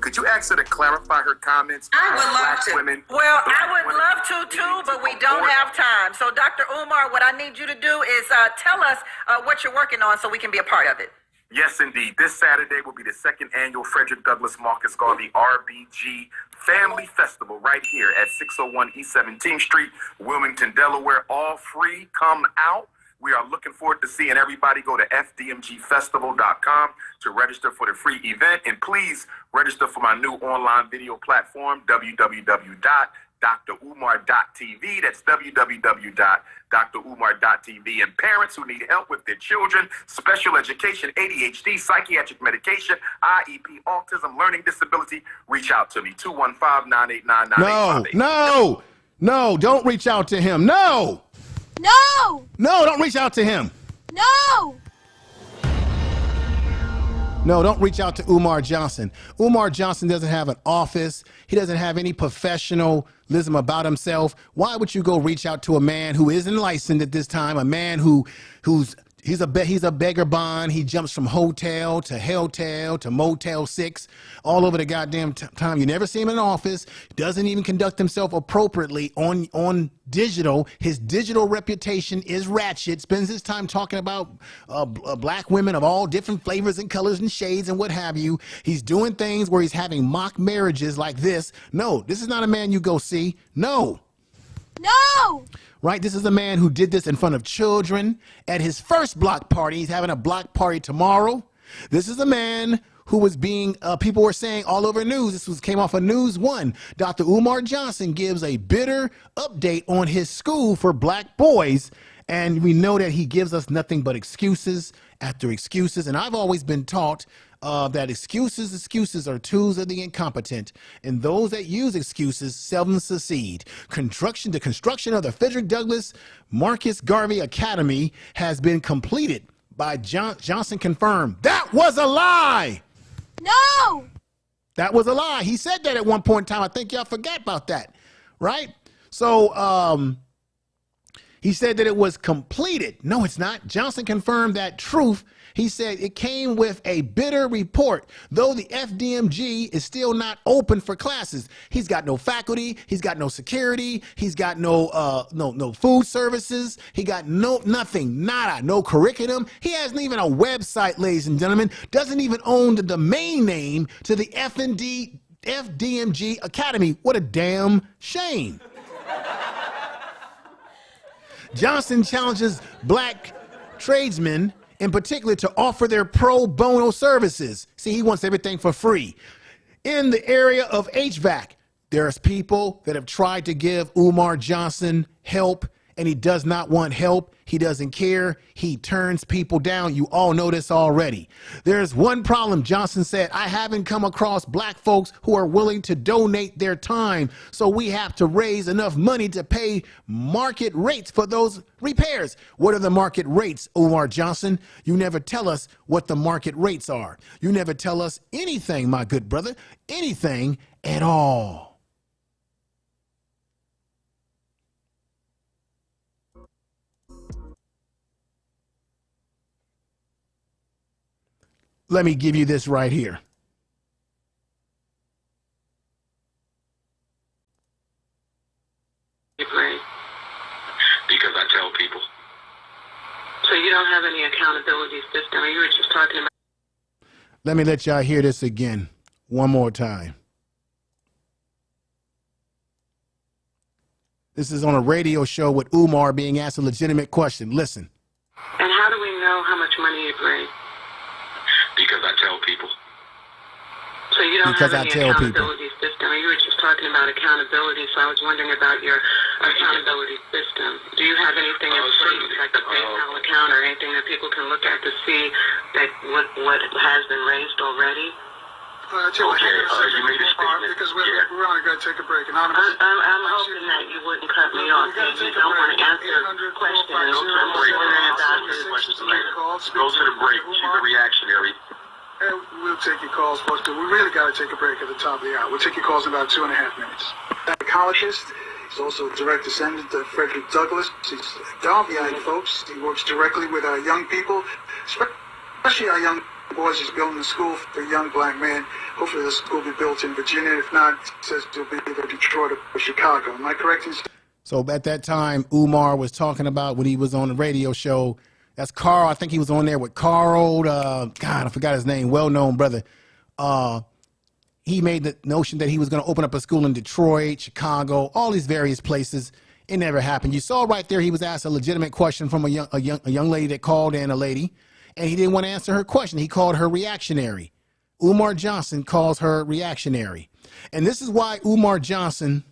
E: Could you ask her to clarify her comments?
D: I would love to. Well, I would love to too, but we don't have time. So, Dr. Umar, what I need you to do is tell us what you're working on so we can be a part of it.
E: Yes, indeed. This Saturday will be the second annual Frederick Douglass Marcus Garvey RBG Family Festival right here at 601 East 17th Street, Wilmington, Delaware. All free. Come out. We are looking forward to seeing everybody. Go to FDMGfestival.com to register for the free event. And please register for my new online video platform, www.drumar.tv. That's www.drumar.tv. And parents who need help with their children, special education, ADHD, psychiatric medication, IEP, autism, learning disability, reach out to me. 215-989-9858.
B: No, don't reach out to him. No, don't reach out to him. No, don't reach out to Umar Johnson. Umar Johnson doesn't have an office. He doesn't have any professionalism about himself. Why would you go reach out to a man who isn't licensed at this time, a man who's he's a beggar bond. He jumps from hotel to hotel to Motel 6 all over the goddamn time. You never see him in an office. Doesn't even conduct himself appropriately on digital. His digital reputation is ratchet. Spends his time talking about black women of all different flavors and colors and shades and what have you. He's doing things where he's having mock marriages like this. No, this is not a man you go see. No.
A: No!
B: Right? This is a man who did this in front of children at his first block party. He's having a block party tomorrow. This is a man who was being, people were saying all over news, came off of News 1. Dr. Umar Johnson gives a bitter update on his school for black boys. And we know that he gives us nothing but excuses after excuses. And I've always been taught that excuses are tools of the incompetent, and those that use excuses seldom succeed. The construction of the Frederick Douglass Marcus Garvey Academy has been completed by Johnson confirmed. That was a lie.
A: No!
B: That was a lie. He said that at one point in time. I think y'all forgot about that, right? So he said that it was completed. No, it's not. Johnson confirmed that truth. He said it came with a bitter report, though the FDMG is still not open for classes. He's got no faculty. He's got no security. He's got no food services. He got nothing, nada, no curriculum. He hasn't even a website, ladies and gentlemen. Doesn't even own the domain name to the FDMG Academy. What a damn shame. Johnson challenges black tradesmen in particular to offer their pro bono services. See, he wants everything for free. In the area of HVAC, there's people that have tried to give Umar Johnson help, and he does not want help. He doesn't care. He turns people down. You all know this already. There's one problem. Johnson said, I haven't come across black folks who are willing to donate their time. So we have to raise enough money to pay market rates for those repairs. What are the market rates, Umar Johnson? You never tell us what the market rates are. You never tell us anything, my good brother, anything at all. Let me give you this right here.
I: Because I tell people. So you don't have any accountability system, you were just talking about.
B: Let me let y'all hear this again one more time. This is on a radio show with Umar being asked a legitimate question. Listen.
I: And how do we know how much money you bring? Because I tell people. So you don't have any accountability system. You were just talking about accountability, so I was wondering about your accountability system. Do you have anything in place, like a PayPal account or anything that people can look at to see that what has been raised already?
J: You made a statement. Because we're only going to take a break.
I: I'm hoping that you wouldn't cut me off. You don't want to answer questions. I'm wondering about your questions later. Go to the break. She's a reactionary.
J: We'll take your calls, folks, but we really got to take a break at the top of the hour. We'll take your calls in about 2.5 minutes. Psychologist. He's also a direct descendant of Frederick Douglass. He's Darbyite, folks. He works directly with our young people, especially our young boys. He's building a school for young black men. Hopefully the school will be built in Virginia. If not, it says it'll be either Detroit or Chicago. Am I correct in saying?
B: So at that time, Umar was talking about when he was on the radio show. That's Carl. I think he was on there with Carl. God, I forgot his name. Well-known brother. He made the notion that he was going to open up a school in Detroit, Chicago, all these various places. It never happened. You saw right there he was asked a legitimate question from a young lady that called in, a lady, and he didn't want to answer her question. He called her reactionary. Umar Johnson calls her reactionary. And this is why Umar Johnson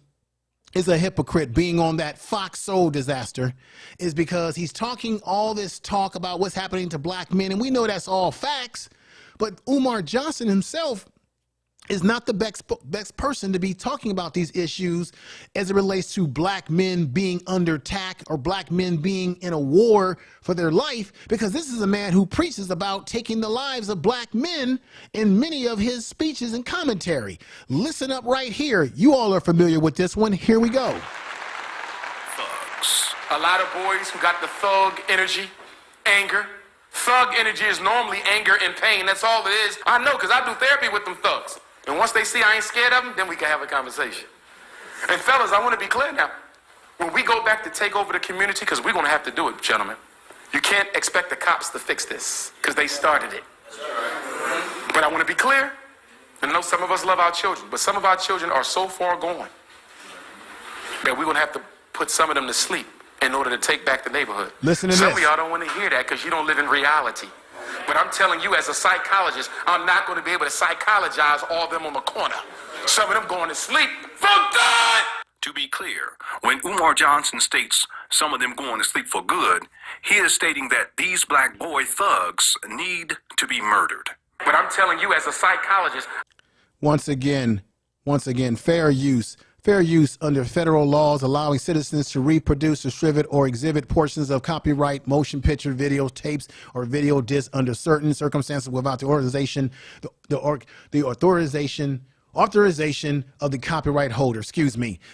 B: is a hypocrite being on that Fox Soul disaster, is because he's talking all this talk about what's happening to black men. And we know that's all facts. But Umar Johnson himself is not the best person to be talking about these issues as it relates to black men being under attack or black men being in a war for their life, because this is a man who preaches about taking the lives of black men in many of his speeches and commentary. Listen up right here. You all are familiar with this one. Here we go.
K: Thugs. A lot of boys who got the thug energy, anger. Thug energy is normally anger and pain. That's all it is. I know, because I do therapy with them thugs. And once they see I ain't scared of them, then we can have a conversation. And fellas, I want to be clear now. When we go back to take over the community, because we're going to have to do it, gentlemen, you can't expect the cops to fix this, because they started it. But I want to be clear. I know some of us love our children, but some of our children are so far gone that we're going to have to put some of them to sleep in order to take back the neighborhood.
B: Listen to
K: Some
B: this.
K: of y'all don't want to hear that because you don't live in reality. But I'm telling you, as a psychologist, I'm not going to be able to psychologize all of them on the corner. Some of them going to sleep for good.
L: To be clear, when Umar Johnson states some of them going to sleep for good, he is stating that these black boy thugs need to be murdered.
K: But I'm telling you, as a psychologist.
B: Once again, fair use. Fair use under federal laws allowing citizens to reproduce, distribute, or exhibit portions of copyright, motion picture, video, tapes, or video discs under certain circumstances without the authorization of the copyright holder.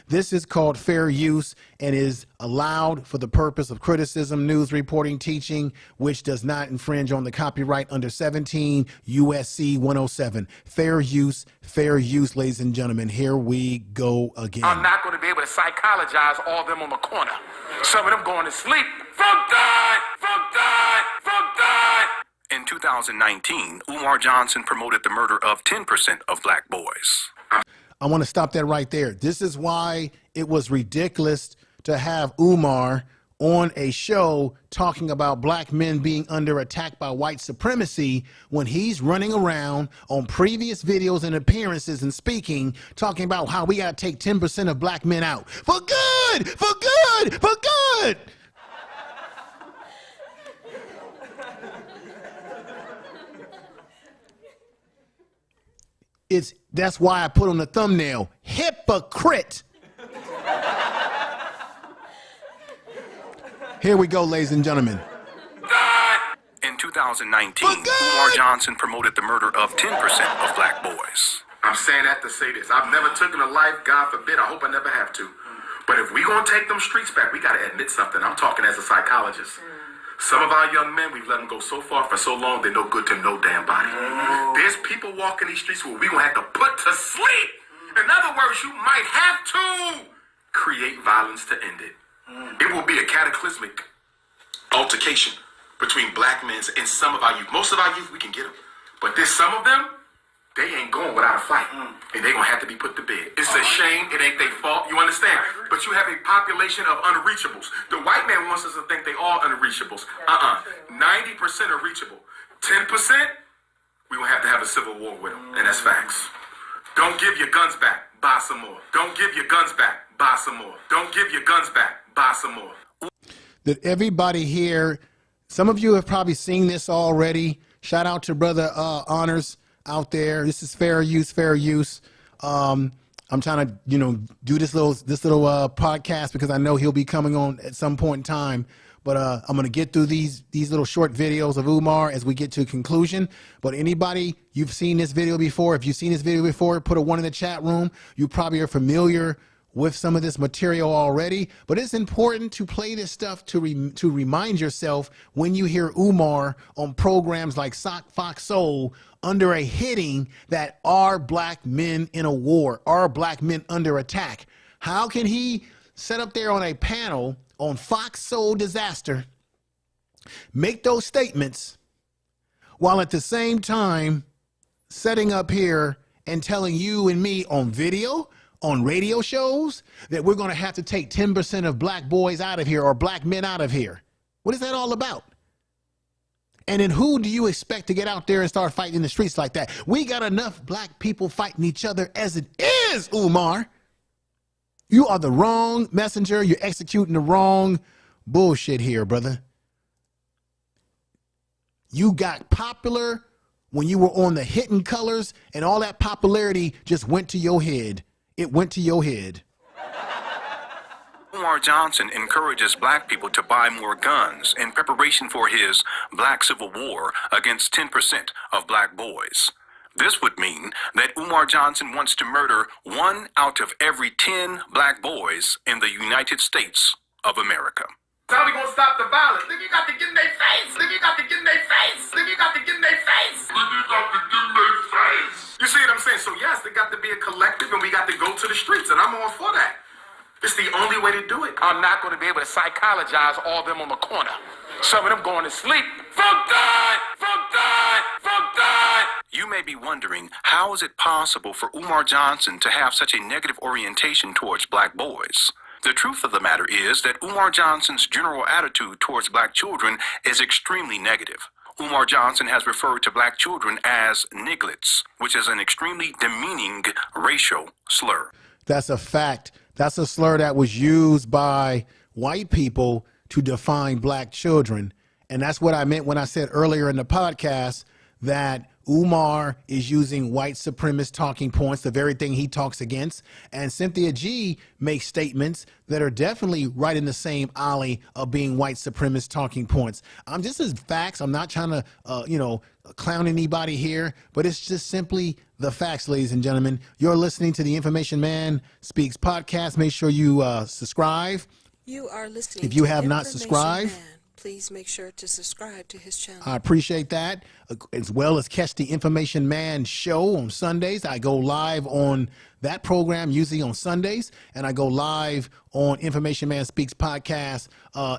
B: This is called fair use and is allowed for the purpose of criticism, news reporting, teaching, which does not infringe on the copyright under 17 USC 107. Fair use, ladies and gentlemen. Here we go again.
K: I'm not going to be able to psychologize all of them on the corner. Some of them going to sleep for good, for good, for good.
L: In 2019, Umar Johnson promoted the murder of 10% of black boys.
B: I want to stop that right there. This is why it was ridiculous to have Umar on a show talking about black men being under attack by white supremacy when he's running around on previous videos and appearances and speaking, talking about how we got to take 10% of black men out. For good! For good! For good! That's why I put on the thumbnail, hypocrite. Here we go, ladies and gentlemen.
L: In 2019, Umar Johnson promoted the murder of 10% of black boys.
E: I'm saying that to say this. I've never taken a life, God forbid. I hope I never have to. But if we're going to take them streets back, we got to admit something. I'm talking as a psychologist. Some of our young men, we've let them go so far for so long, they're no good to no damn body. There's people walking these streets where we're going to have to put to sleep. In other words, you might have to create violence to end it. It will be a cataclysmic altercation between black men and some of our youth. Most of our youth, we can get them. But there's some of them, they ain't going without a fight. And they're going to have to be put to bed. It's a shame. It ain't their fault. You understand? But you have a population of unreachables. The white man wants us to think they all unreachables. 90% are reachable. 10%, we going to have a civil war with them. And that's facts. Don't give your guns back. Buy some more. Don't give your guns back. Buy some more. Don't give your guns back. Buy some more.
B: That everybody here, some of you have probably seen this already. Shout out to Brother Honors out there. This is fair use, fair use. I'm trying to, do this little podcast because I know he'll be coming on at some point in time. But I'm going to get through these little short videos of Umar as we get to a conclusion. But anybody, you've seen this video before. If you've seen this video before, put a 1 in the chat room. You probably are familiar with some of this material already. But it's important to play this stuff to remind yourself when you hear Umar on programs like Fox Soul under a hitting that are black men in a war, are black men under attack. How can he sit up there on a panel on Fox Soul Disaster, make those statements, while at the same time setting up here and telling you and me on video, on radio shows, that we're going to have to take 10% of black boys out of here or black men out of here? What is that all about? And then who do you expect to get out there and start fighting in the streets like that? We got enough black people fighting each other as it is, Umar. You are the wrong messenger. You're executing the wrong bullshit here, brother. You got popular when you were on the Hidden Colors, and all that popularity just went to your head. It went to your head.
L: Umar Johnson encourages black people to buy more guns in preparation for his black civil war against 10% of black boys. This would mean that Umar Johnson wants to murder 1 out of every 10 black boys in the United States of America.
E: How we gonna stop the violence? Nigga, you got to get in their face. Nigga, you got to get in their face. Nigga, you got to get in their face. Nigga, you got to get in their face. You see what I'm saying? So yes, there got to be a collective and we got to go to the streets, and I'm all for that. It's the only way to do it.
K: I'm not going to be able to psychologize all of them on the corner. Some of them going to sleep for good, for good, for good.
L: You may be wondering, how is it possible for Umar Johnson to have such a negative orientation towards black boys? The truth of the matter is that Umar Johnson's general attitude towards black children is extremely negative. Umar Johnson has referred to black children as nigglets, which is an extremely demeaning racial slur.
B: That's a fact. That's a slur that was used by white people to define black children. And that's what I meant when I said earlier in the podcast that Umar is using white supremacist talking points, the very thing he talks against. And Cynthia G makes statements that are definitely right in the same alley of being white supremacist talking points. I'm just as facts. I'm not trying to, clown anybody here, but it's just simply the facts, ladies and gentlemen. You're listening to the Information Man Speaks podcast. Make sure you subscribe.
A: You are listening.
B: If you
A: to
B: have not
A: Information
B: subscribed,
A: Man. Please make sure to subscribe to his channel.
B: I appreciate that, as well as catch the Information Man show on Sundays. I go live on that program usually on Sundays, and I go live on Information Man Speaks podcast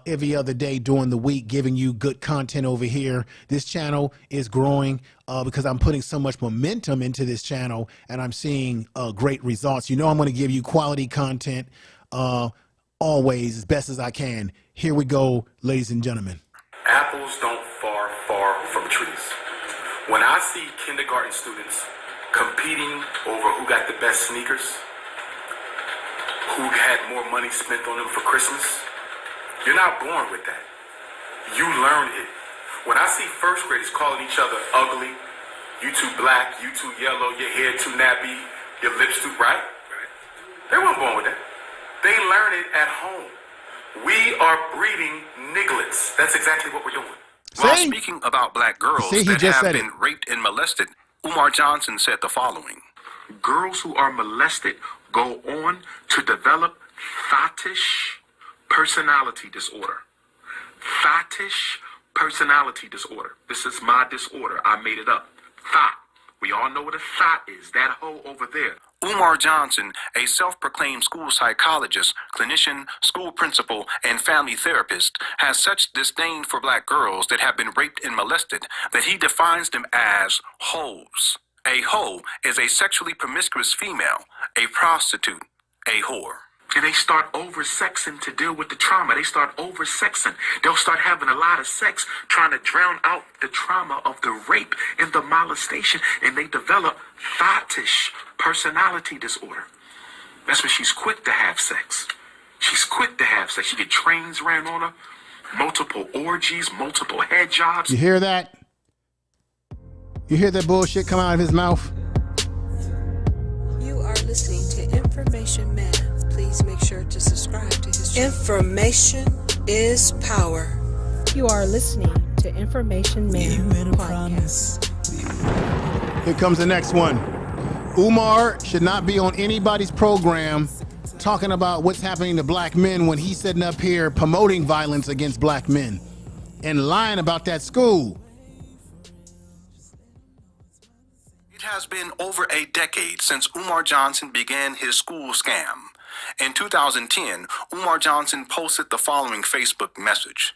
B: every other day during the week, giving you good content over here. This channel is growing because I'm putting so much momentum into this channel, and I'm seeing great results. You know I'm going to give you quality content always as best as I can. Here we go, ladies and gentlemen.
M: Apples don't far from trees. When I see kindergarten students competing over who got the best sneakers, who had more money spent on them for Christmas, you're not born with that. You learn it. When I see first graders calling each other ugly, you too black, you too yellow, your hair too nappy, your lips too bright, they weren't born with that. They learn it at home. We are breeding nigglets. That's exactly what we're doing.
L: While speaking about black girls that have been raped and molested, Umar Johnson said the following.
E: Girls who are molested go on to develop fetish personality disorder. Fetish personality disorder. This is my disorder. I made it up. Thought. We all know what a thought is. That hoe over there.
L: Umar Johnson, a self-proclaimed school psychologist, clinician, school principal, and family therapist, has such disdain for black girls that have been raped and molested that he defines them as hoes. A hoe is a sexually promiscuous female, a prostitute, a whore.
E: And they start over-sexing to deal with the trauma. They start over-sexing. They'll start having a lot of sex, trying to drown out the trauma of the rape and the molestation, and they develop fetish personality disorder. That's when she's quick to have sex. She's quick to have sex. She get trains ran on her, multiple orgies, multiple head jobs.
B: You hear that? You hear that bullshit come out of his mouth?
A: You are listening to Information Man. Please make sure to subscribe to his channel. Information is power.
N: You are listening to Information Man podcast.
B: Here comes the next one. Umar should not be on anybody's program talking about what's happening to black men when he's sitting up here promoting violence against black men and lying about that school.
L: It has been over a decade since Umar Johnson began his school scam. In 2010, Umar Johnson posted the following Facebook message.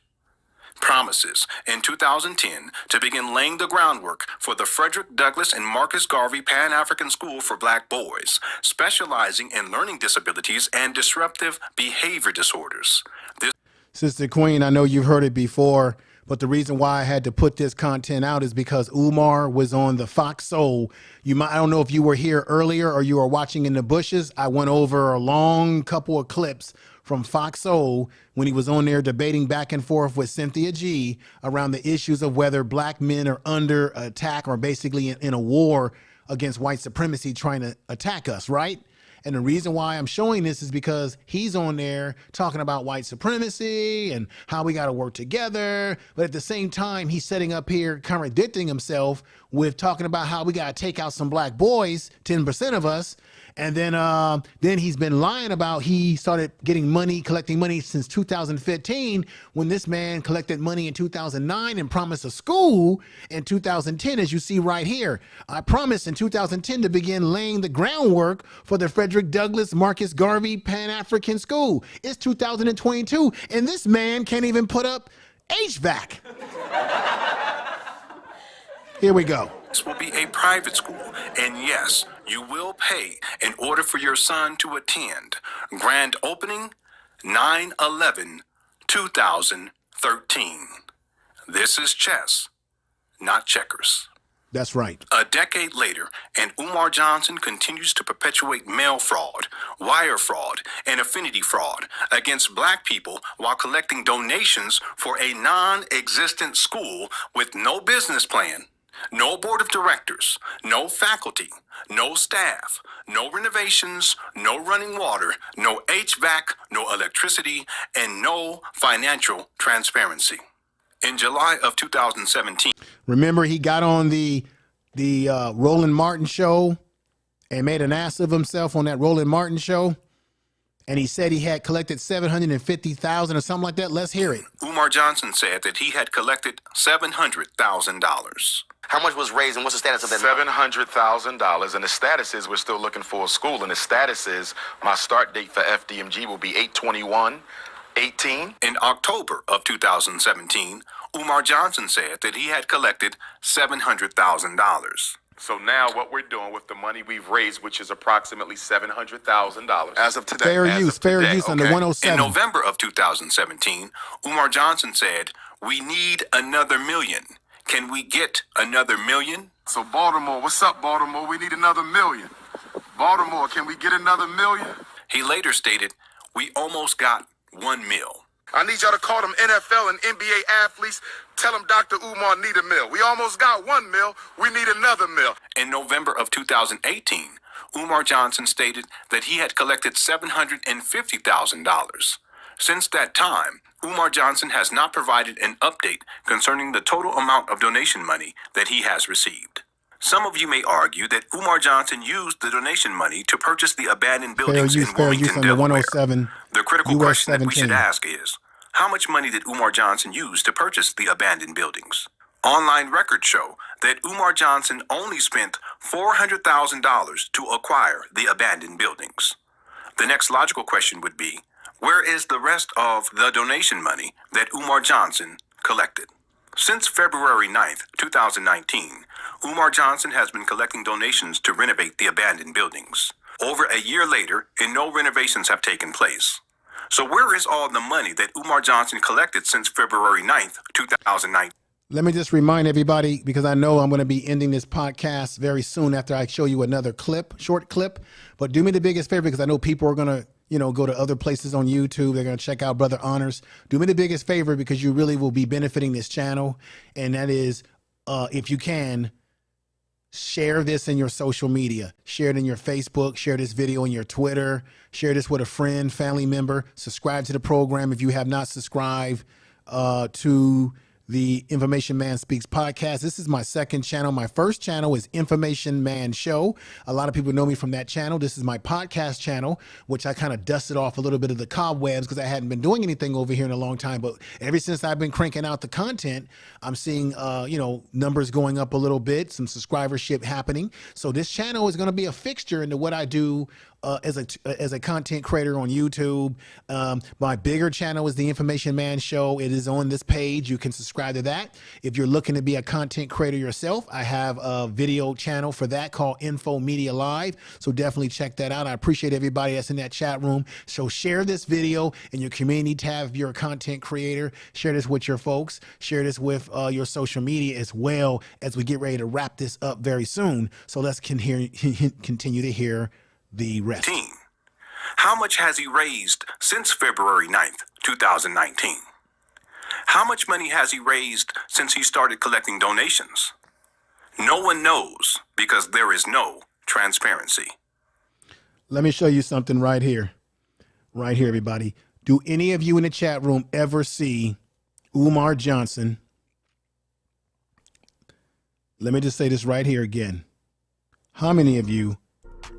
L: Promises in 2010 to begin laying the groundwork for the Frederick Douglass and Marcus Garvey Pan-African School for Black Boys, specializing in learning disabilities and disruptive behavior disorders.
B: Sister Queen, I know you've heard it before, but the reason why I had to put this content out is because Umar was on the Fox Soul. I don't know if you were here earlier or you were watching in the bushes. I went over a long couple of clips from Fox Soul when he was on there debating back and forth with Cynthia G around the issues of whether black men are under attack or basically in a war against white supremacy trying to attack us, right? And the reason why I'm showing this is because he's on there talking about white supremacy and how we got to work together. But at the same time, he's sitting up here contradicting himself with talking about how we got to take out some black boys, 10% of us. And then he's been lying about he started getting money, collecting money since 2015, when this man collected money in 2009 and promised a school in 2010, as you see right here. I promised in 2010 to begin laying the groundwork for the Frederick Douglass Marcus Garvey Pan-African School. It's 2022, and this man can't even put up HVAC. Here we go.
L: This will be a private school, and yes, you will pay in order for your son to attend. Grand opening, 9/11/2013. This is chess, not checkers.
B: That's right.
L: A decade later, and Umar Johnson continues to perpetuate mail fraud, wire fraud, and affinity fraud against black people while collecting donations for a non-existent school with no business plan, no board of directors, no faculty, no staff, no renovations, no running water, no HVAC, no electricity, and no financial transparency. In July of 2017.
B: Remember, he got on the Roland Martin show and made an ass of himself on that Roland Martin show. And he said he had collected $750,000 or something like that. Let's hear it.
L: Umar Johnson said that he had collected $700,000.
O: How much was raised and what's the status of that?
E: $700,000, and the status is we're still looking for a school, and the status is my start date for FDMG will be 8/21/18.
L: In October of 2017, Umar Johnson said that he had collected $700,000.
E: So now what we're doing with the money we've raised, which is approximately $700,000 as of today.
B: Fair use on the 107.
L: In November of 2017, Umar Johnson said, "We need another million. Can we get another million?"
E: So Baltimore, what's up, Baltimore? We need another million. Baltimore, can we get another million?
L: He later stated, "We almost got 1 mil."
E: I need y'all to call them NFL and NBA athletes. Tell them Dr. Umar need a mil. We almost got 1 mil. We need another mil.
L: In November of 2018, Umar Johnson stated that he had collected $750,000. Since that time, Umar Johnson has not provided an update concerning the total amount of donation money that he has received. Some of you may argue that Umar Johnson used the donation money to purchase the abandoned buildings in Wilmington, Delaware. The critical question that we should ask is, how much money did Umar Johnson use to purchase the abandoned buildings? Online records show that Umar Johnson only spent $400,000 to acquire the abandoned buildings. The next logical question would be, where is the rest of the donation money that Umar Johnson collected? Since February 9th, 2019, Umar Johnson has been collecting donations to renovate the abandoned buildings. Over a year later, and no renovations have taken place. So where is all the money that Umar Johnson collected since February 9th, 2019?
B: Let me just remind everybody, because I know I'm going to be ending this podcast very soon after I show you another short clip. But do me the biggest favor, because I know people are going to, go to other places on YouTube. They're going to check out Brother Honors. Do me the biggest favor, because you really will be benefiting this channel. And that is, if you can, share this in your social media. Share it in your Facebook. Share this video in your Twitter. Share this with a friend, family member. Subscribe to the program if you have not subscribed to the Information Man Speaks podcast. This is my second channel. My first channel is Information Man Show. A lot of people know me from that channel. This is my podcast channel, which I kind of dusted off a little bit of the cobwebs because I hadn't been doing anything over here in a long time. But ever since I've been cranking out the content, I'm seeing, numbers going up a little bit, some subscribership happening. So this channel is going to be a fixture into what I do as a content creator on YouTube. My bigger channel is the Information Man Show. It is on this page. You can subscribe to that. If you're looking to be a content creator yourself, I have a video channel for that called Info Media Live. So definitely check that out. I appreciate everybody that's in that chat room. So share this video in your community tab if you're a content creator. Share this with your folks. Share this with your social media as well as we get ready to wrap this up very soon. So let's continue to hear the rest.
L: How much has he raised since February 9th, 2019? How much money has he raised since he started collecting donations? No one knows because there is no transparency.
B: Let me show you something right here. Right here, everybody. Do any of you in the chat room ever see Umar Johnson? Let me just say this right here again. How many of you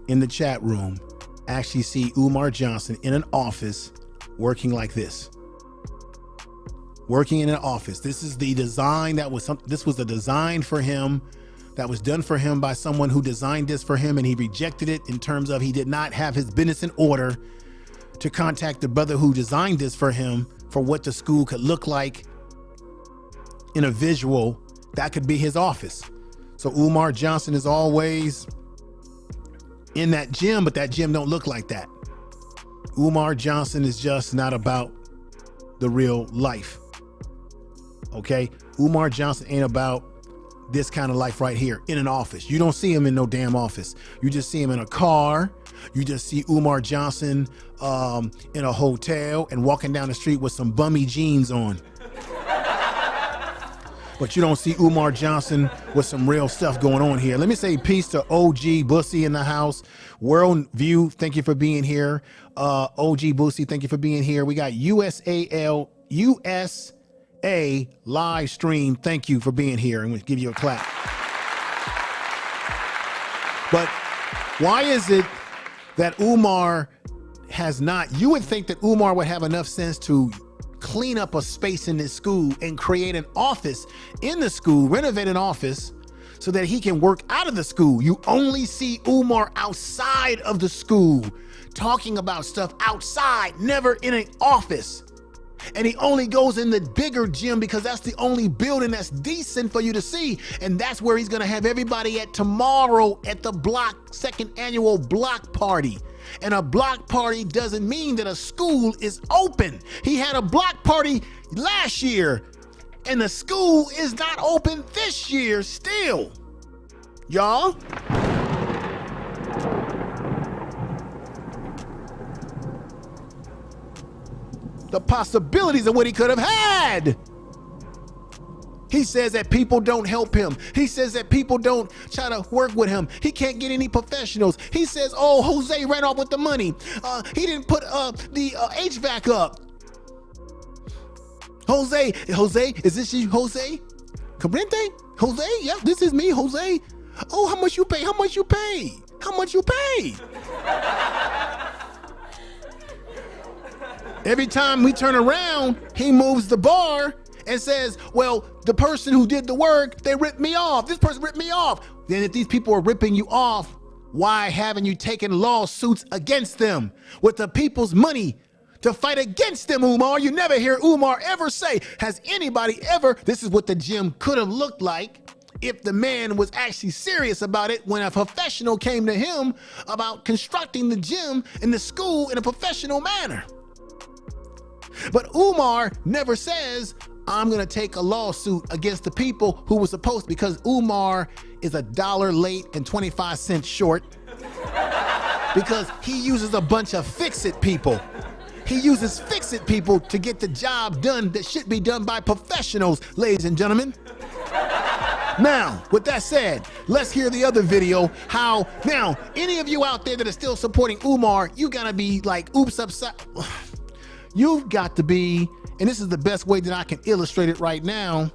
B: in the chat room actually see Umar Johnson in an office working like this? Working in an office. This is the design this was the design for him that was done for him by someone who designed this for him, and he rejected it in terms of he did not have his business in order to contact the brother who designed this for him for what the school could look like in a visual that could be his office. So Umar Johnson is always in that gym, but that gym don't look like that. Umar Johnson is just not about the real life. Okay? Umar Johnson ain't about this kind of life right here in an office. You don't see him in no damn office. You just see him in a car. You just see Umar Johnson in a hotel and walking down the street with some bummy jeans on. But you don't see Umar Johnson with some real stuff going on here. Let me say peace to OG Bussy in the house. World View, thank you for being here. OG Bussy, thank you for being here. We got USA live stream. Thank you for being here. I'm going to give you a clap. But why is it that Umar has not, you would think that Umar would have enough sense to clean up a space in this school and create an office in the school, renovate an office so that he can work out of the school. You only see Umar outside of the school talking about stuff outside, never in an office. And he only goes in the bigger gym because that's the only building that's decent for you to see. And that's where he's going to have everybody at tomorrow at the block, second annual block party. And a block party doesn't mean that a school is open. He had a block party last year and the school is not open this year still. Y'all? The possibilities of what he could have had. He says that people don't help him. He says that people don't try to work with him. He can't get any professionals. He says, oh, Jose ran off with the money. He didn't put the HVAC up. Jose, is this you, Jose? Comprende? Jose? Yeah, this is me, Jose. Oh, how much you pay? How much you pay? How much you pay? Every time we turn around, he moves the bar and says, well, the person who did the work, they ripped me off. This person ripped me off. Then if these people are ripping you off, why haven't you taken lawsuits against them with the people's money to fight against them, Umar? You never hear Umar ever say, has anybody ever, this is what the gym could have looked like if the man was actually serious about it when a professional came to him about constructing the gym in the school in a professional manner. But Umar never says, I'm going to take a lawsuit against the people who were supposed to, because Umar is $1 late and 25 cents short because he uses a bunch of fix-it people. He uses fix-it people to get the job done that should be done by professionals, ladies and gentlemen. Now, with that said, let's hear the other video. How, now, any of you out there that are still supporting Umar, you gotta be like, oops, upside. You've got to be, and this is the best way that I can illustrate it right now,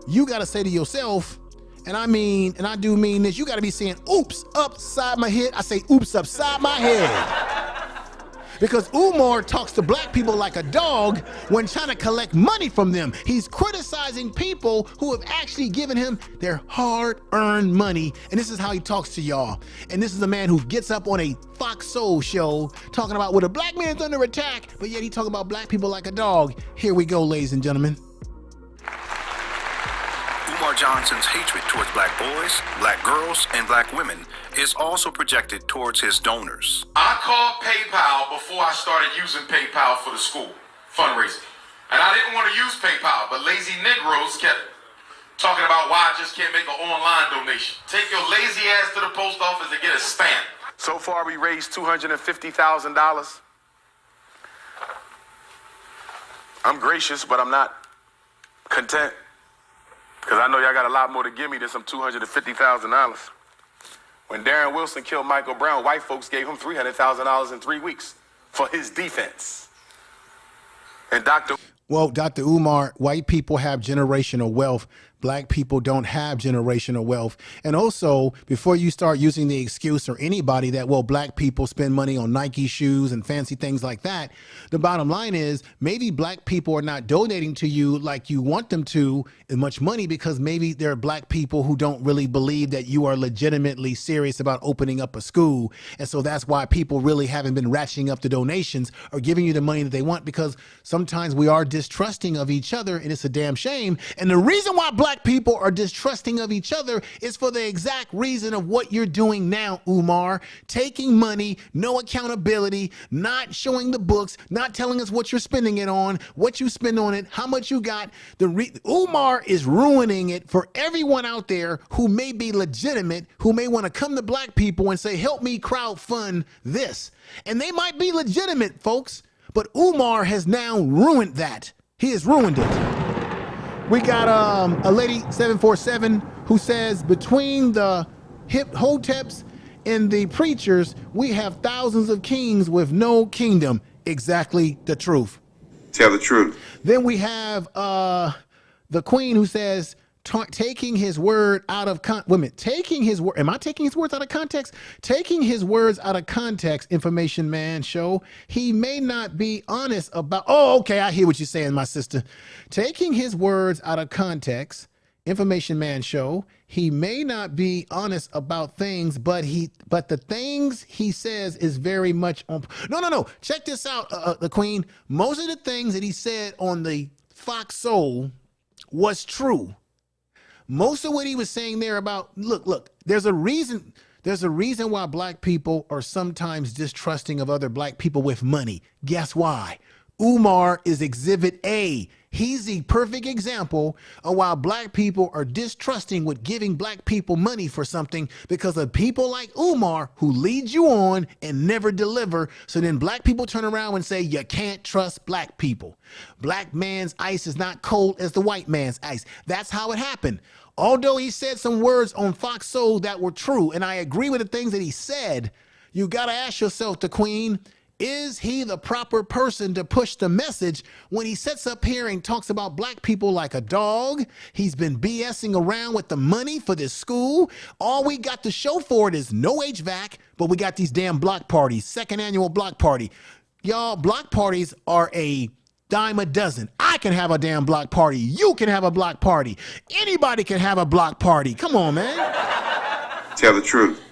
B: you got to say to yourself, and I mean, and I do mean this, you got to be saying, oops, upside my head. I say, oops, upside my head. Because Umar talks to black people like a dog when trying to collect money from them. He's criticizing people who have actually given him their hard-earned money. And this is how he talks to y'all. And this is a man who gets up on a Fox Soul show talking about, well, the black man's under attack, but yet he talking about black people like a dog. Here we go, ladies and gentlemen.
L: Umar Johnson's hatred towards black boys, black girls, and black women is also projected towards his donors.
K: I called PayPal before I started using PayPal for the school fundraising. And I didn't want to use PayPal, but lazy Negroes kept talking about why I just can't make an online donation. Take your lazy ass to the post office and get a stamp. So far, we raised $250,000. I'm gracious, but I'm not content. Because I know y'all got a lot more to give me than some $250,000. When Darren Wilson killed Michael Brown, white folks gave him $300,000 in 3 weeks for his defense. And Dr.
B: Umar, white people have generational wealth. Black people don't have generational wealth. And also, before you start using the excuse, or anybody, that, well, black people spend money on Nike shoes and fancy things like that, the bottom line is maybe black people are not donating to you like you want them to as much money because maybe there are black people who don't really believe that you are legitimately serious about opening up a school. And so that's why people really haven't been ratcheting up the donations or giving you the money that they want, because sometimes we are distrusting of each other, and it's a damn shame. And the reason why black black people are distrusting of each other is for the exact reason of what you're doing now, Umar. Taking money, no accountability, not showing the books, not telling us what you're spending it on, what you spend on it, how much you got. Umar is ruining it for everyone out there who may be legitimate, who may want to come to black people and say, help me crowdfund this. And they might be legitimate, folks, but Umar has now ruined that. He has ruined it. We got a lady 747 who says between the hoteps and the preachers, we have thousands of kings with no kingdom. Exactly the truth.
H: Tell the truth.
B: Then we have the queen who says, taking his word out of taking his word. Am I taking his words out of context? Taking his words out of context, Information Man show. He may not be honest about. Oh, okay. I hear what you're saying, my sister. Taking his words out of context, Information Man show. He may not be honest about things, but the things he says is very much on. No. Check this out, the queen. Most of the things that he said on the Fox Soul was true. Most of what he was saying there about, look, there's a reason why black people are sometimes distrusting of other black people with money. Guess why? Umar is exhibit A. He's the perfect example of why black people are distrusting with giving black people money for something, because of people like Umar who lead you on and never deliver. So then black people turn around and say, you can't trust black people. Black man's ice is not cold as the white man's ice. That's how it happened. Although he said some words on Fox Soul that were true, and I agree with the things that he said, you got to ask yourself, the queen, is he the proper person to push the message when he sits up here and talks about black people like a dog? He's been BSing around with the money for this school. All we got to show for it is no HVAC, but we got these damn block parties, second annual block party. Y'all, block parties are a dime a dozen. I can have a damn block party. You can have a block party. Anybody can have a block party. Come on, man.
H: Tell the truth.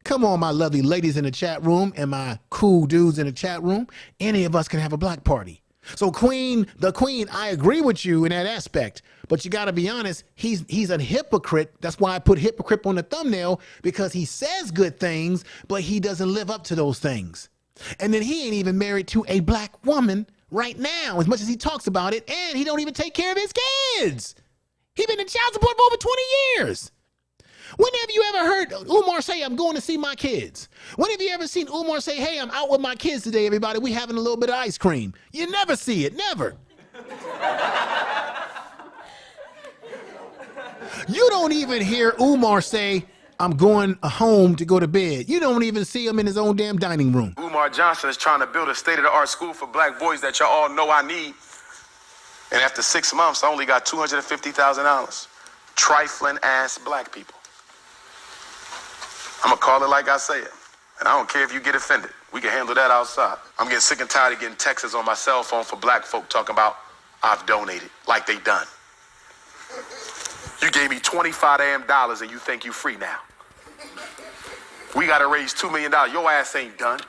B: Come on, my lovely ladies in the chat room and my cool dudes in the chat room. Any of us can have a block party. So the queen, I agree with you in that aspect, but you got to be honest, he's a hypocrite. That's why I put hypocrite on the thumbnail, because he says good things, but he doesn't live up to those things. And then he ain't even married to a black woman right now, as much as he talks about it, and he don't even take care of his kids. He been in child support for over 20 years. When have you ever heard Umar say, I'm going to see my kids? When have you ever seen Umar say, hey, I'm out with my kids today, everybody. We having a little bit of ice cream. You never see it. Never. You don't even hear Umar say, I'm going home to go to bed. You don't even see him in his own damn dining room.
K: Umar Johnson is trying to build a state-of-the-art school for black boys that y'all all know I need. And after 6 months, I only got $250,000. Trifling ass black people. I'm going to call it like I say it. And I don't care if you get offended. We can handle that outside. I'm getting sick and tired of getting texts on my cell phone for black folk talking about, I've donated, like they done. You gave me $25 damn and you think you free now. We got to raise $2 million. Your ass ain't done.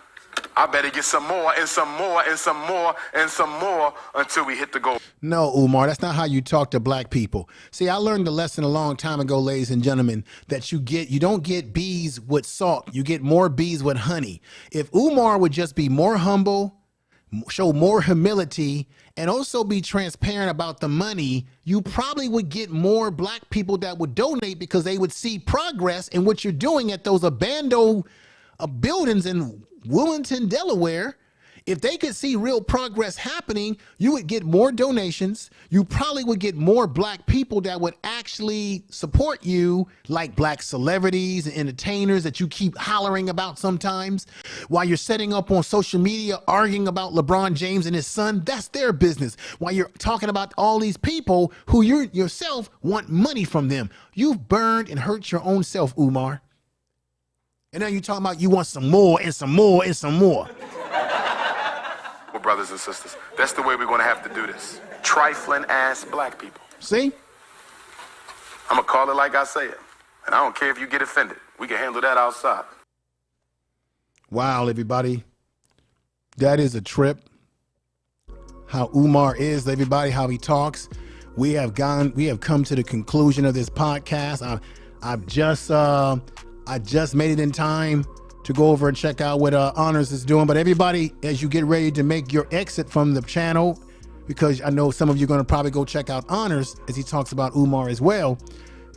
K: I better get some more and some more and some more and some more until we hit the goal.
B: No, Umar, that's not how you talk to black people. See, I learned the lesson a long time ago, ladies and gentlemen, that you don't get bees with salt. You get more bees with honey. If Umar would just be more humble, show more humility, and also be transparent about the money, you probably would get more black people that would donate, because they would see progress in what you're doing at those abandoned buildings in Wilmington, Delaware. If they could see real progress happening, you would get more donations. You probably would get more black people that would actually support you, like black celebrities and entertainers that you keep hollering about sometimes. While you're setting up on social media arguing about LeBron James and his son, that's their business. While you're talking about all these people who you yourself want money from them. You've burned and hurt your own self, Umar. And now you're talking about you want some more and some more and some more.
K: Well, brothers and sisters, that's the way we're going to have to do this. Trifling ass black people.
B: See?
K: I'm going to call it like I say it. And I don't care if you get offended. We can handle that outside.
B: Wow, everybody. That is a trip. how Umar is, everybody, how he talks. We have come to the conclusion of this podcast. I just made it in time to go over and check out what Honors is doing. But everybody, as you get ready to make your exit from the channel, because I know some of you are going to probably go check out Honors as he talks about Umar as well.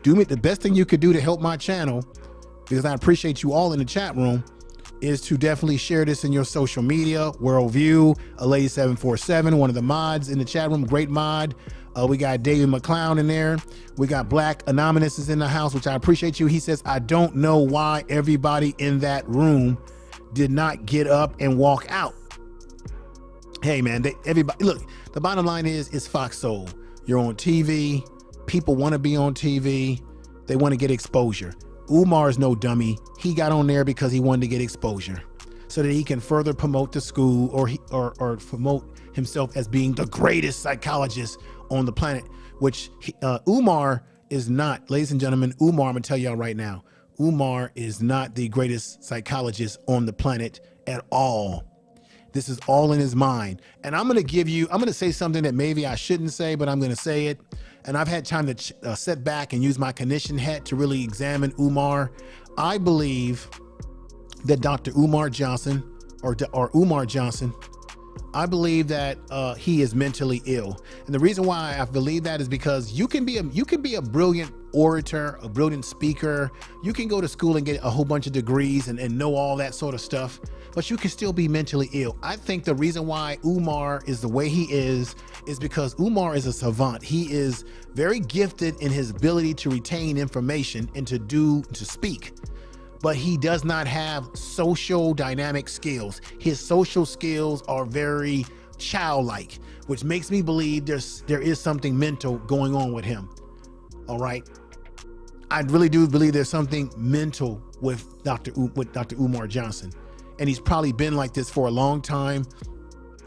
B: Do me the best thing you could do to help my channel, because I appreciate you all in the chat room, is to definitely share this in your social media. Worldview, a lady 747, one of the mods in the chat room, great mod. We got David McClown in there. We got Black Anonymous is in the house, which I appreciate you. He says, I don't know why everybody in that room did not get up and walk out. Hey man, everybody, look, the bottom line is, it's Fox Soul. You're on TV. People want to be on TV. They want to get exposure. Umar's no dummy. He got on there because he wanted to get exposure so that he can further promote the school or promote himself as being the greatest psychologist on the planet, which Umar is not. Ladies and gentlemen, Umar, I'm gonna tell y'all right now, Umar is not the greatest psychologist on the planet at all. This is all in his mind. And I'm gonna say something that maybe I shouldn't say, but I'm gonna say it. And I've had time to sit back and use my clinician hat to really examine Umar. I believe that Dr. Umar Johnson or Umar Johnson, I believe that he is mentally ill. And the reason why I believe that is because you can be a brilliant orator, a brilliant speaker. You can go to school and get a whole bunch of degrees and know all that sort of stuff, but you can still be mentally ill. I think the reason why Umar is the way he is because Umar is a savant. He is very gifted in his ability to retain information and to speak. But he does not have social dynamic skills. His social skills are very childlike, which makes me believe there is something mental going on with him. All right. I really do believe there's something mental with Dr. Umar Johnson. And he's probably been like this for a long time.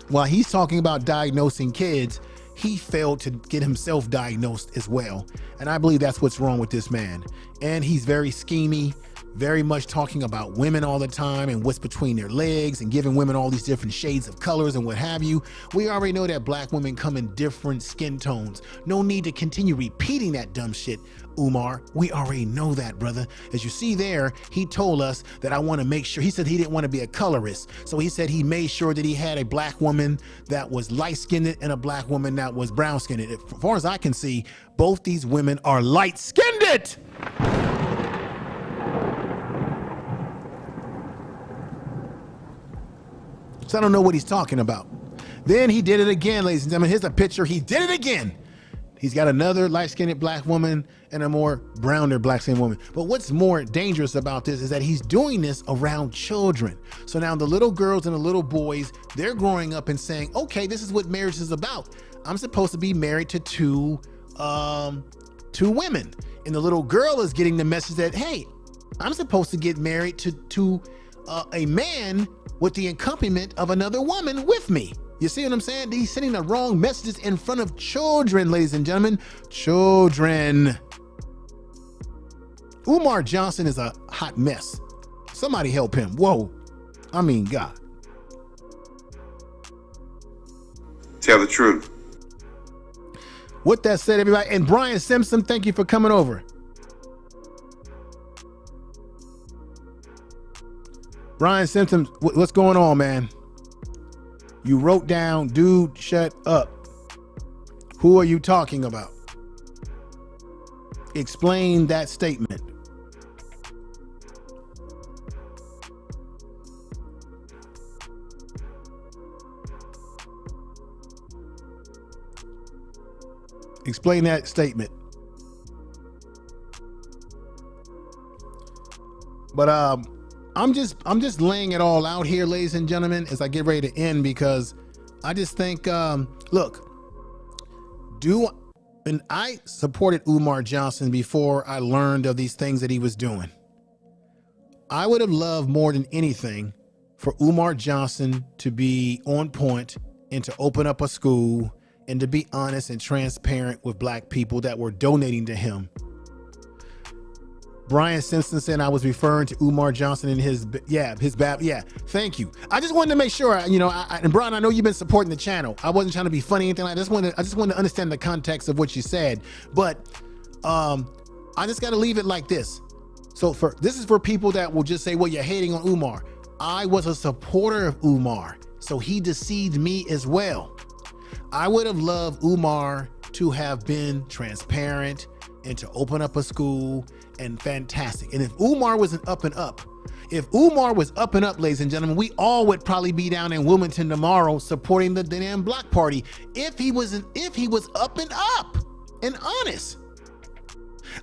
B: While he's talking about diagnosing kids, he failed to get himself diagnosed as well. And I believe that's what's wrong with this man. And he's very schemy, very much talking about women all the time and what's between their legs and giving women all these different shades of colors and what have you. We already know that black women come in different skin tones. No need to continue repeating that dumb shit, Umar. We already know that, brother. As you see there, he told us that I want to make sure, he said he didn't want to be a colorist. So he said he made sure that he had a black woman that was light-skinned and a black woman that was brown-skinned. As far as I can see, both these women are light-skinned. So I don't know what he's talking about. Then he did it again, ladies and gentlemen. Here's a picture. He did it again. He's got another light-skinned black woman and a more browner black-skinned woman. But what's more dangerous about this is that he's doing this around children. So now the little girls and the little boys, they're growing up and saying, okay, this is what marriage is about. I'm supposed to be married to two women. And the little girl is getting the message that, hey, I'm supposed to get married to a man with the accompaniment of another woman with me. You see what I'm saying? He's sending the wrong messages in front of children, ladies and gentlemen. Children. Umar Johnson is a hot mess. Somebody help him. Whoa. I mean, God.
H: Tell the truth.
B: With that said, everybody, and Brian Simpson, thank you for coming over. Brian Simpson, what's going on, man? You wrote down, dude, shut up. Who are you talking about? Explain that statement. Explain that statement. But I'm just laying it all out here, ladies and gentlemen, as I get ready to end, because I just think, look, and I supported Umar Johnson before I learned of these things that he was doing. I would have loved more than anything for Umar Johnson to be on point and to open up a school and to be honest and transparent with black people that were donating to him. Brian Simpson said I was referring to Umar Johnson and his thank you. I just wanted to make sure, and Brian, I know you've been supporting the channel. I wasn't trying to be funny or anything like that. I just wanted to understand the context of what you said. But I just got to leave it like this. So this is for people that will just say, well, you're hating on Umar. I was a supporter of Umar, so he deceived me as well. I would have loved Umar to have been transparent and to open up a school and fantastic. And if Umar wasn't up and up, ladies and gentlemen, we all would probably be down in Wilmington tomorrow supporting the damn Black Party if he was up and up and honest.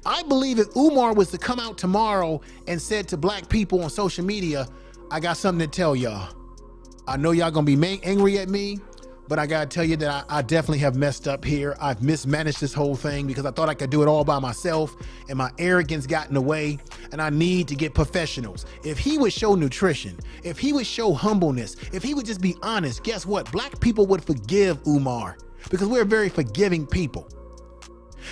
B: I believe if Umar was to come out tomorrow and said to black people on social media, I got something to tell y'all. I know y'all gonna be angry at me, but I gotta tell you that I definitely have messed up here. I've mismanaged this whole thing because I thought I could do it all by myself, and my arrogance got in the way, and I need to get professionals. If he would show nutrition, if he would show humbleness, if he would just be honest, guess what? Black people would forgive Umar because we're very forgiving people.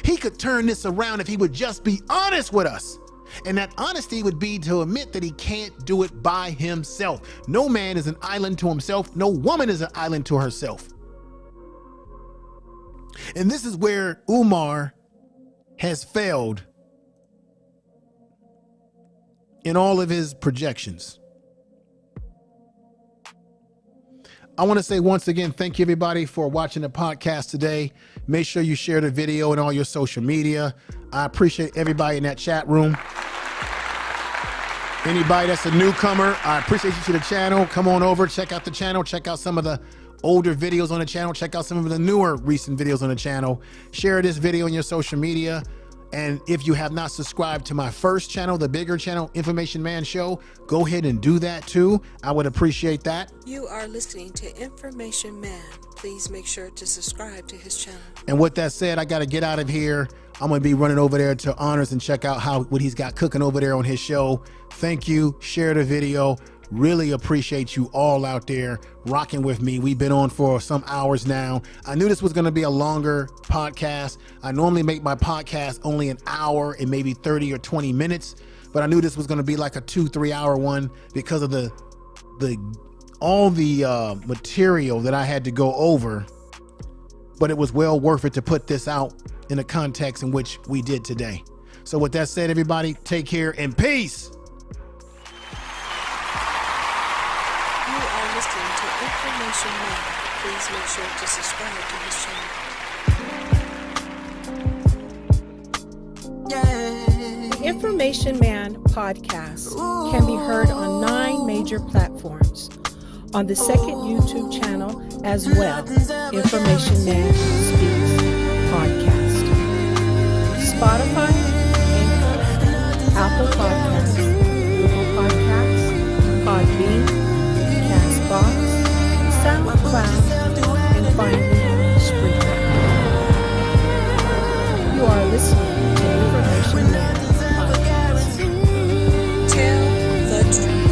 B: He could turn this around if he would just be honest with us. And that honesty would be to admit that he can't do it by himself. No man is an island to himself. No woman is an island to herself. And this is where Umar has failed in all of his projections. I want to say once again, thank you everybody for watching the podcast today. Make sure you share the video in all your social media. I appreciate everybody in that chat room. Anybody that's a newcomer, I appreciate you to the channel. Come on over, check out the channel, check out some of the older videos on the channel, check out some of the newer recent videos on the channel. Share this video on your social media. And if you have not subscribed to my first channel, the bigger channel, Information Man Show, go ahead and do that too. I would appreciate that.
A: You are listening to Information Man. Please make sure to subscribe to his channel.
B: And with that said, I got to get out of here. I'm going to be running over there to Honors and check out what he's got cooking over there on his show. Thank you. Share the video. Really appreciate you all out there rocking with me. We've been on for some hours now. I knew this was going to be a longer podcast. I normally make my podcast only an hour and maybe 30 or 20 minutes, but I knew this was going to be like a 2-3 hour one because of all the material that I had to go over. But it was well worth it to put this out in the context in which we did today. So with that said, everybody, take care and peace.
A: Listening to Information Man. Please make sure to subscribe to his channel. The Information Man podcast can be heard on 9 major platforms. On the second YouTube channel as well, Information Man Speaks Podcast. Spotify, Anchor, Apple Podcasts, Google Podcasts, Podbean, Box, SoundCloud, and finally Spreaker. You are listening to Information Man Podcast. Tell the truth.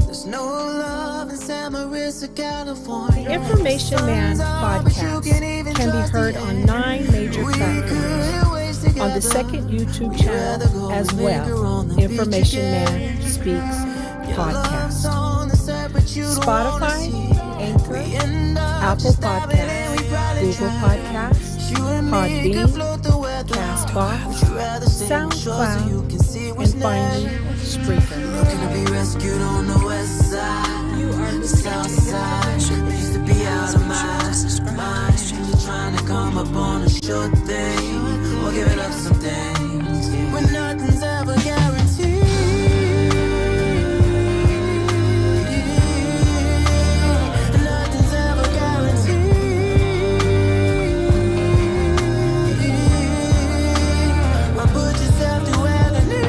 A: There's no love in Santa Marissa, California. The Information Man Podcast can be heard on 9 major platforms. On the second YouTube channel as well, Information Man Speaks Podcast. Spotify, Anchor, Apple Podcasts, Google Podcasts, Podbean, Castbox, SoundCloud, and finally Spreaker. You are listening to Information Man. Please make sure to subscribe to this channel.
P: Trying to come up on a sure thing or giving up some things when nothing's ever guaranteed. Nothing's ever guaranteed. But put yourself through agony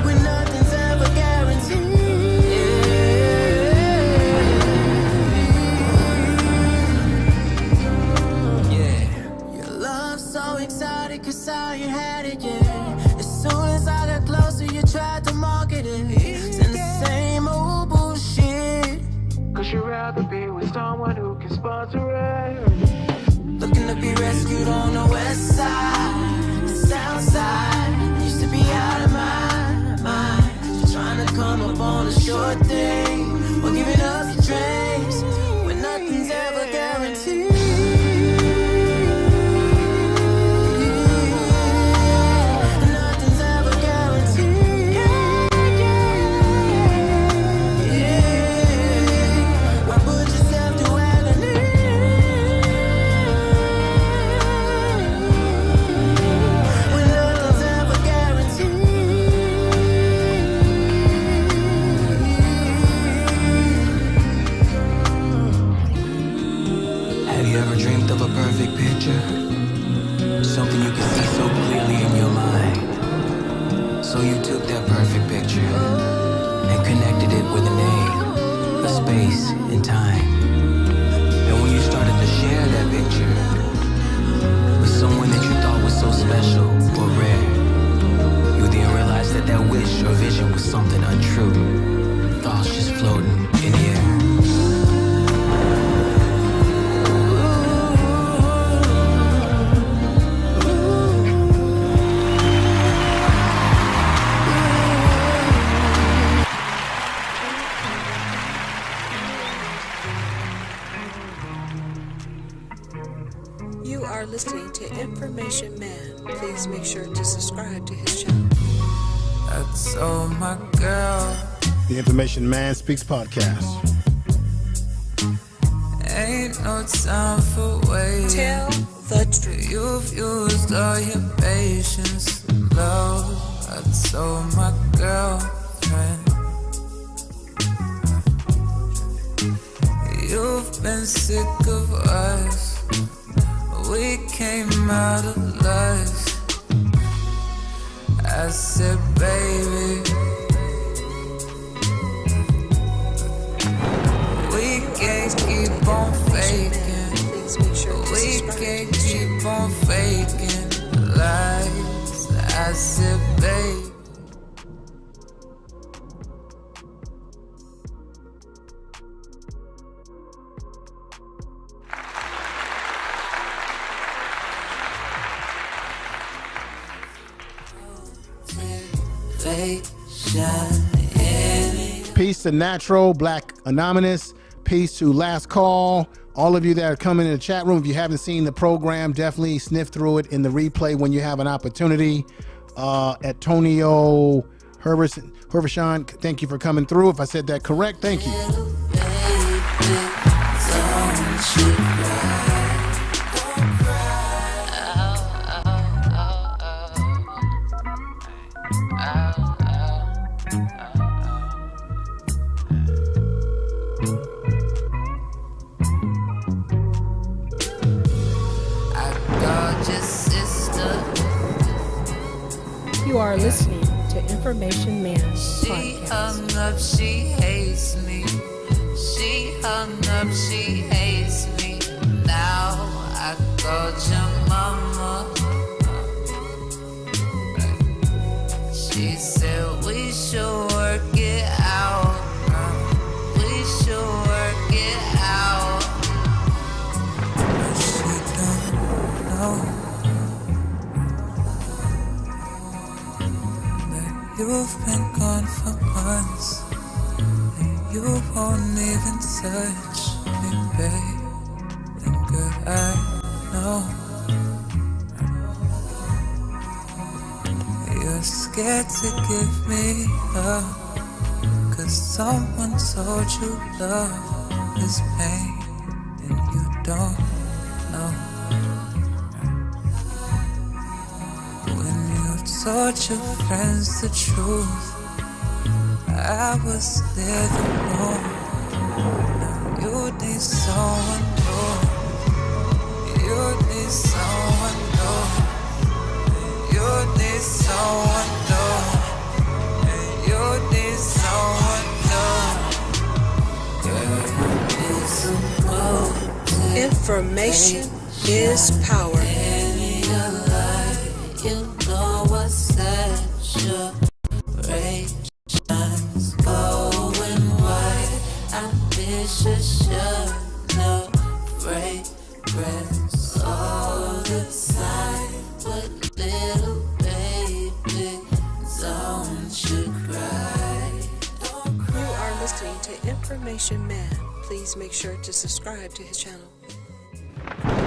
P: when nothing's ever guaranteed. Cause how you had it, yeah. As soon as I got closer, you tried to market it. Send the same old bullshit. Cause Would you rather be with someone who can sponsor it? Looking to be rescued on the west side, the south side. Used to be out of my mind. Just trying to come up on a short thing, or giving up your dreams when nothing's ever guaranteed. Nothing's ever guaranteed. Why put yourself through agony? When nothing's ever guaranteed. Have you ever dreamed of a perfect picture? Something you can see so clearly in your mind. So you took that perfect picture and connected it with a name, a space, and time. And when you started to share that picture with someone that you thought was so special or rare, you then realized that that wish or vision was something untrue. Thoughts just floating in the air.
N: You are listening to Information Man. Please make sure to subscribe to his channel.
P: That's all my girl.
B: The Information Man Speaks podcast.
P: Ain't no time for waiting.
N: Tell the truth.
P: You've used all your patience and love. That's all my girlfriend. You've been sick of us. We came out of life. I said, baby, we can't keep on faking. We can't keep on faking lies. I said, baby.
B: Peace to Natural, Black Anonymous. Peace to Last Call. All of you that are coming in the chat room, if you haven't seen the program, definitely sniff through it in the replay when you have an opportunity. Antonio Hervishon, thank you for coming through. If I said that correct, thank you.
N: You are listening to Information Man podcast.
P: She hung up, she hates me. She hung up, she hates me. Now I called your mama. She said we should work it out. We should work it out. But she don't know. You've been gone for months, and you won't even touch me, babe. And good, I know you're scared to give me up, 'cause someone told you love is pain, and you don't know. Told your friends the truth. I was there the wrong. Now you need someone new. You need someone new. You need someone new. You need someone new. You need someone.
N: Information is power.
P: You know what saturation going wide. Ambitious
N: Information Man. Please make sure to subscribe to his channel.